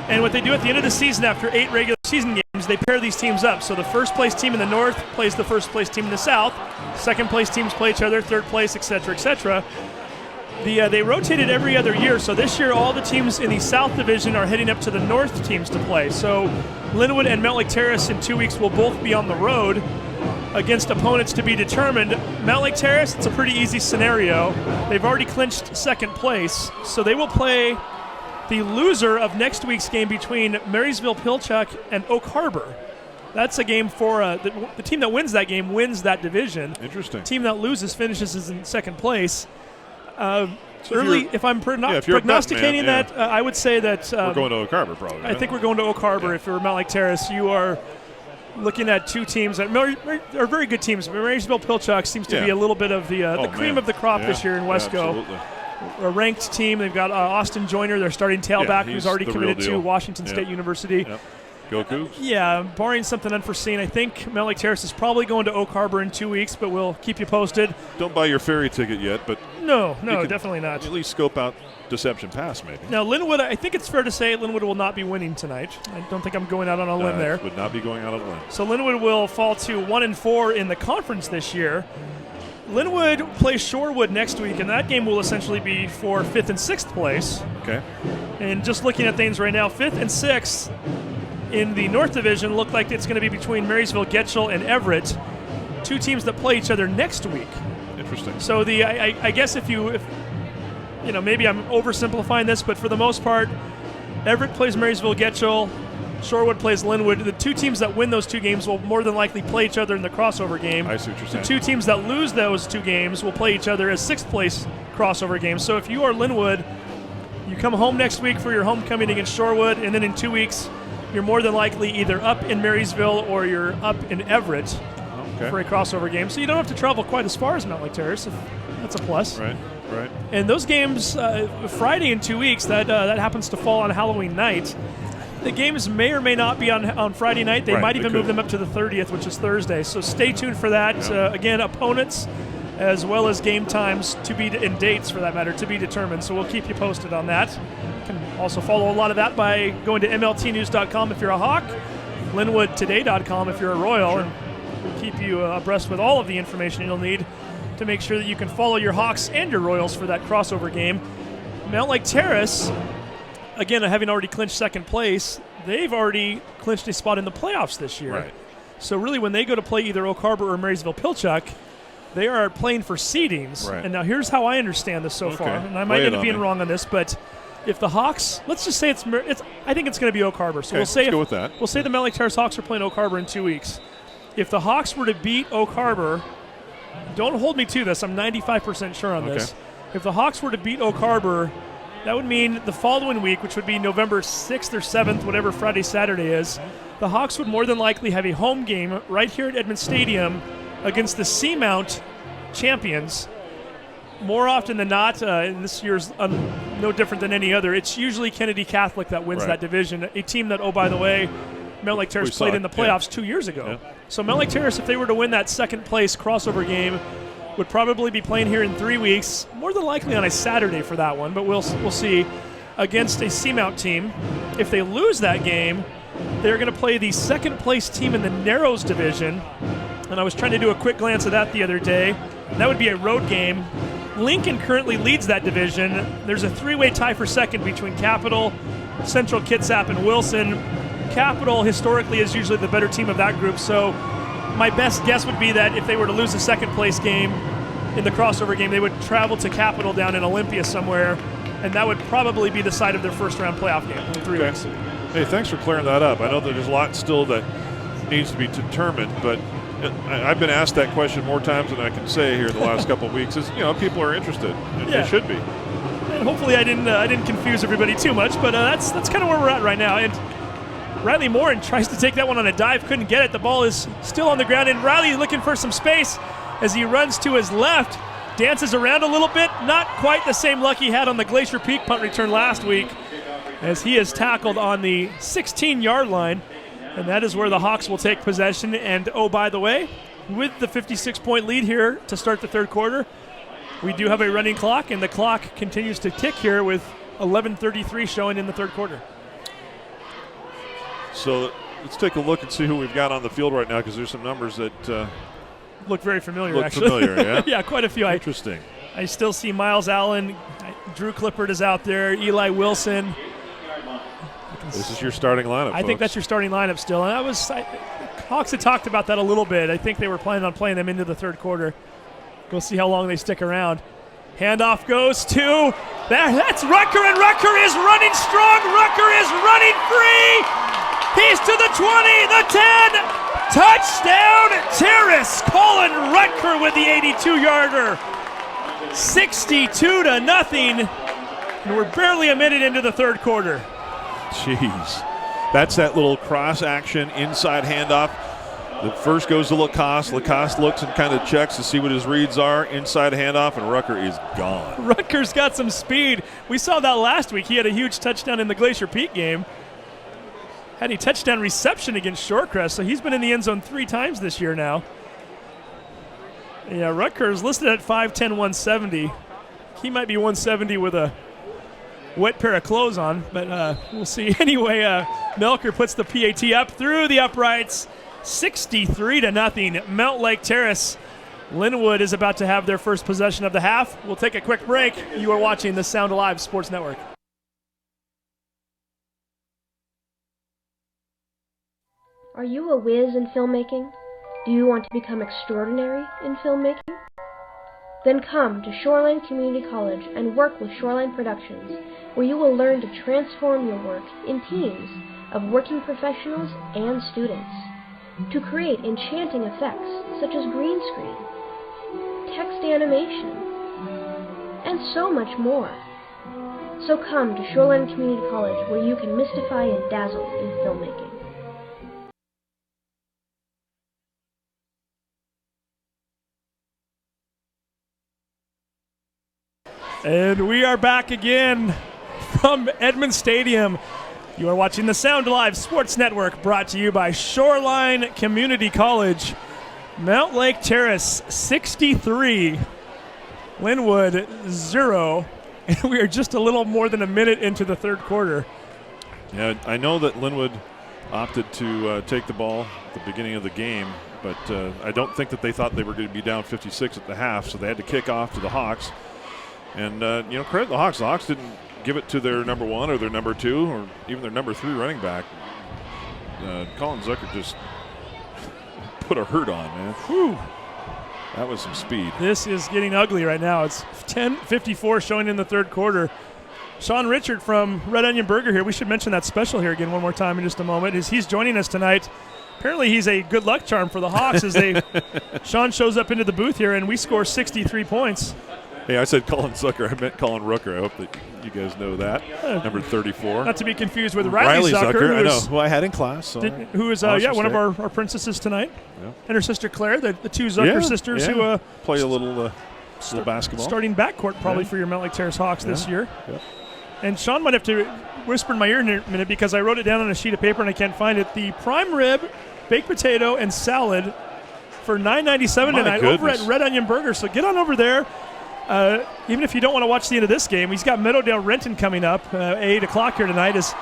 And what they do at the end of the season, after 8 regular season games, they pair these teams up. So the first place team in the North plays the first place team in the South. Second place teams play each other, third place, etc., etc. They rotated every other year. So this year, all the teams in the South division are heading up to the North teams to play. So Lynnwood and Mountlake Terrace in 2 weeks will both be on the road against opponents to be determined. Mountlake Terrace, it's a pretty easy scenario. They've already clinched second place, so they will play the loser of next week's game between Marysville-Pilchuck and Oak Harbor. That's a game for the team that wins that game wins that division. Interesting. The team that loses finishes in second place. So if I'm prognosticating that, I would say that we're going to Oak Harbor probably. I think we're going to Oak Harbor. If you're Mountlake Terrace, you are looking at 2 teams that are very good teams. Marysville-Pilchuck seems to be a little bit of the cream of the crop this year in Wesco. Absolutely. A ranked team. They've got Austin Joyner, their starting tailback, who's already committed to Washington State University. Yep. Go Cougs. Yeah, barring something unforeseen, I think Mountlake Terrace is probably going to Oak Harbor in 2 weeks, but we'll keep you posted. Don't buy your ferry ticket yet, but no, definitely not. At least scope out Deception Pass, maybe. Now, Lynnwood, I think it's fair to say Lynnwood will not be winning tonight. I don't think I'm going out on a limb there. Would not be going out on a limb. So Lynnwood will fall to 1-4 in the conference this year. Lynnwood plays Shorewood next week, and that game will essentially be for 5th and 6th place. Okay. And just looking at things right now, 5th and 6th in the North Division look like it's going to be between Marysville, Getchell, and Everett, 2 teams that play each other next week. Interesting. So I guess if maybe I'm oversimplifying this, but for the most part, Everett plays Marysville, Getchell, Shorewood plays Lynnwood. The 2 teams that win those 2 games will more than likely play each other in the crossover game. I see what you're saying. The 2 teams that lose those 2 games will play each other as 6th place crossover games. So if you are Lynnwood, you come home next week for your homecoming against Shorewood, and then in 2 weeks, you're more than likely either up in Marysville or you're up in Everett for a crossover game. So you don't have to travel quite as far as Mountlake Terrace. That's a plus. Right. And those games, Friday in 2 weeks, that happens to fall on Halloween night. The games may or may not be on Friday night. They might even move them up to the 30th, which is Thursday. So stay tuned for that. Again, opponents as well as game times and dates, for that matter, to be determined. So we'll keep you posted on that. You can also follow a lot of that by going to MLTnews.com if you're a Hawk, LynnwoodToday.com if you're a Royal, and we'll keep you abreast with all of the information you'll need to make sure that you can follow your Hawks and your Royals for that crossover game. Mountlake Terrace, again, having already clinched second place, they've already clinched a spot in the playoffs this year. Right. So really, when they go to play either Oak Harbor or Marysville-Pilchuck, they are playing for seedings. Right. And now here's how I understand this so far. And I might end up being wrong on this, but if the Hawks, let's just say it's I think it's going to be Oak Harbor. So Okay, we'll say let's go with that. We'll say the Mountlake Terrace Hawks are playing Oak Harbor in 2 weeks. If the Hawks were to beat Oak Harbor, don't hold me to this. I'm 95% sure on this. If the Hawks were to beat Oak Harbor, that would mean the following week, which would be November 6th or 7th, whatever Friday, Saturday is, the Hawks would more than likely have a home game right here at Edmond Stadium against the Seamount champions. More often than not, and this year's no different than any other, it's usually Kennedy Catholic that wins that division, a team that, oh, by the way, Mountlake Terrace played in the playoffs 2 years ago. Yeah. So Mountlake Terrace, if they were to win that second place crossover game, would probably be playing here in 3 weeks, more than likely on a Saturday for that one, but we'll see, against a Seamount team. If they lose that game, they're going to play the second place team in the Narrows division, and I was trying to do a quick glance at that the other day. That would be a road game. Lincoln currently leads that division. There's a 3-way tie for second between Capital, Central Kitsap, and Wilson. Capital historically is usually the better team of that group, so my best guess would be that if they were to lose the second place game in the crossover game, they would travel to Capital down in Olympia somewhere, and that would probably be the site of their first round playoff game in 3 weeks. Hey, thanks for clearing that up. I know that there's a lot still that needs to be determined, but I've been asked that question more times than I can say here the last couple of weeks. Is, people are interested, and they should be. And hopefully I didn't confuse everybody too much, but that's kind of where we're at right now. And Riley Morin tries to take that one on a dive, couldn't get it. The ball is still on the ground, and Riley looking for some space as he runs to his left, dances around a little bit. Not quite the same luck he had on the Glacier Peak punt return last week, as he is tackled on the 16-yard line, and that is where the Hawks will take possession. And, oh, by the way, with the 56-point lead here to start the third quarter, we do have a running clock, and the clock continues to tick here with 11:33 showing in the third quarter. So let's take a look and see who we've got on the field right now, because there's some numbers that look very familiar, look actually. familiar, yeah? Yeah, quite a few. Interesting. I still see Miles Allen. Drew Clippard is out there. Eli Wilson. This is your starting lineup, I think that's your starting lineup still. And Hawks had talked about that a little bit. I think they were planning on playing them into the third quarter. We'll see how long they stick around. Handoff goes to, that's Rucker, and Rucker is running strong. Rucker is running free. He's to the 20, the 10. Touchdown, Terrace. Colin Rucker with the 82-yarder. 62-0. And we're barely a minute into the third quarter. Jeez. That's that little cross action inside handoff. The first goes to Lacoste. Lacoste looks and kind of checks to see what his reads are. Inside handoff, and Rucker is gone. Rucker's got some speed. We saw that last week. He had a huge touchdown in the Glacier Peak game. Had a touchdown reception against Shorecrest, so he's been in the end zone 3 times this year now. Yeah, Rucker is listed at 5'10", 170. He might be 170 with a wet pair of clothes on, but we'll see. Anyway, Melker puts the PAT up through the uprights. 63-0. Mountlake Terrace. Lynnwood is about to have their first possession of the half. We'll take a quick break. You are watching the Sound Alive Sports Network. Are you a whiz in filmmaking? Do you want to become extraordinary in filmmaking? Then come to Shoreline Community College and work with Shoreline Productions, where you will learn to transform your work in teams of working professionals and students, to create enchanting effects such as green screen, text animation, and so much more. So come to Shoreline Community College, where you can mystify and dazzle in filmmaking. And we are back again from Edmond Stadium. You are watching the Sound Alive Sports Network, brought to you by Shoreline Community College. Mountlake Terrace 63, Lynnwood 0, and we are just a little more than a minute into the third quarter. Yeah, I know that Lynnwood opted to take the ball at the beginning of the game, but I don't think that they thought they were going to be down 56 at the half, so they had to kick off to the Hawks. And, credit the Hawks. The Hawks didn't give it to their number 1 or their number 2 or even their number 3 running back. Colin Zucker just put a hurt on, man. Whew. That was some speed. This is getting ugly right now. It's 10:54 showing in the third quarter. Sean Richard from Red Onion Burger here. We should mention that special here again one more time in just a moment. He's joining us tonight. Apparently he's a good luck charm for the Hawks as Sean shows up into the booth here, and we score 63 points. Hey, I said Colin Zucker. I meant Colin Rooker. I hope that you guys know that. Number 34. Not to be confused with Riley Zucker. I know, who I had in class. So who is one of our princesses tonight. Yeah. And her sister Claire, the two Zucker sisters who play a little basketball. Starting backcourt probably for your Mountlake Terrace Hawks this year. Yeah. And Sean might have to whisper in my ear in a minute because I wrote it down on a sheet of paper and I can't find it. The prime rib, baked potato, and salad for $9.97 tonight over at Red Onion Burger. So get on over there. Even if you don't want to watch the end of this game, he's got Meadowdale Renton coming up 8 o'clock here tonight as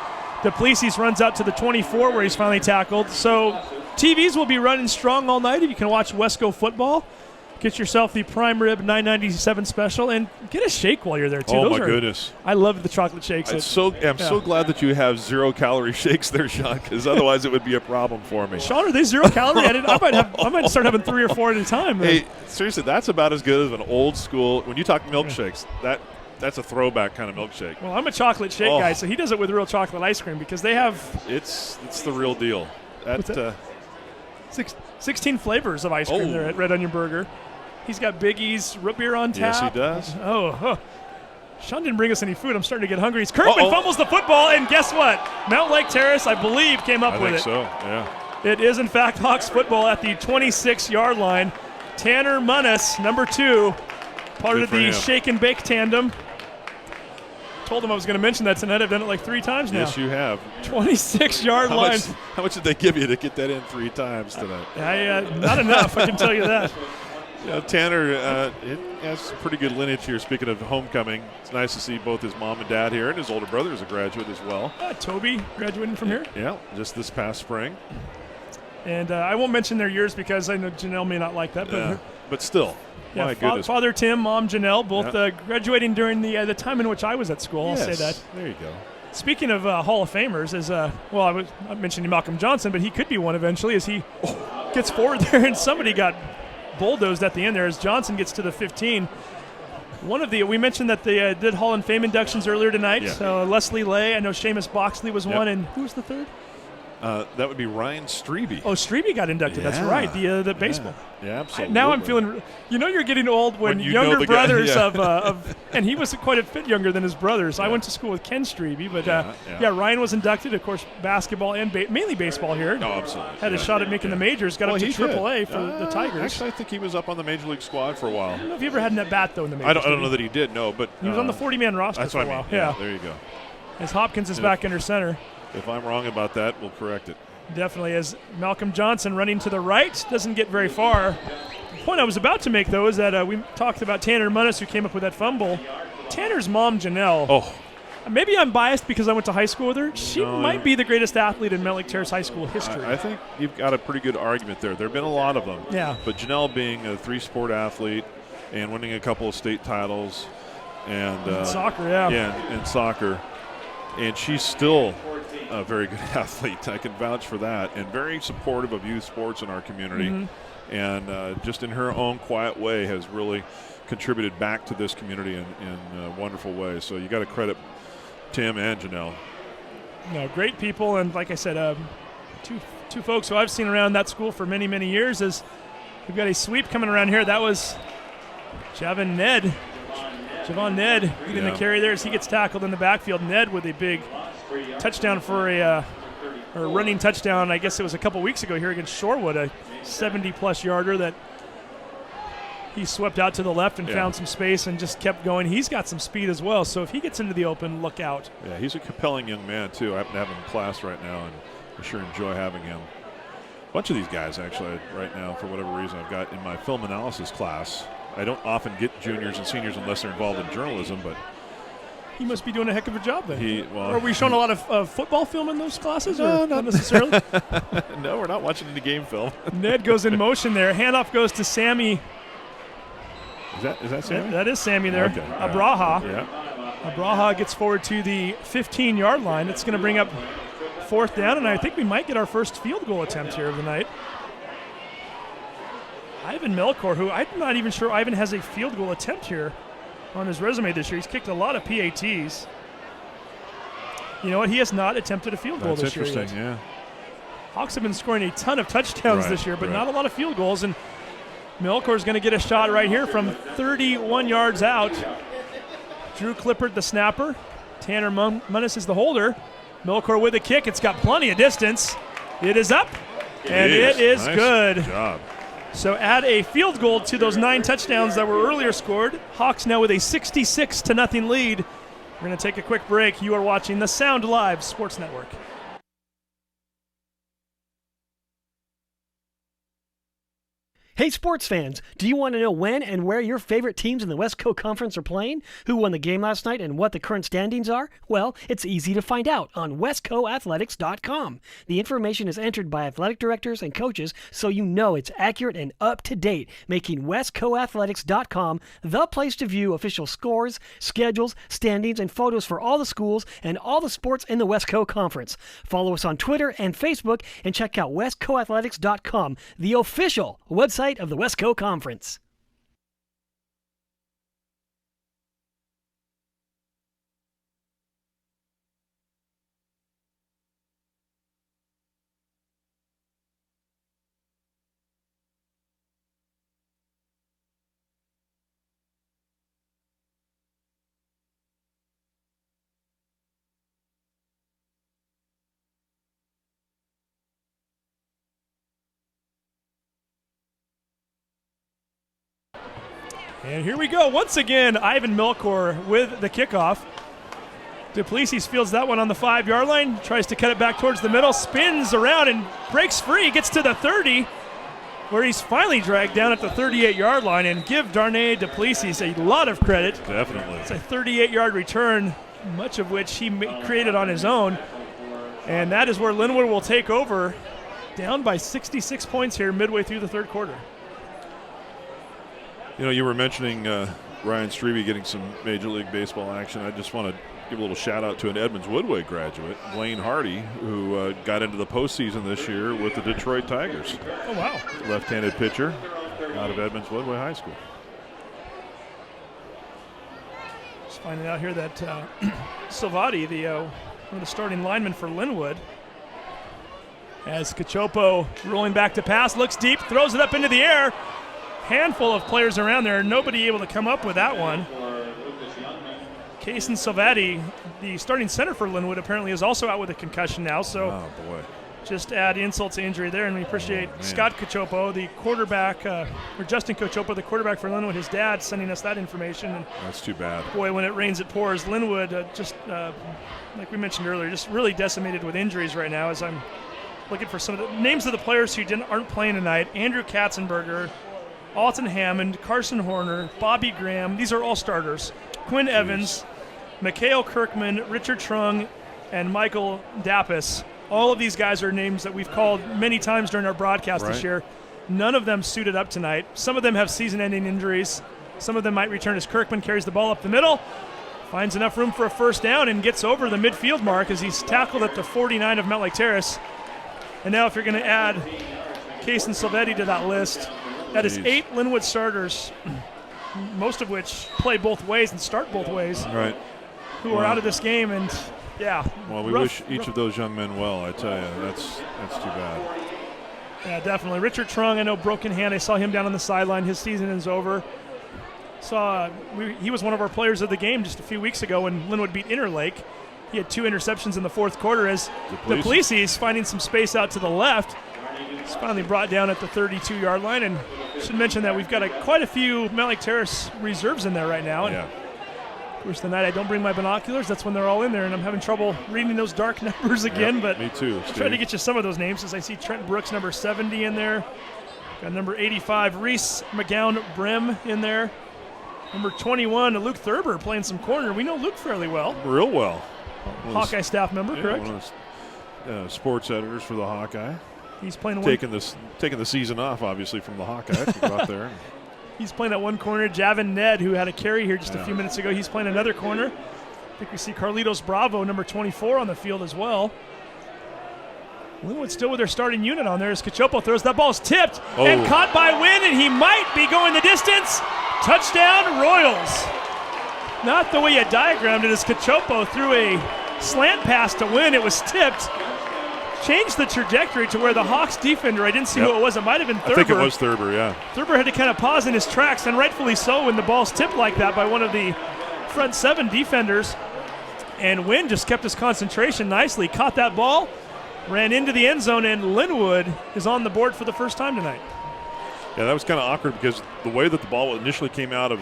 Duplessis runs out to the 24 where he's finally tackled. So TVs will be running strong all night if you can watch Wesco football. Get yourself the prime rib $9.97 special and get a shake while you're there too. Oh, my goodness. I love the chocolate shakes. I'm so glad that you have 0-calorie shakes there, Sean, because otherwise it would be a problem for me. Sean, are they 0-calorie? I might start having 3 or 4 at a time. Hey, seriously, that's about as good as an old school. When you talk milkshakes, that's a throwback kind of milkshake. Well, I'm a chocolate shake guy, so he does it with real chocolate ice cream because they have. It's the real deal. 16 flavors of ice cream there at Red Onion Burger. He's got Biggie's root beer on tap. Yes, he does. Sean didn't bring us any food. I'm starting to get hungry. Kirkman fumbles the football, and guess what? Mountlake Terrace, I believe, came up with it. I think so, yeah. It is, in fact, Hawks football at the 26-yard line. Tanner Munnis, number 2, part of the shake and bake tandem. Told him I was going to mention that tonight. I've done it like 3 times now. Yes, you have. 26-yard line. How much did they give you to get that in 3 times tonight? Not enough, I can tell you that. Tanner it has some pretty good lineage here. Speaking of homecoming, it's nice to see both his mom and dad here, and his older brother is a graduate as well. Toby graduating from here. Yeah, just this past spring. And I won't mention their years because I know Janelle may not like that. But still, my goodness. Father Tim, Mom Janelle, both graduating during the time in which I was at school. I'll say that. There you go. Speaking of Hall of Famers, I mentioned Malcolm Johnson, but he could be one eventually as he gets forward there, and somebody got bulldozed at the end there as Johnson gets to the 15. We mentioned that they did Hall of Fame inductions earlier tonight. Yeah. So Leslie Lay, I know Seamus Boxley was one, and who was the third? That would be Ryan Strebe. Oh, Strebe got inducted. That's right. The baseball. Yeah, absolutely. Now I'm feeling. You're getting old when you younger brothers of and he was quite a bit younger than his brothers. I went to school with Ken Strebe, but Ryan was inducted. Of course, basketball and mainly baseball here. Oh, absolutely. Had a shot at making the majors. Got up to AAA for the Tigers. Actually, I think he was up on the major league squad for a while. I don't know if he ever had an at bat though in the majors. I don't know that he did. No, but he was on the 40-man roster for a while. Yeah, there you go. As Hopkins is back under center. If I'm wrong about that, we'll correct it. Definitely, as Malcolm Johnson running to the right, doesn't get very far. The point I was about to make, though, is that we talked about Tanner Munnis, who came up with that fumble. Tanner's mom, Janelle. Maybe I'm biased because I went to high school with her. She might be the greatest athlete in Mountlake Terrace High School history. I think you've got a pretty good argument there. There have been a lot of them. Yeah. But Janelle being a 3-sport athlete and winning a couple of state titles. And soccer, yeah. Yeah, and soccer. And she's still a very good athlete. I can vouch for that. And very supportive of youth sports in our community. Mm-hmm. And just in her own quiet way has really contributed back to this community in wonderful ways. So you got to credit Tim and Janelle. No, great people. And like I said, two folks who I've seen around that school for many, many years. Is we've got a sweep coming around here. That was Javon Ned getting the carry there as he gets tackled in the backfield. Ned with a big touchdown for a running touchdown. I guess it was a couple weeks ago here against Shorewood, a 70-plus yarder that he swept out to the left and found some space and just kept going. He's got some speed as well, so if he gets into the open, look out. Yeah, he's a compelling young man, too. I happen to have him in class right now, and I sure enjoy having him. A bunch of these guys, actually, right now, for whatever reason, I've got in my film analysis class. I don't often get juniors and seniors unless they're involved in journalism, but he must be doing a heck of a job then. Are we showing a lot of football film in those classes? No, not necessarily. No, we're not watching any game film. Ned goes in motion there. Handoff goes to Sammy. Is that Sammy? That is Sammy there. Okay. Abraha. Yeah. Abraha gets forward to the 15-yard line. It's going to bring up 4th down, and I think we might get our first field goal attempt here of the night. Ivan Melkor, who I'm not even sure Ivan has a field goal attempt here on his resume this year. He's kicked a lot of PATs. You know what? He has not attempted a field goal this year. That's interesting, yeah. Hawks have been scoring a ton of touchdowns this year, but not a lot of field goals. And Milcor is going to get a shot right here from 31 yards out. Drew Clippard, the snapper. Tanner Munnis is the holder. Milcor with a kick. It's got plenty of distance. It is up, and it is nice good. Job. So add a field goal to those 9 touchdowns that were earlier scored. Hawks now with a 66-0 lead. We're going to take a quick break. You are watching the Sound Live Sports Network. Hey sports fans, do you want to know when and where your favorite teams in the West Coast Conference are playing? Who won the game last night and what the current standings are? Well, it's easy to find out on westcoathletics.com. The information is entered by athletic directors and coaches, so you know it's accurate and up to date, making westcoathletics.com the place to view official scores, schedules, standings, and photos for all the schools and all the sports in the West Coast Conference. Follow us on Twitter and Facebook and check out westcoathletics.com, the official website of the West Coast Conference. And here we go. Once again, Ivan Milcor with the kickoff. Duplessis fields that one on the 5-yard line, tries to cut it back towards the middle, spins around and breaks free, gets to the 30, where he's finally dragged down at the 38-yard line. And give Darnay Duplessis a lot of credit. Definitely. It's a 38-yard return, much of which he created on his own. And that is where Lynnwood will take over, down by 66 points here midway through the third quarter. You know, you were mentioning Ryan Strebe getting some Major League Baseball action. I just want to give a little shout out to an Edmonds Woodway graduate, Blaine Hardy, who got into the postseason this year with the Detroit Tigers. Oh, wow. Left-handed pitcher out of Edmonds Woodway High School. Just finding out here that Silvati, one of the starting linemen for Lynnwood, as Cachopo rolling back to pass, looks deep, throws it up into the air. Handful of players around there, nobody able to come up with that one. Kason Silvati, the starting center for Lynnwood, apparently is also out with a concussion now. So just add insult to injury there, and we appreciate Scott Cachopo, the quarterback, or Justin Cachopo, the quarterback for Lynnwood, his dad, sending us that information. And that's too bad. Boy, when it rains, it pours. Lynnwood, like we mentioned earlier, just really decimated with injuries right now. As I'm looking for some of the names of the players who aren't playing tonight: Andrew Katzenberger, Alton Hammond, Carson Horner, Bobby Graham. These are all starters. Quinn Evans, Mikhail Kirkman, Richard Trung, and Michael Dapis. All of these guys are names that we've called many times during our broadcast this year. None of them suited up tonight. Some of them have season-ending injuries. Some of them might return as Kirkman carries the ball up the middle, finds enough room for a first down, and gets over the midfield mark as he's tackled at the 49 of Mountlake Terrace. And now if you're going to add Kason Silvetti to that list, that is 8 Lynnwood starters, most of which play both ways and start both ways, who are out of this game. And, well, we wish each of those young men well, I tell you. That's too bad. Yeah, definitely. Richard Trung, I know, broken hand. I saw him down on the sideline. His season is over. He was one of our players of the game just a few weeks ago when Lynnwood beat Interlake. He had 2 interceptions in the fourth quarter as Duplessis finding some space out to the left. He's finally brought down at the 32-yard line, and should mention that we've got quite a few Mountlake Terrace reserves in there right now. And of course, the night I don't bring my binoculars, that's when they're all in there, and I'm having trouble reading those dark numbers again. But me too. Try to get you some of those names, as I see Trent Brooks, number 70, in there. Got number 85, Reese McGowan Brim in there. Number 21, Luke Thurber playing some corner. We know Luke fairly well. Real well. Hawkeye staff member, correct? One of sports editors for the Hawkeye. He's playing taking the season off, obviously, from the Hawkeye to go out there. He's playing at one corner. Javin Ned, who had a carry here just a few minutes ago, he's playing another corner. I think we see Carlitos Bravo, number 24, on the field as well. Lynnwood still with their starting unit on there as Cachopo throws. That ball's tipped and caught by Wynn, and he might be going the distance. Touchdown, Royals. Not the way you diagrammed it, as Cachopo threw a slant pass to Wynn. It was tipped. Changed the trajectory to where the Hawks defender, I didn't see who it was. It might have been Thurber. I think it was Thurber, yeah. Thurber had to kind of pause in his tracks, and rightfully so when the ball's tipped like that by one of the front 7 defenders. And Wynn just kept his concentration nicely, caught that ball, ran into the end zone, and Lynnwood is on the board for the first time tonight. Yeah, that was kind of awkward because the way that the ball initially came out of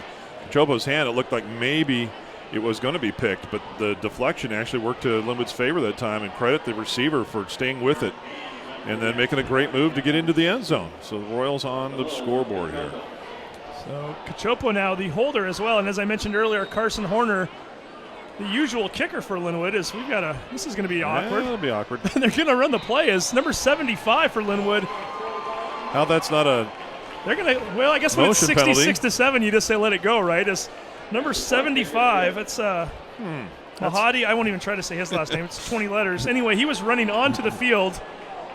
Cachopo's hand, it looked like maybe it was going to be picked, but the deflection actually worked to Lynnwood's favor that time, and credit the receiver for staying with it and then making a great move to get into the end zone. So the Royals on the scoreboard here. So Cachopo now the holder as well, and as I mentioned earlier, Carson Horner, the usual kicker for Lynnwood, is this is going to be awkward. Yeah, it'll be awkward. They're going to run the play as number 75 for Lynnwood. How that's not a They're going to, well, I guess when it's 66-7, you just say let it go, right? As number 75, it's Mahadi. I won't even try to say his last name. It's 20 letters. Anyway, he was running onto the field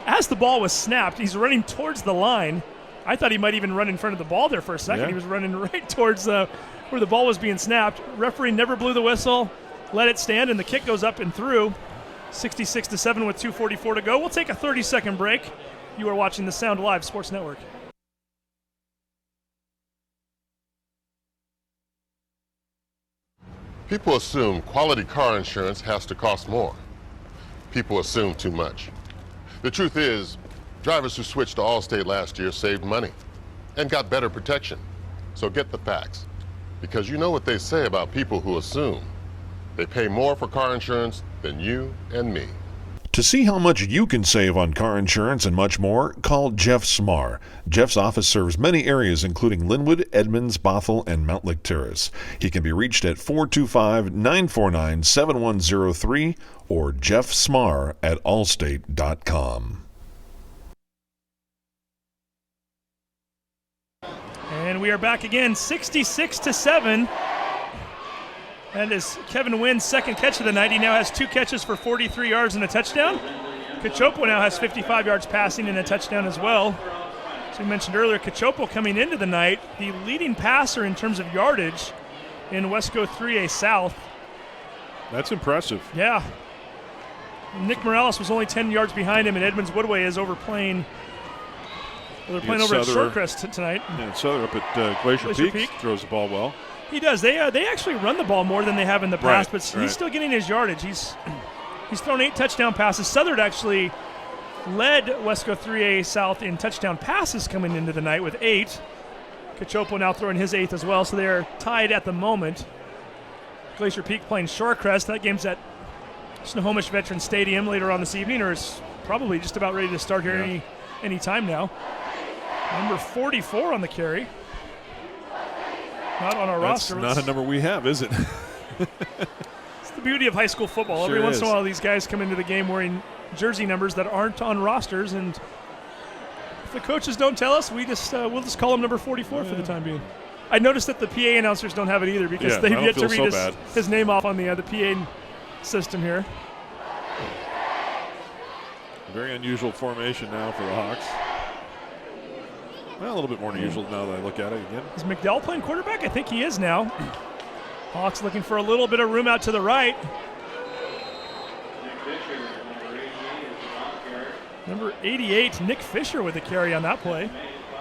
as the ball was snapped. He's running towards the line. I thought he might even run in front of the ball there for a second. Yeah. He was running right towards where the ball was being snapped. Referee never blew the whistle, let it stand, and the kick goes up and through. 66-7 with 2:44 to go. We'll take a 30-second break. You are watching the Sound Live Sports Network. People assume quality car insurance has to cost more. People assume too much. The truth is, drivers who switched to Allstate last year saved money and got better protection. So get the facts, because you know what they say about people who assume. They pay more for car insurance than you and me. To see how much you can save on car insurance and much more, call Jeff Smar. Jeff's office serves many areas including Lynnwood, Edmonds, Bothell, and Mountlake Terrace. He can be reached at 425-949-7103 or jeffsmar@allstate.com. And we are back again, 66-7. That is Kevin Wynn's second catch of the night. He now has 2 catches for 43 yards and a touchdown. Cachopo now has 55 yards passing and a touchdown as well. As we mentioned earlier, Cachopo coming into the night, the leading passer in terms of yardage in Wesco 3A South. That's impressive. Yeah. Nick Morales was only 10 yards behind him, and Edmonds Woodway is overplaying. They're playing over at Shorecrest tonight. Yeah, Souther up at Glacier Peak throws the ball well. He does. They actually run the ball more than they have in the past, but right. He's still getting his yardage. He's thrown 8 touchdown passes. Southern actually led Wesco 3A South in touchdown passes coming into the night with 8. Cachopo now throwing his 8th as well, so they're tied at the moment. Glacier Peak playing Shorecrest. That game's at Snohomish Veterans Stadium later on this evening, or is probably just about ready to start here any time now. Number 44 on the carry. Not on our roster. That's not a number we have, is it? It's the beauty of high school football. Sure Every once is. in a while, these guys come into the game wearing jersey numbers that aren't on rosters, and if the coaches don't tell us, we'll just call him number 44 for the time being. I noticed that the PA announcers don't have it either because they've yet to read his name off on the PA system here. Very unusual formation now for the Hawks. Well, a little bit more than usual now that I look at it again. Is McDowell playing quarterback? I think he is now. Hawks looking for a little bit of room out to the right. Number 88, Nick Fisher with the carry on that play.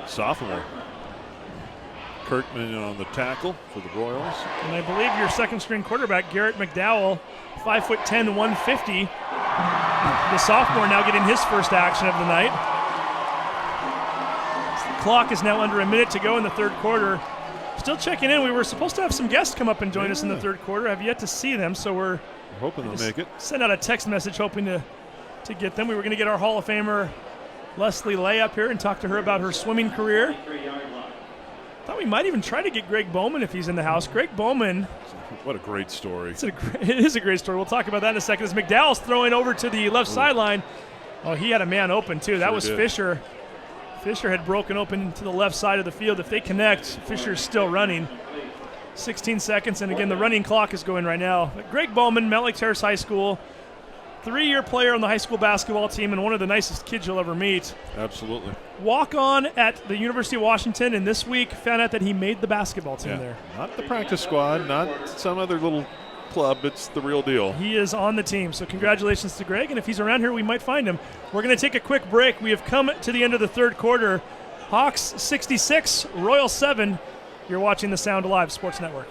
Sophomore. Kirkman on the tackle for the Royals. And I believe your second string quarterback, Garrett McDowell, 5'10", 150. The sophomore now getting his first action of the night. The clock is now under a minute to go in the third quarter. Still checking in. We were supposed to have some guests come up and join us in the third quarter. I've yet to see them, so we're hoping they'll make it. Send out a text message hoping to get them. We were going to get our Hall of Famer Leslie Lay up here and talk to her about her swimming career. Thought we might even try to get Greg Bowman if he's in the house. Greg Bowman. What a great story. It is a great story. We'll talk about that in a second. As McDowell's throwing over to the left sideline. Oh, he had a man open too. That was Fisher. Fisher had broken open to the left side of the field. If they connect, Fisher's still running. 16 seconds, and again, the running clock is going right now. But Greg Bowman, Mountlake Terrace High School, 3-year player on the high school basketball team and one of the nicest kids you'll ever meet. Absolutely. Walk on at the University of Washington, and this week found out that he made the basketball team there. Not the practice squad, not some other little club, it's the real deal. He is on the team, so congratulations to Greg, and if he's around here, we might find him. We're going to take a quick break. We have come to the end of the third quarter. Hawks 66, Royals 7. You're watching the Sound Alive Sports Network.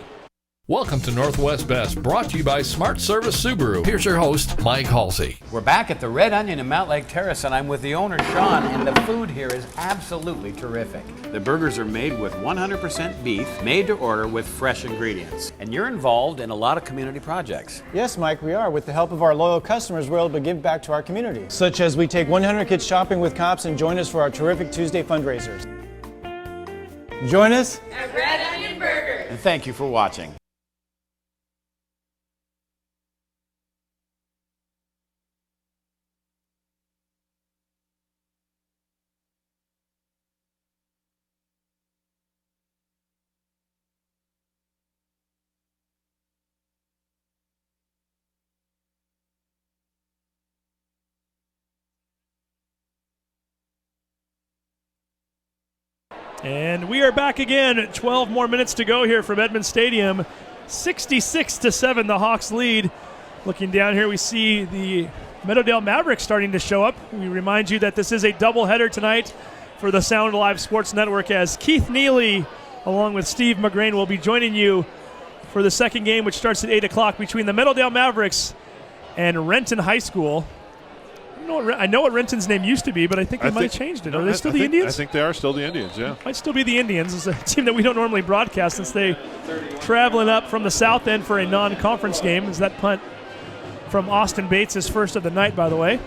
Welcome to Northwest Best, brought to you by Smart Service Subaru. Here's your host, Mike Halsey. We're back at the Red Onion in Mountlake Terrace, and I'm with the owner, Sean, and the food here is absolutely terrific. The burgers are made with 100% beef, made to order with fresh ingredients. And you're involved in a lot of community projects. Yes, Mike, we are. With the help of our loyal customers, we're able to give back to our community. Such as we take 100 kids shopping with cops and join us for our terrific Tuesday fundraisers. Join us at Red Onion Burger. And thank you for watching. And we are back again. 12 more minutes to go here from Edmund Stadium. 66-7, the Hawks lead. Looking down here, we see the Meadowdale Mavericks starting to show up. We remind you that this is a doubleheader tonight for the Sound Alive Sports Network, as Keith Neely, along with Steve McGrain, will be joining you for the second game, which starts at 8 o'clock between the Meadowdale Mavericks and Renton High School. I know what Renton's name used to be, but I think they might have changed it. Are they still the Indians? I think they are still the Indians, yeah. Might still be the Indians. It's a team that we don't normally broadcast since they traveling up from the south end for a non-conference game. Is that punt from Austin Bates, his first of the night, by the way.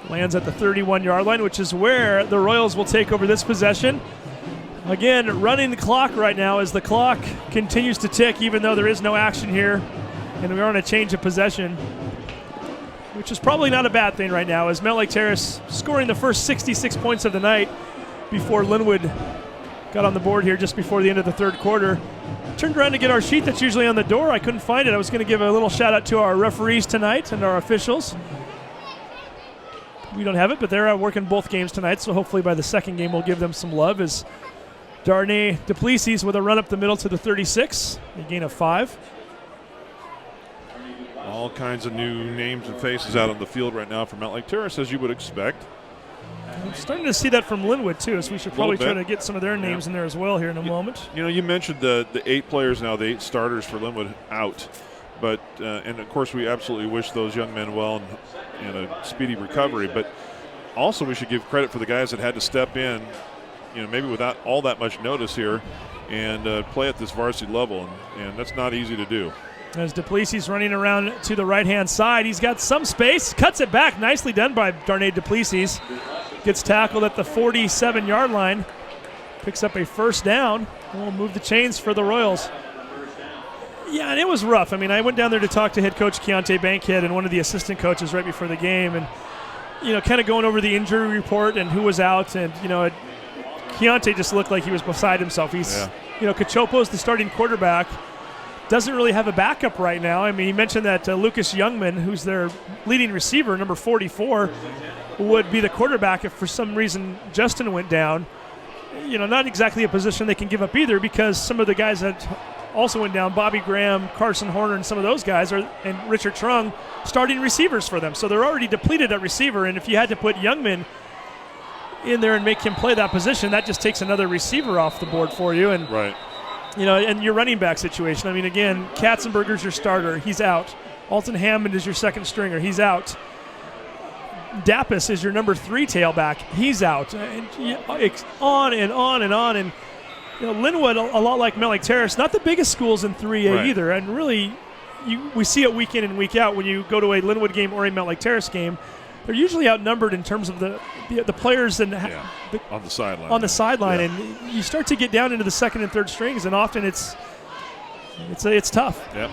Lands at the 31-yard line, which is where the Royals will take over this possession. Again, running the clock right now as the clock continues to tick, even though there is no action here, and we're on a change of possession, which is probably not a bad thing right now, as Mountlake Terrace scoring the first 66 points of the night before Lynnwood got on the board here just before the end of the third quarter. Turned around to get our sheet that's usually on the door. I couldn't find it. I was going to give a little shout out to our referees tonight and our officials. We don't have it, but they're working both games tonight, so hopefully by the second game we'll give them some love, as Darnay Duplessis with a run up the middle to the 36, a gain of 5. All kinds of new names and faces out on the field right now from Mountlake Terrace, as you would expect. I'm starting to see that from Lynnwood, too, so we should probably try to get some of their names in there as well here in a moment. You know, you mentioned the 8 players now, the 8 starters for Lynnwood out. But, and of course, we absolutely wish those young men well and a speedy recovery. But also we should give credit for the guys that had to step in, you know, maybe without all that much notice here and play at this varsity level. And that's not easy to do. As Duplessis running around to the right-hand side, he's got some space, cuts it back. Nicely done by Darnay Duplessis. Gets tackled at the 47-yard line. Picks up a first down. We'll move the chains for the Royals. Yeah, and it was rough. I mean, I went down there to talk to head coach Keontae Bankhead and one of the assistant coaches right before the game, and, you know, kind of going over the injury report and who was out. And, you know, Keontae just looked like he was beside himself. He's, you know, Cachopo's the starting quarterback. Doesn't really have a backup right now. I mean, he mentioned that Lucas Youngman, who's their leading receiver, number 44, would be the quarterback if for some reason Justin went down. You know, not exactly a position they can give up either, because some of the guys that also went down, Bobby Graham, Carson Horner, and some of those guys, and Richard Trung, starting receivers for them. So they're already depleted at receiver, and if you had to put Youngman in there and make him play that position, that just takes another receiver off the board for you. And right. You know, and your running back situation. I mean, again, Katzenberger's your starter. He's out. Alton Hammond is your second stringer. He's out. Dappas is your number 3 tailback. He's out. And it's on and on and on. And, you know, Lynnwood, a lot like Mountlake Terrace, not the biggest schools in 3A either. And really, we see it week in and week out when you go to a Lynnwood game or a Mountlake Terrace game. They're usually outnumbered in terms of the players and on the sideline. On the sideline, and you start to get down into the second and third strings, and often it's tough. Yep.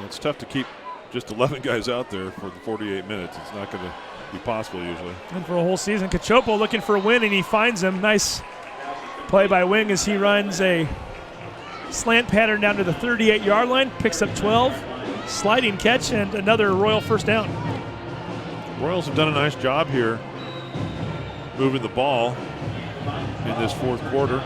It's tough to keep just 11 guys out there for the 48 minutes. It's not going to be possible usually. And for a whole season, Cachopo looking for a win, and he finds him. Nice play by Wing as he runs a slant pattern down to the 38-yard line, picks up 12, sliding catch, and another Royal first down. Royals have done a nice job here moving the ball in this fourth quarter.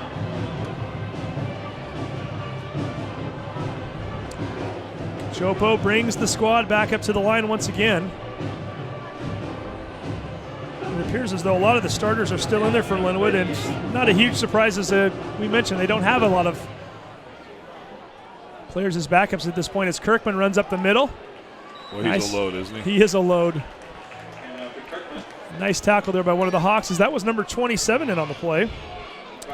Chopo brings the squad back up to the line once again. It appears as though a lot of the starters are still in there for Lynnwood, and not a huge surprise as we mentioned. They don't have a lot of players as backups at this point as Kirkman runs up the middle. Well, he's a load, isn't he? He is a load. Nice tackle there by one of the Hawks, as that was number 27 in on the play.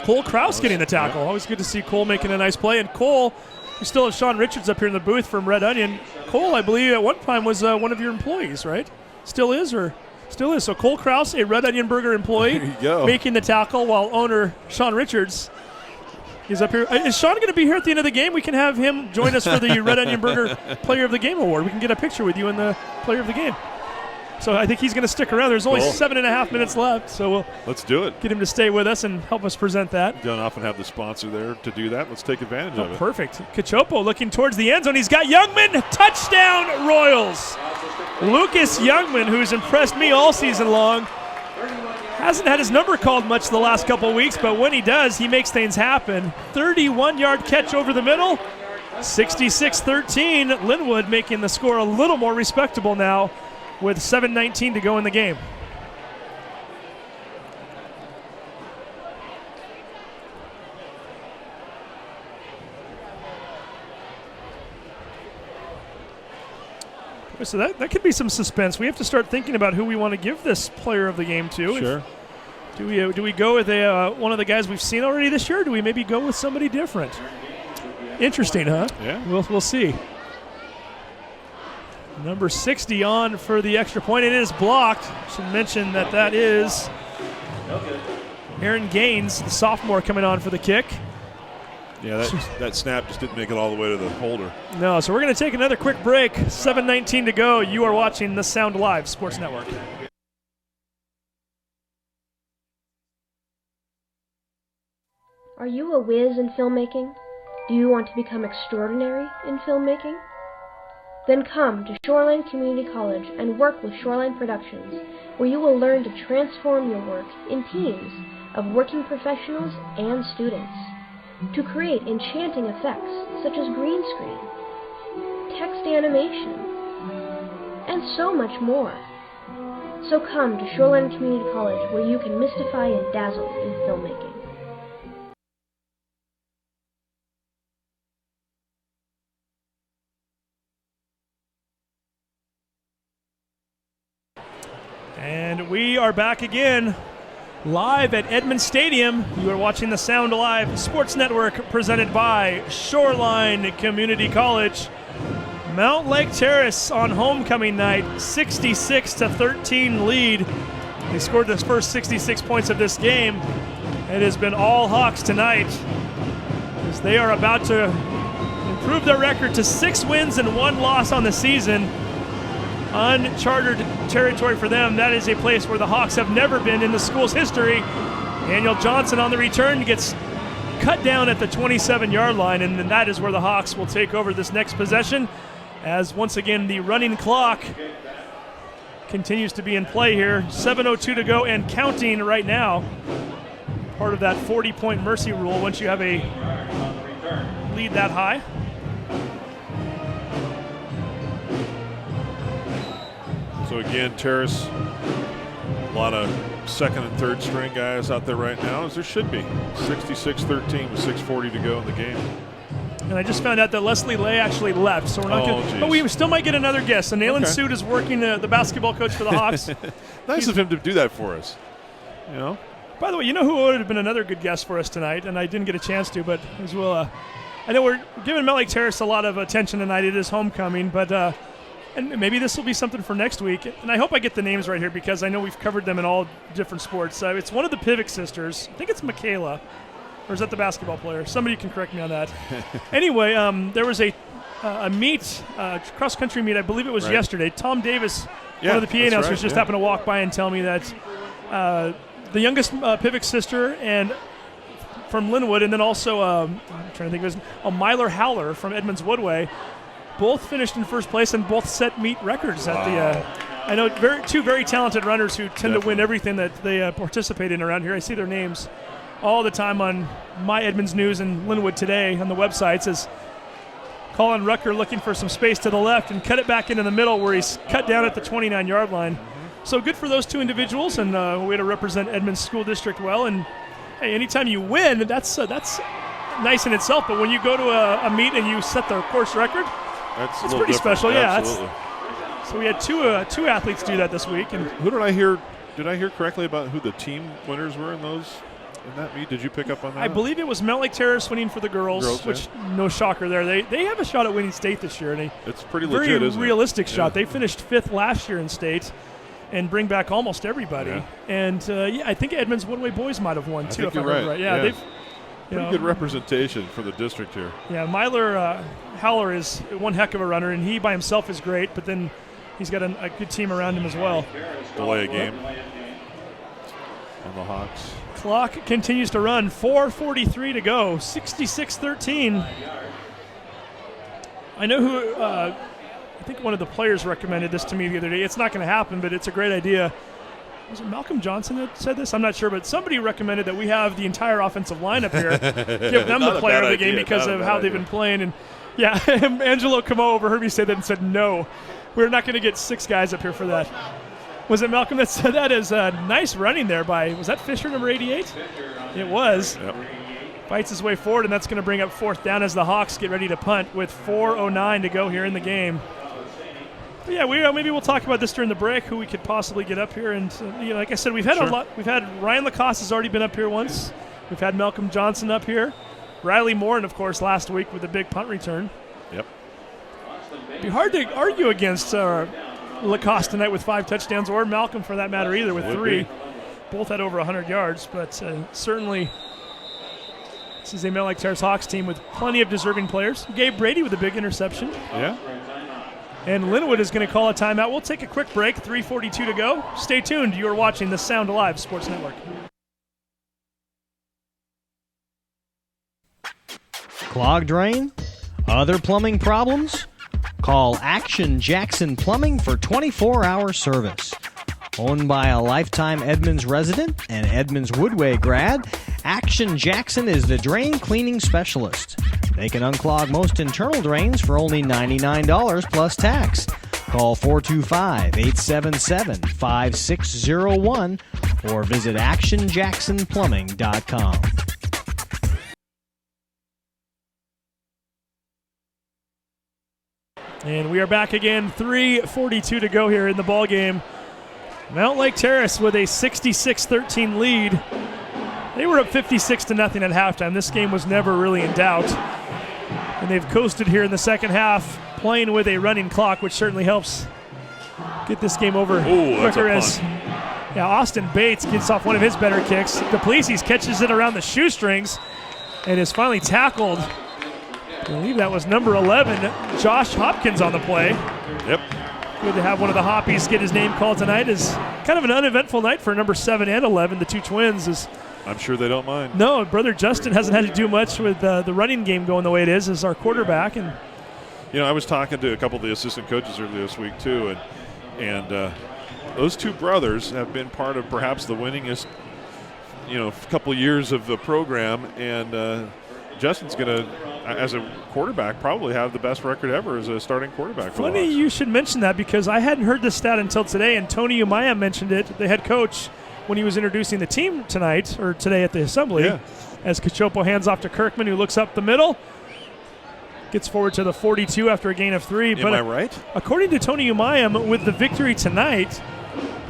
Cole Kraus getting the tackle. Always good to see Cole making a nice play. And Cole, we still have Sean Richards up here in the booth from Red Onion. Cole, I believe, at one time was one of your employees, right? Still is, or still is. So Cole Kraus, a Red Onion Burger employee, making the tackle, while owner Sean Richards is up here. Is Sean going to be here at the end of the game? We can have him join us for the Red Onion Burger Player of the Game Award. We can get a picture with you in the Player of the Game. So I think he's going to stick around. There's only 7.5 minutes left, so let's do it. Get him to stay with us and help us present that. We don't often have the sponsor there to do that. Let's take advantage of it. Perfect. Cachopo looking towards the end zone. He's got Youngman. Touchdown, Royals. Lucas Youngman, who's impressed me all season long, hasn't had his number called much the last couple of weeks, but when he does, he makes things happen. 31-yard catch over the middle. 66-13. Lynnwood making the score a little more respectable now, with 7:19 to go in the game. So that could be some suspense. We have to start thinking about who we want to give this player of the game to. Sure. Do we go with one of the guys we've seen already this year, or do we maybe go with somebody different? Interesting, huh? Yeah. We'll see. Number 60 on for the extra point. It is blocked. Should mention that is Aaron Gaines, the sophomore, coming on for the kick. Yeah, that snap just didn't make it all the way to the holder. No, so we're going to take another quick break. 7:19 to go. You are watching the Sound Live Sports Network. Are you a whiz in filmmaking? Do you want to become extraordinary in filmmaking? Then come to Shoreline Community College and work with Shoreline Productions, where you will learn to transform your work in teams of working professionals and students to create enchanting effects such as green screen, text animation, and so much more. So come to Shoreline Community College, where you can mystify and dazzle in filmmaking. And we are back again, live at Edmond Stadium. You are watching the Sound Live Sports Network, presented by Shoreline Community College. Mountlake Terrace on homecoming night, 66-13 lead. They scored the first 66 points of this game. It has been all Hawks tonight, as they are about to improve their record to 6 wins and 1 loss on the season. Uncharted territory for them. That is a place where the Hawks have never been in the school's history. Daniel Johnson on the return gets cut down at the 27-yard line, and then that is where the Hawks will take over this next possession, as once again the running clock continues to be in play here. 7:02 to go and counting right now. Part of that 40-point mercy rule once you have a lead that high. So again, Terrace, a lot of second and third string guys out there right now, as there should be. 66-13 with 6:40 to go in the game. And I just found out that Leslie Lay actually left, so we're not but we still might get another guest. So Nayland Sood is working the basketball coach for the Hawks. Nice of him to do that for us. You know. By the way, you know who would have been another good guest for us tonight, and I didn't get a chance to, but as well, I know we're giving Mountlake Terrace a lot of attention tonight. It is homecoming, but and maybe this will be something for next week. And I hope I get the names right here, because I know we've covered them in all different sports. It's one of the Pivick sisters. I think it's Michaela. Or is that the basketball player? Somebody can correct me on that. Anyway, there was a meet, cross-country meet, I believe it was yesterday. Tom Davis, one of the PA announcers, just happened to walk by and tell me that the youngest Pivick sister and from Lynnwood, and then also, I'm trying to think of his, Myler Howler from Edmonds Woodway, both finished in first place and both set meet records at the. I know two very talented runners who tend to win everything that they participate in around here. I see their names all the time on My Edmonds News and Lynnwood Today on the websites. As Colin Rucker looking for some space to the left and cut it back into the middle where he's cut down at the 29-yard line. So good for those two individuals, and a way to represent Edmonds School District well. And hey, anytime you win, that's nice in itself. But when you go to a meet and you set the course record, that's pretty special. Yeah, absolutely. So we had two athletes do that this week. And who did I hear? Did I hear correctly about who the team winners were in that meet? Did you pick up on that? I believe it was Mountlake Terrace winning for the girls, which no shocker there. They have a shot at winning state this year, and it's pretty legit, isn't it? Very realistic shot. They finished 5th last year in state, and bring back almost everybody. Yeah. And I think Edmonds Woodway boys might have won too. I think you're right. Yeah, they've pretty good representation for the district here. Yeah, Myler Howler is one heck of a runner, and he by himself is great. But then he's got a good team around him as well. Delay a game on the Hawks. Clock continues to run. 4:43 to go. 66-13. I know who. I think one of the players recommended this to me the other day. It's not going to happen, but it's a great idea. Was it Malcolm Johnson that said this? I'm not sure, but somebody recommended that we have the entire offensive line up here. Give them the player of the game because of how they've been playing. And yeah, Angelo Camo overheard me say that and said, no, we're not going to get 6 guys up here for that. Was it Malcolm that said that? Is nice running there by, was that Fisher, number 88? It was. Yep. Fights his way forward, and that's going to bring up 4th down as the Hawks get ready to punt with 4:09 to go here in the game. But yeah, maybe we'll talk about this during the break, who we could possibly get up here. And like I said, we've had a lot. We've had Ryan Lacoste has already been up here once. We've had Malcolm Johnson up here. Riley Moore, and of course, last week with the big punt return. Yep. It'd be hard to argue against Lacoste tonight with 5 touchdowns, or Malcolm for that matter either with 3. Both had over 100 yards, but certainly this is a Mountlake Terrace Hawks team with plenty of deserving players. Gabe Brady with a big interception. Yeah. And Lynnwood is going to call a timeout. We'll take a quick break. 3:42 to go. Stay tuned. You are watching the Sound Alive Sports Network. Clogged drain? Other plumbing problems? Call Action Jackson Plumbing for 24-hour service. Owned by a lifetime Edmonds resident and Edmonds Woodway grad, Action Jackson is the drain cleaning specialist. They can unclog most internal drains for only $99 plus tax. Call 425-877-5601 or visit actionjacksonplumbing.com. And we are back again. 3:42 to go here in the ball game. Mountlake Terrace with a 66-13 lead. They were up 56-0 at halftime. This game was never really in doubt. And they've coasted here in the second half, playing with a running clock, which certainly helps get this game over quicker. As Austin Bates gets off one of his better kicks. Duplessis catches it around the shoestrings and is finally tackled. I believe that was number 11, Josh Hopkins, on the play. Yep. Good to have one of the Hoppies get his name called tonight. Is kind of an uneventful night for number 7 and 11, the two twins. I'm sure they don't mind. No, brother Justin hasn't had to do much with the running game going the way it is as our quarterback. And I was talking to a couple of the assistant coaches earlier this week too, and those two brothers have been part of perhaps the winningest, couple years of the program, and Justin's going to, as a quarterback, probably have the best record ever as a starting quarterback. Funny you should mention that, because I hadn't heard this stat until today, and Tony Umaya mentioned it, the head coach, when he was introducing the team tonight, or today at the assembly, as Cachopo hands off to Kirkman, who looks up the middle, gets forward to the 42 after a gain of 3. Am I right? According to Tony Umaya, with the victory tonight,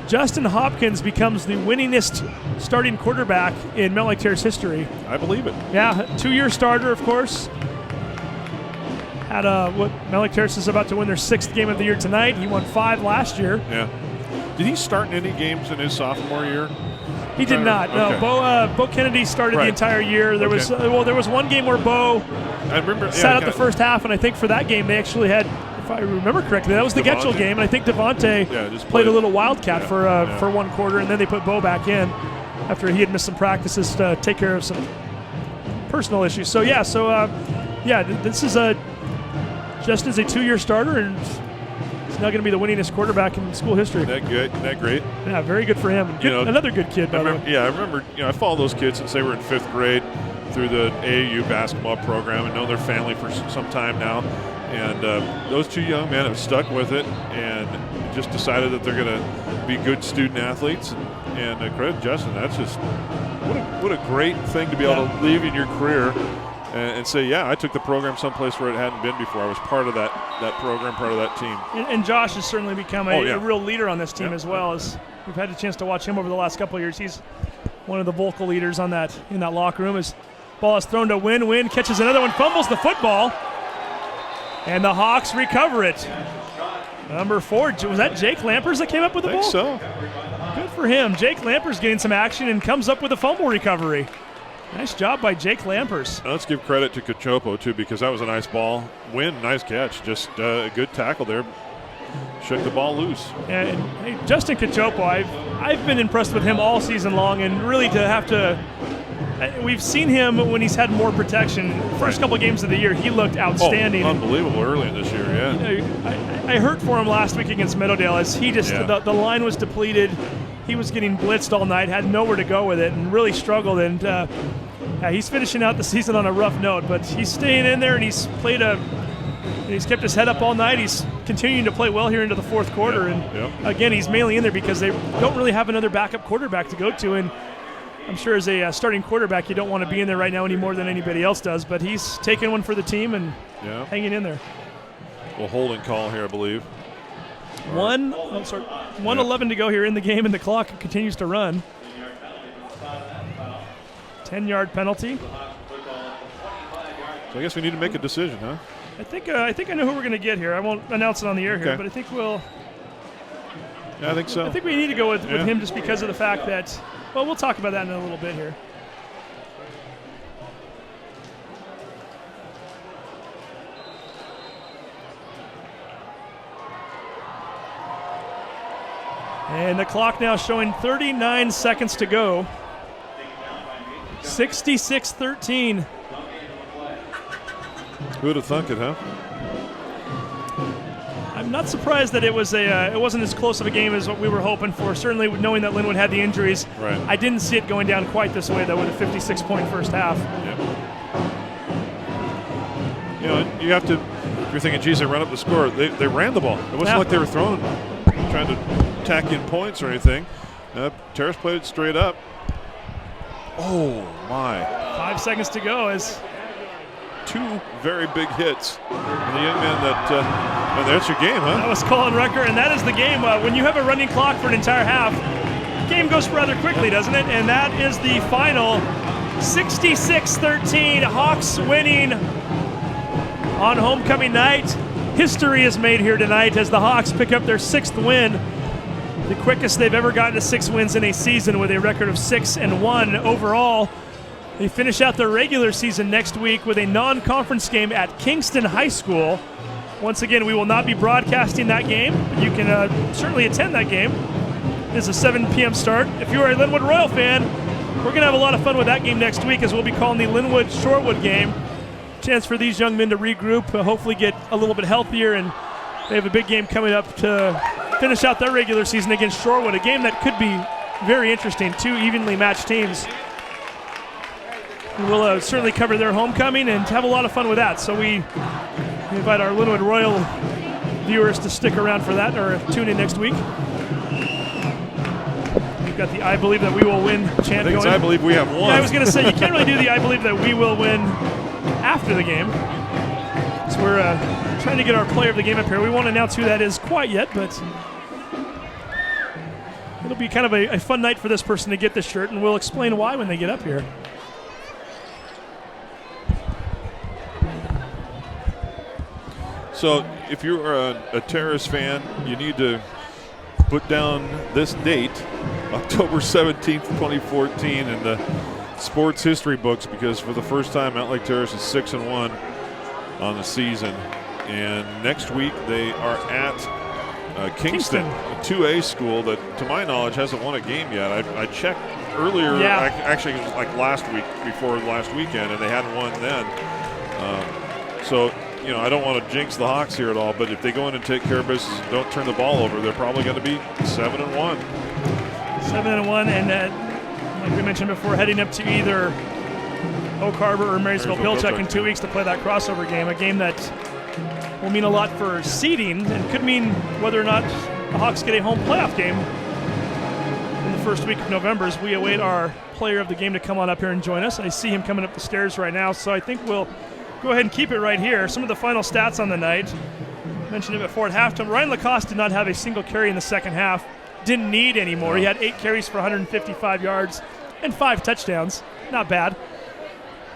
Justin Hopkins becomes the winningest starting quarterback in Mountlake Terrace history. I believe it. Yeah, 2-year starter, of course. Had what Mountlake Terrace is about to win their 6th game of the year tonight. He won 5 last year. Yeah. Did he start in any games in his sophomore year? He did not. No, Bo Kennedy started the entire year. There was there was one game where Bo sat out the first half, and I think for that game they actually had, if I remember correctly, that was the Getchell game, and I think Devontae played a little wildcat for one quarter, and then they put Bo back in after he had missed some practices to take care of some personal issues. So this is Justin's a 2-year starter, and he's now going to be the winningest quarterback in school history. Isn't that good? Isn't that great? Yeah, very good for him. Another good kid, by the way. Yeah, I remember. I followed those kids since they were in 5th grade. through the AAU basketball program and know their family for some time now. And those two young men have stuck with it and just decided that they're going to be good student athletes. And credit Justin, that's just what a great thing to be able to leave in your career and say, yeah, I took the program someplace where it hadn't been before. I was part of that program, part of that team. And Josh has certainly become a real leader on this team as well. As we've had a chance to watch him over the last couple of years. He's one of the vocal leaders in that locker room. His ball is thrown to Wynn. Wynn catches another one, fumbles the football, and the Hawks recover it. Number 4, was that Jake Lampers that came up with the ball? I think so. Good for him. Jake Lampers getting some action and comes up with a fumble recovery. Nice job by Jake Lampers. Now let's give credit to Cachopo, too, because that was a nice ball. Wynn, nice catch. Just a good tackle there. Shook the ball loose. And hey, Justin Cachopo, I've been impressed with him all season long, and really to have to we've seen him when he's had more protection. First couple of games of the year, he looked outstanding. Unbelievable early in this year, yeah. I hurt for him last week against Meadowdale as he just the line was depleted. He was getting blitzed all night, had nowhere to go with it, and really struggled. And he's finishing out the season on a rough note, but he's staying in there, and he's kept his head up all night. He's continuing to play well here into the fourth quarter. Again, he's mainly in there because they don't really have another backup quarterback to go to. And I'm sure as a starting quarterback, you don't want to be in there right now any more than anybody else does. But he's taking one for the team and hanging in there. Well, holding call here, I believe. 1:11 to go here in the game, and the clock continues to run. 10-yard penalty. So I guess we need to make a decision, huh? I think I know who we're going to get here. I won't announce it on the air here, but I think we'll. Yeah, I think so. I think we need to go with him just because of the fact that. Well, we'll talk about that in a little bit here. And the clock now showing 39 seconds to go. 66-13. Who would have thunk it, huh? I'm not surprised that it wasn't as close of a game as what we were hoping for. Certainly knowing that Lynnwood had the injuries. Right. I didn't see it going down quite this way, though, with a 56-point first half. You know, you have to, if you're thinking, geez, they run up the score, they ran the ball. It wasn't like they were trying to tack in points or anything. Terrace played it straight up. Oh, my. 5 seconds to go as two very big hits. And the young man that's your game, huh? That was Colin Rucker, and that is the game. When you have a running clock for an entire half, the game goes rather quickly, doesn't it? And that is the final 66-13, Hawks winning on homecoming night. History is made here tonight as the Hawks pick up their 6th win, the quickest they've ever gotten to 6 wins in a season with a record of 6-1 overall. They finish out their regular season next week with a non-conference game at Kingston High School. Once again, we will not be broadcasting that game. You can certainly attend that game. It's a 7 p.m. start. If you are a Lynnwood Royal fan, we're going to have a lot of fun with that game next week as we'll be calling the Lynnwood-Shorewood game. Chance for these young men to regroup, hopefully get a little bit healthier, and they have a big game coming up to finish out their regular season against Shorewood, a game that could be very interesting, 2 evenly matched teams. And we'll certainly cover their homecoming and have a lot of fun with that. So we invite our Lynnwood Royal viewers to stick around for that or tune in next week. We've got the I Believe That We Will Win chant going. I believe we have won. Yeah, I was going to say, you can't really do the I Believe That We Will Win after the game. So we're trying to get our player of the game up here. We won't announce who that is quite yet, but it'll be kind of a fun night for this person to get this shirt, and we'll explain why when they get up here. So if you're a Terrace fan, you need to put down this date, October 17th, 2014, in the sports history books, because for the first time, Mountlake Terrace is 6-1 on the season. And next week they are at Kingston, a 2A school that, to my knowledge, hasn't won a game yet. I checked earlier, actually it was like last week, before last weekend, and they hadn't won then. So, you know, I don't want to jinx the Hawks here at all, but if they go in and take care of business and don't turn the ball over, they're probably going to be 7-1. 7-1, and like we mentioned before, heading up to either Oak Harbor or Marysville-Pilchuck in 2 weeks to play that crossover game, a game that will mean a lot for seeding and could mean whether or not the Hawks get a home playoff game in the first week of November as we await our player of the game to come on up here and join us. I see him coming up the stairs right now, so I think we'll go ahead and keep it right here. Some of the final stats on the night. I mentioned it before at halftime. Ryan Lacoste did not have a single carry in the second half. Didn't need any more. He had 8 carries for 155 yards and 5 touchdowns. Not bad.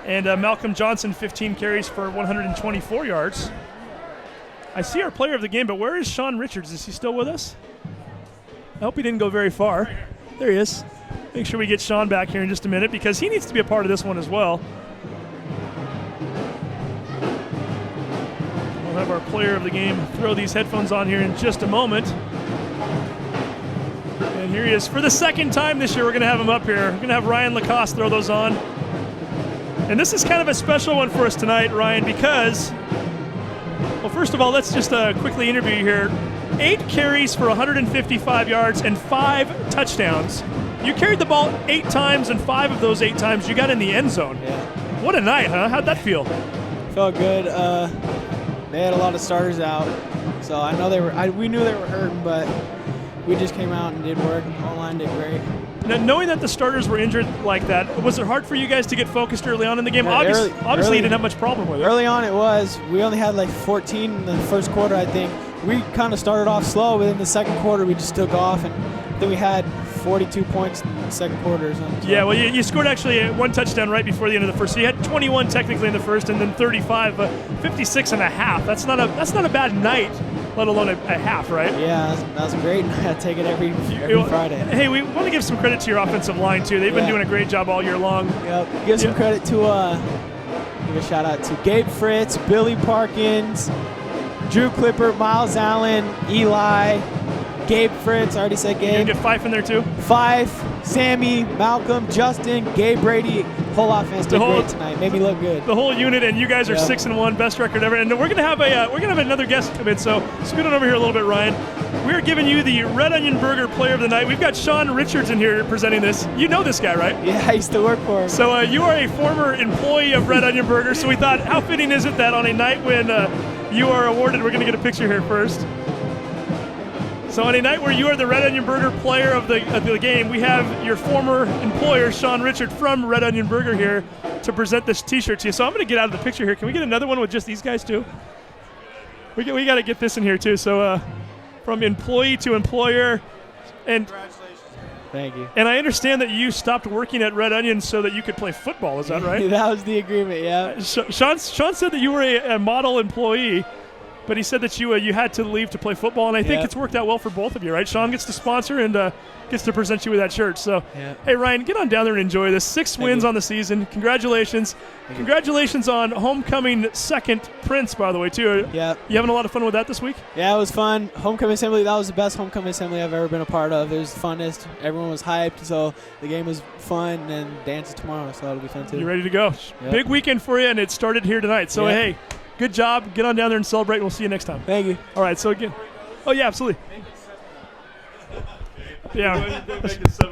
And Malcolm Johnson, 15 carries for 124 yards. I see our player of the game, but where is Sean Richards? Is he still with us? I hope he didn't go very far. There he is. Make sure we get Sean back here in just a minute because he needs to be a part of this one as well. We'll have our player of the game throw these headphones on here in just a moment. And here he is. For the second time this year, we're going to have him up here. We're going to have Ryan Lacoste throw those on. And this is kind of a special one for us tonight, Ryan, because, well, first of all, let's just quickly interview you here. 8 carries for 155 yards and 5 touchdowns. You carried the ball 8 times, and 5 of those 8 times you got in the end zone. Yeah. What a night, huh? How'd that feel? Felt good. They had a lot of starters out, so I know we knew they were hurting, but we just came out and did work. O-line did great. Now, knowing that the starters were injured like that, was it hard for you guys to get focused early on in the game? Yeah, obviously, you didn't have much problem with it. Early on, it was. We only had like 14 in the first quarter, I think. We kind of started off slow, but in the second quarter, we just took off, and then we had 42 points in the second quarter or something. So. Yeah, well, you scored actually 1 touchdown right before the end of the first. So you had 21 technically in the first, and then 35, 56 and a half. That's not a bad night, let alone a half, right? Yeah, that was great. I take it every Friday. Hey, we want to give some credit to your offensive line, too. They've been doing a great job all year long. Yep. Give some credit to, give a shout out to Gabe Fritz, Billy Parkins, Drew Clipper, Miles Allen, Eli, Gabe Fritz, I already said Gabe. You get Fife in there, too? Fife, Sammy, Malcolm, Justin, Gabe Brady. Whole offense did great tonight. Made me look good. The whole unit, and you guys are 6-1, best record ever. And we're gonna have another guest come in. So scoot on over here a little bit, Ryan. We are giving you the Red Onion Burger Player of the Night. We've got Sean Richards in here presenting this. You know this guy, right? Yeah, I used to work for him. So you are a former employee of Red Onion Burger. So we thought, how fitting is it that on a night when you are awarded, we're gonna get a picture here first. So on a night where you are the Red Onion Burger Player of the game, we have your former employer, Sean Richard, from Red Onion Burger here to present this T-shirt to you. So I'm going to get out of the picture here. Can we get another one with just these guys too? We got to get this in here too. So from employee to employer, and congratulations. Thank you. And I understand that you stopped working at Red Onion so that you could play football. Is that right? That was the agreement. Yeah. Sean said that you were a model employee. But he said that you had to leave to play football, and I think it's worked out well for both of you, right? Sean gets to sponsor and gets to present you with that shirt. So, hey, Ryan, get on down there and enjoy this. 6 wins on the season. Congratulations. Congratulations on homecoming second Prince, by the way, too. Yeah. You having a lot of fun with that this week? Yeah, it was fun. Homecoming assembly, that was the best homecoming assembly I've ever been a part of. It was the funnest. Everyone was hyped, so the game was fun, and dance is tomorrow, so that'll be fun, too. You ready to go? Yep. Big weekend for you, and it started here tonight. So, hey. Good job. Get on down there and celebrate. We'll see you next time. Thank you. All right. So again, yeah, absolutely. Yeah.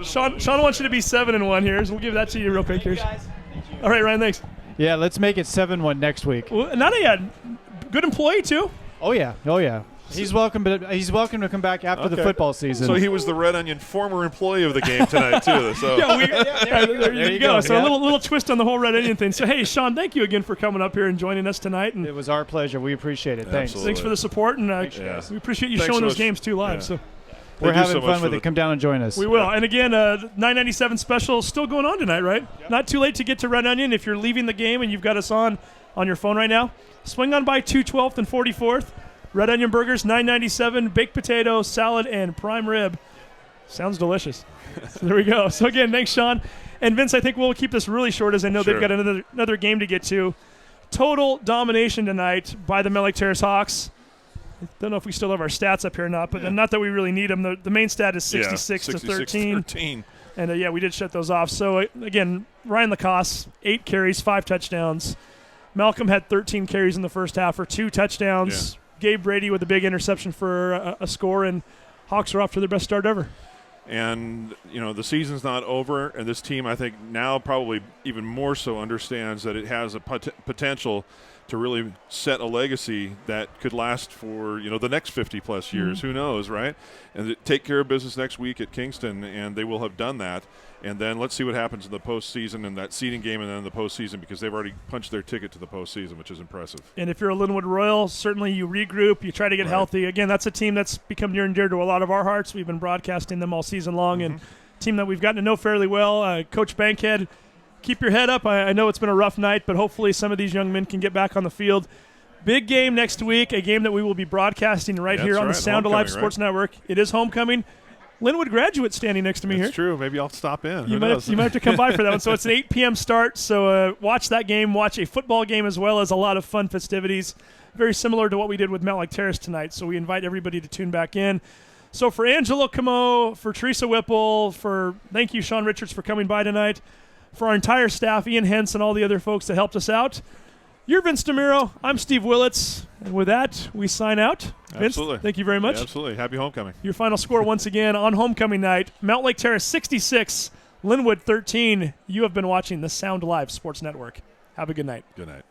Sean wants you to be 7-1 here, so we'll give that to you real quick here. All right, Ryan. Thanks. Yeah, let's make it 7-1 next week. Well, not a good employee too. Oh yeah. He's welcome, but he's welcome to come back after the football season. So he was the Red Onion former employee of the game tonight too. So there you go. So a little twist on the whole Red Onion thing. So hey, Sean, thank you again for coming up here and joining us tonight. And it was our pleasure. We appreciate it. Thanks. Thanks for the support, and we appreciate you showing those games too live. So we're having fun with it. Come down and join us. We will. And again, 997 special still going on tonight, right? Yep. Not too late to get to Red Onion if you're leaving the game and you've got us on your phone right now. Swing on by 212th and 44th. Red Onion Burgers, $9.97, baked potato, salad, and prime rib. Sounds delicious. So there we go. So again, thanks, Sean. And Vince, I think we'll keep this really short as I know they've got another game to get to. Total domination tonight by the Mountlake Terrace Hawks. I don't know if we still have our stats up here or not, but not that we really need them. The main stat is 66 to 13. And, we did shut those off. So, again, Ryan Lacoste, 8 carries, 5 touchdowns. Malcolm had 13 carries in the first half for 2 touchdowns. Yeah. Gabe Brady with a big interception for a score, and Hawks are off to their best start ever. And, the season's not over, and this team, I think, now probably even more so understands that it has a potential to really set a legacy that could last for, the next 50-plus years. Mm-hmm. Who knows, right? And take care of business next week at Kingston, and they will have done that. And then let's see what happens in the postseason and that seeding game and then the postseason, because they've already punched their ticket to the postseason, which is impressive. And if you're a Lynnwood Royal, certainly you regroup, you try to get healthy. Again, that's a team that's become near and dear to a lot of our hearts. We've been broadcasting them all season long, and a team that we've gotten to know fairly well. Coach Bankhead, keep your head up. I know it's been a rough night, but hopefully some of these young men can get back on the field. Big game next week, a game that we will be broadcasting here on the Sound Alive Sports Network. It is homecoming. Lynnwood graduate standing next to me here. That's true. Maybe I'll stop in. You might have to come by for that one. So it's an 8 p.m. start. So watch that game. Watch a football game as well as a lot of fun festivities. Very similar to what we did with Mountlake Terrace tonight. So we invite everybody to tune back in. So for Angelo Camo, for Teresa Whipple, thank you, Sean Richards, for coming by tonight. For our entire staff, Ian Hens and all the other folks that helped us out. You're Vince DeMiro. I'm Steve Willits. And with that, we sign out. Vince, Absolutely. thank you very much. Yeah, absolutely. Happy homecoming. Your final score once again on homecoming night, Mountlake Terrace 66, Lynnwood 13. You have been watching the Sound Live Sports Network. Have a good night. Good night.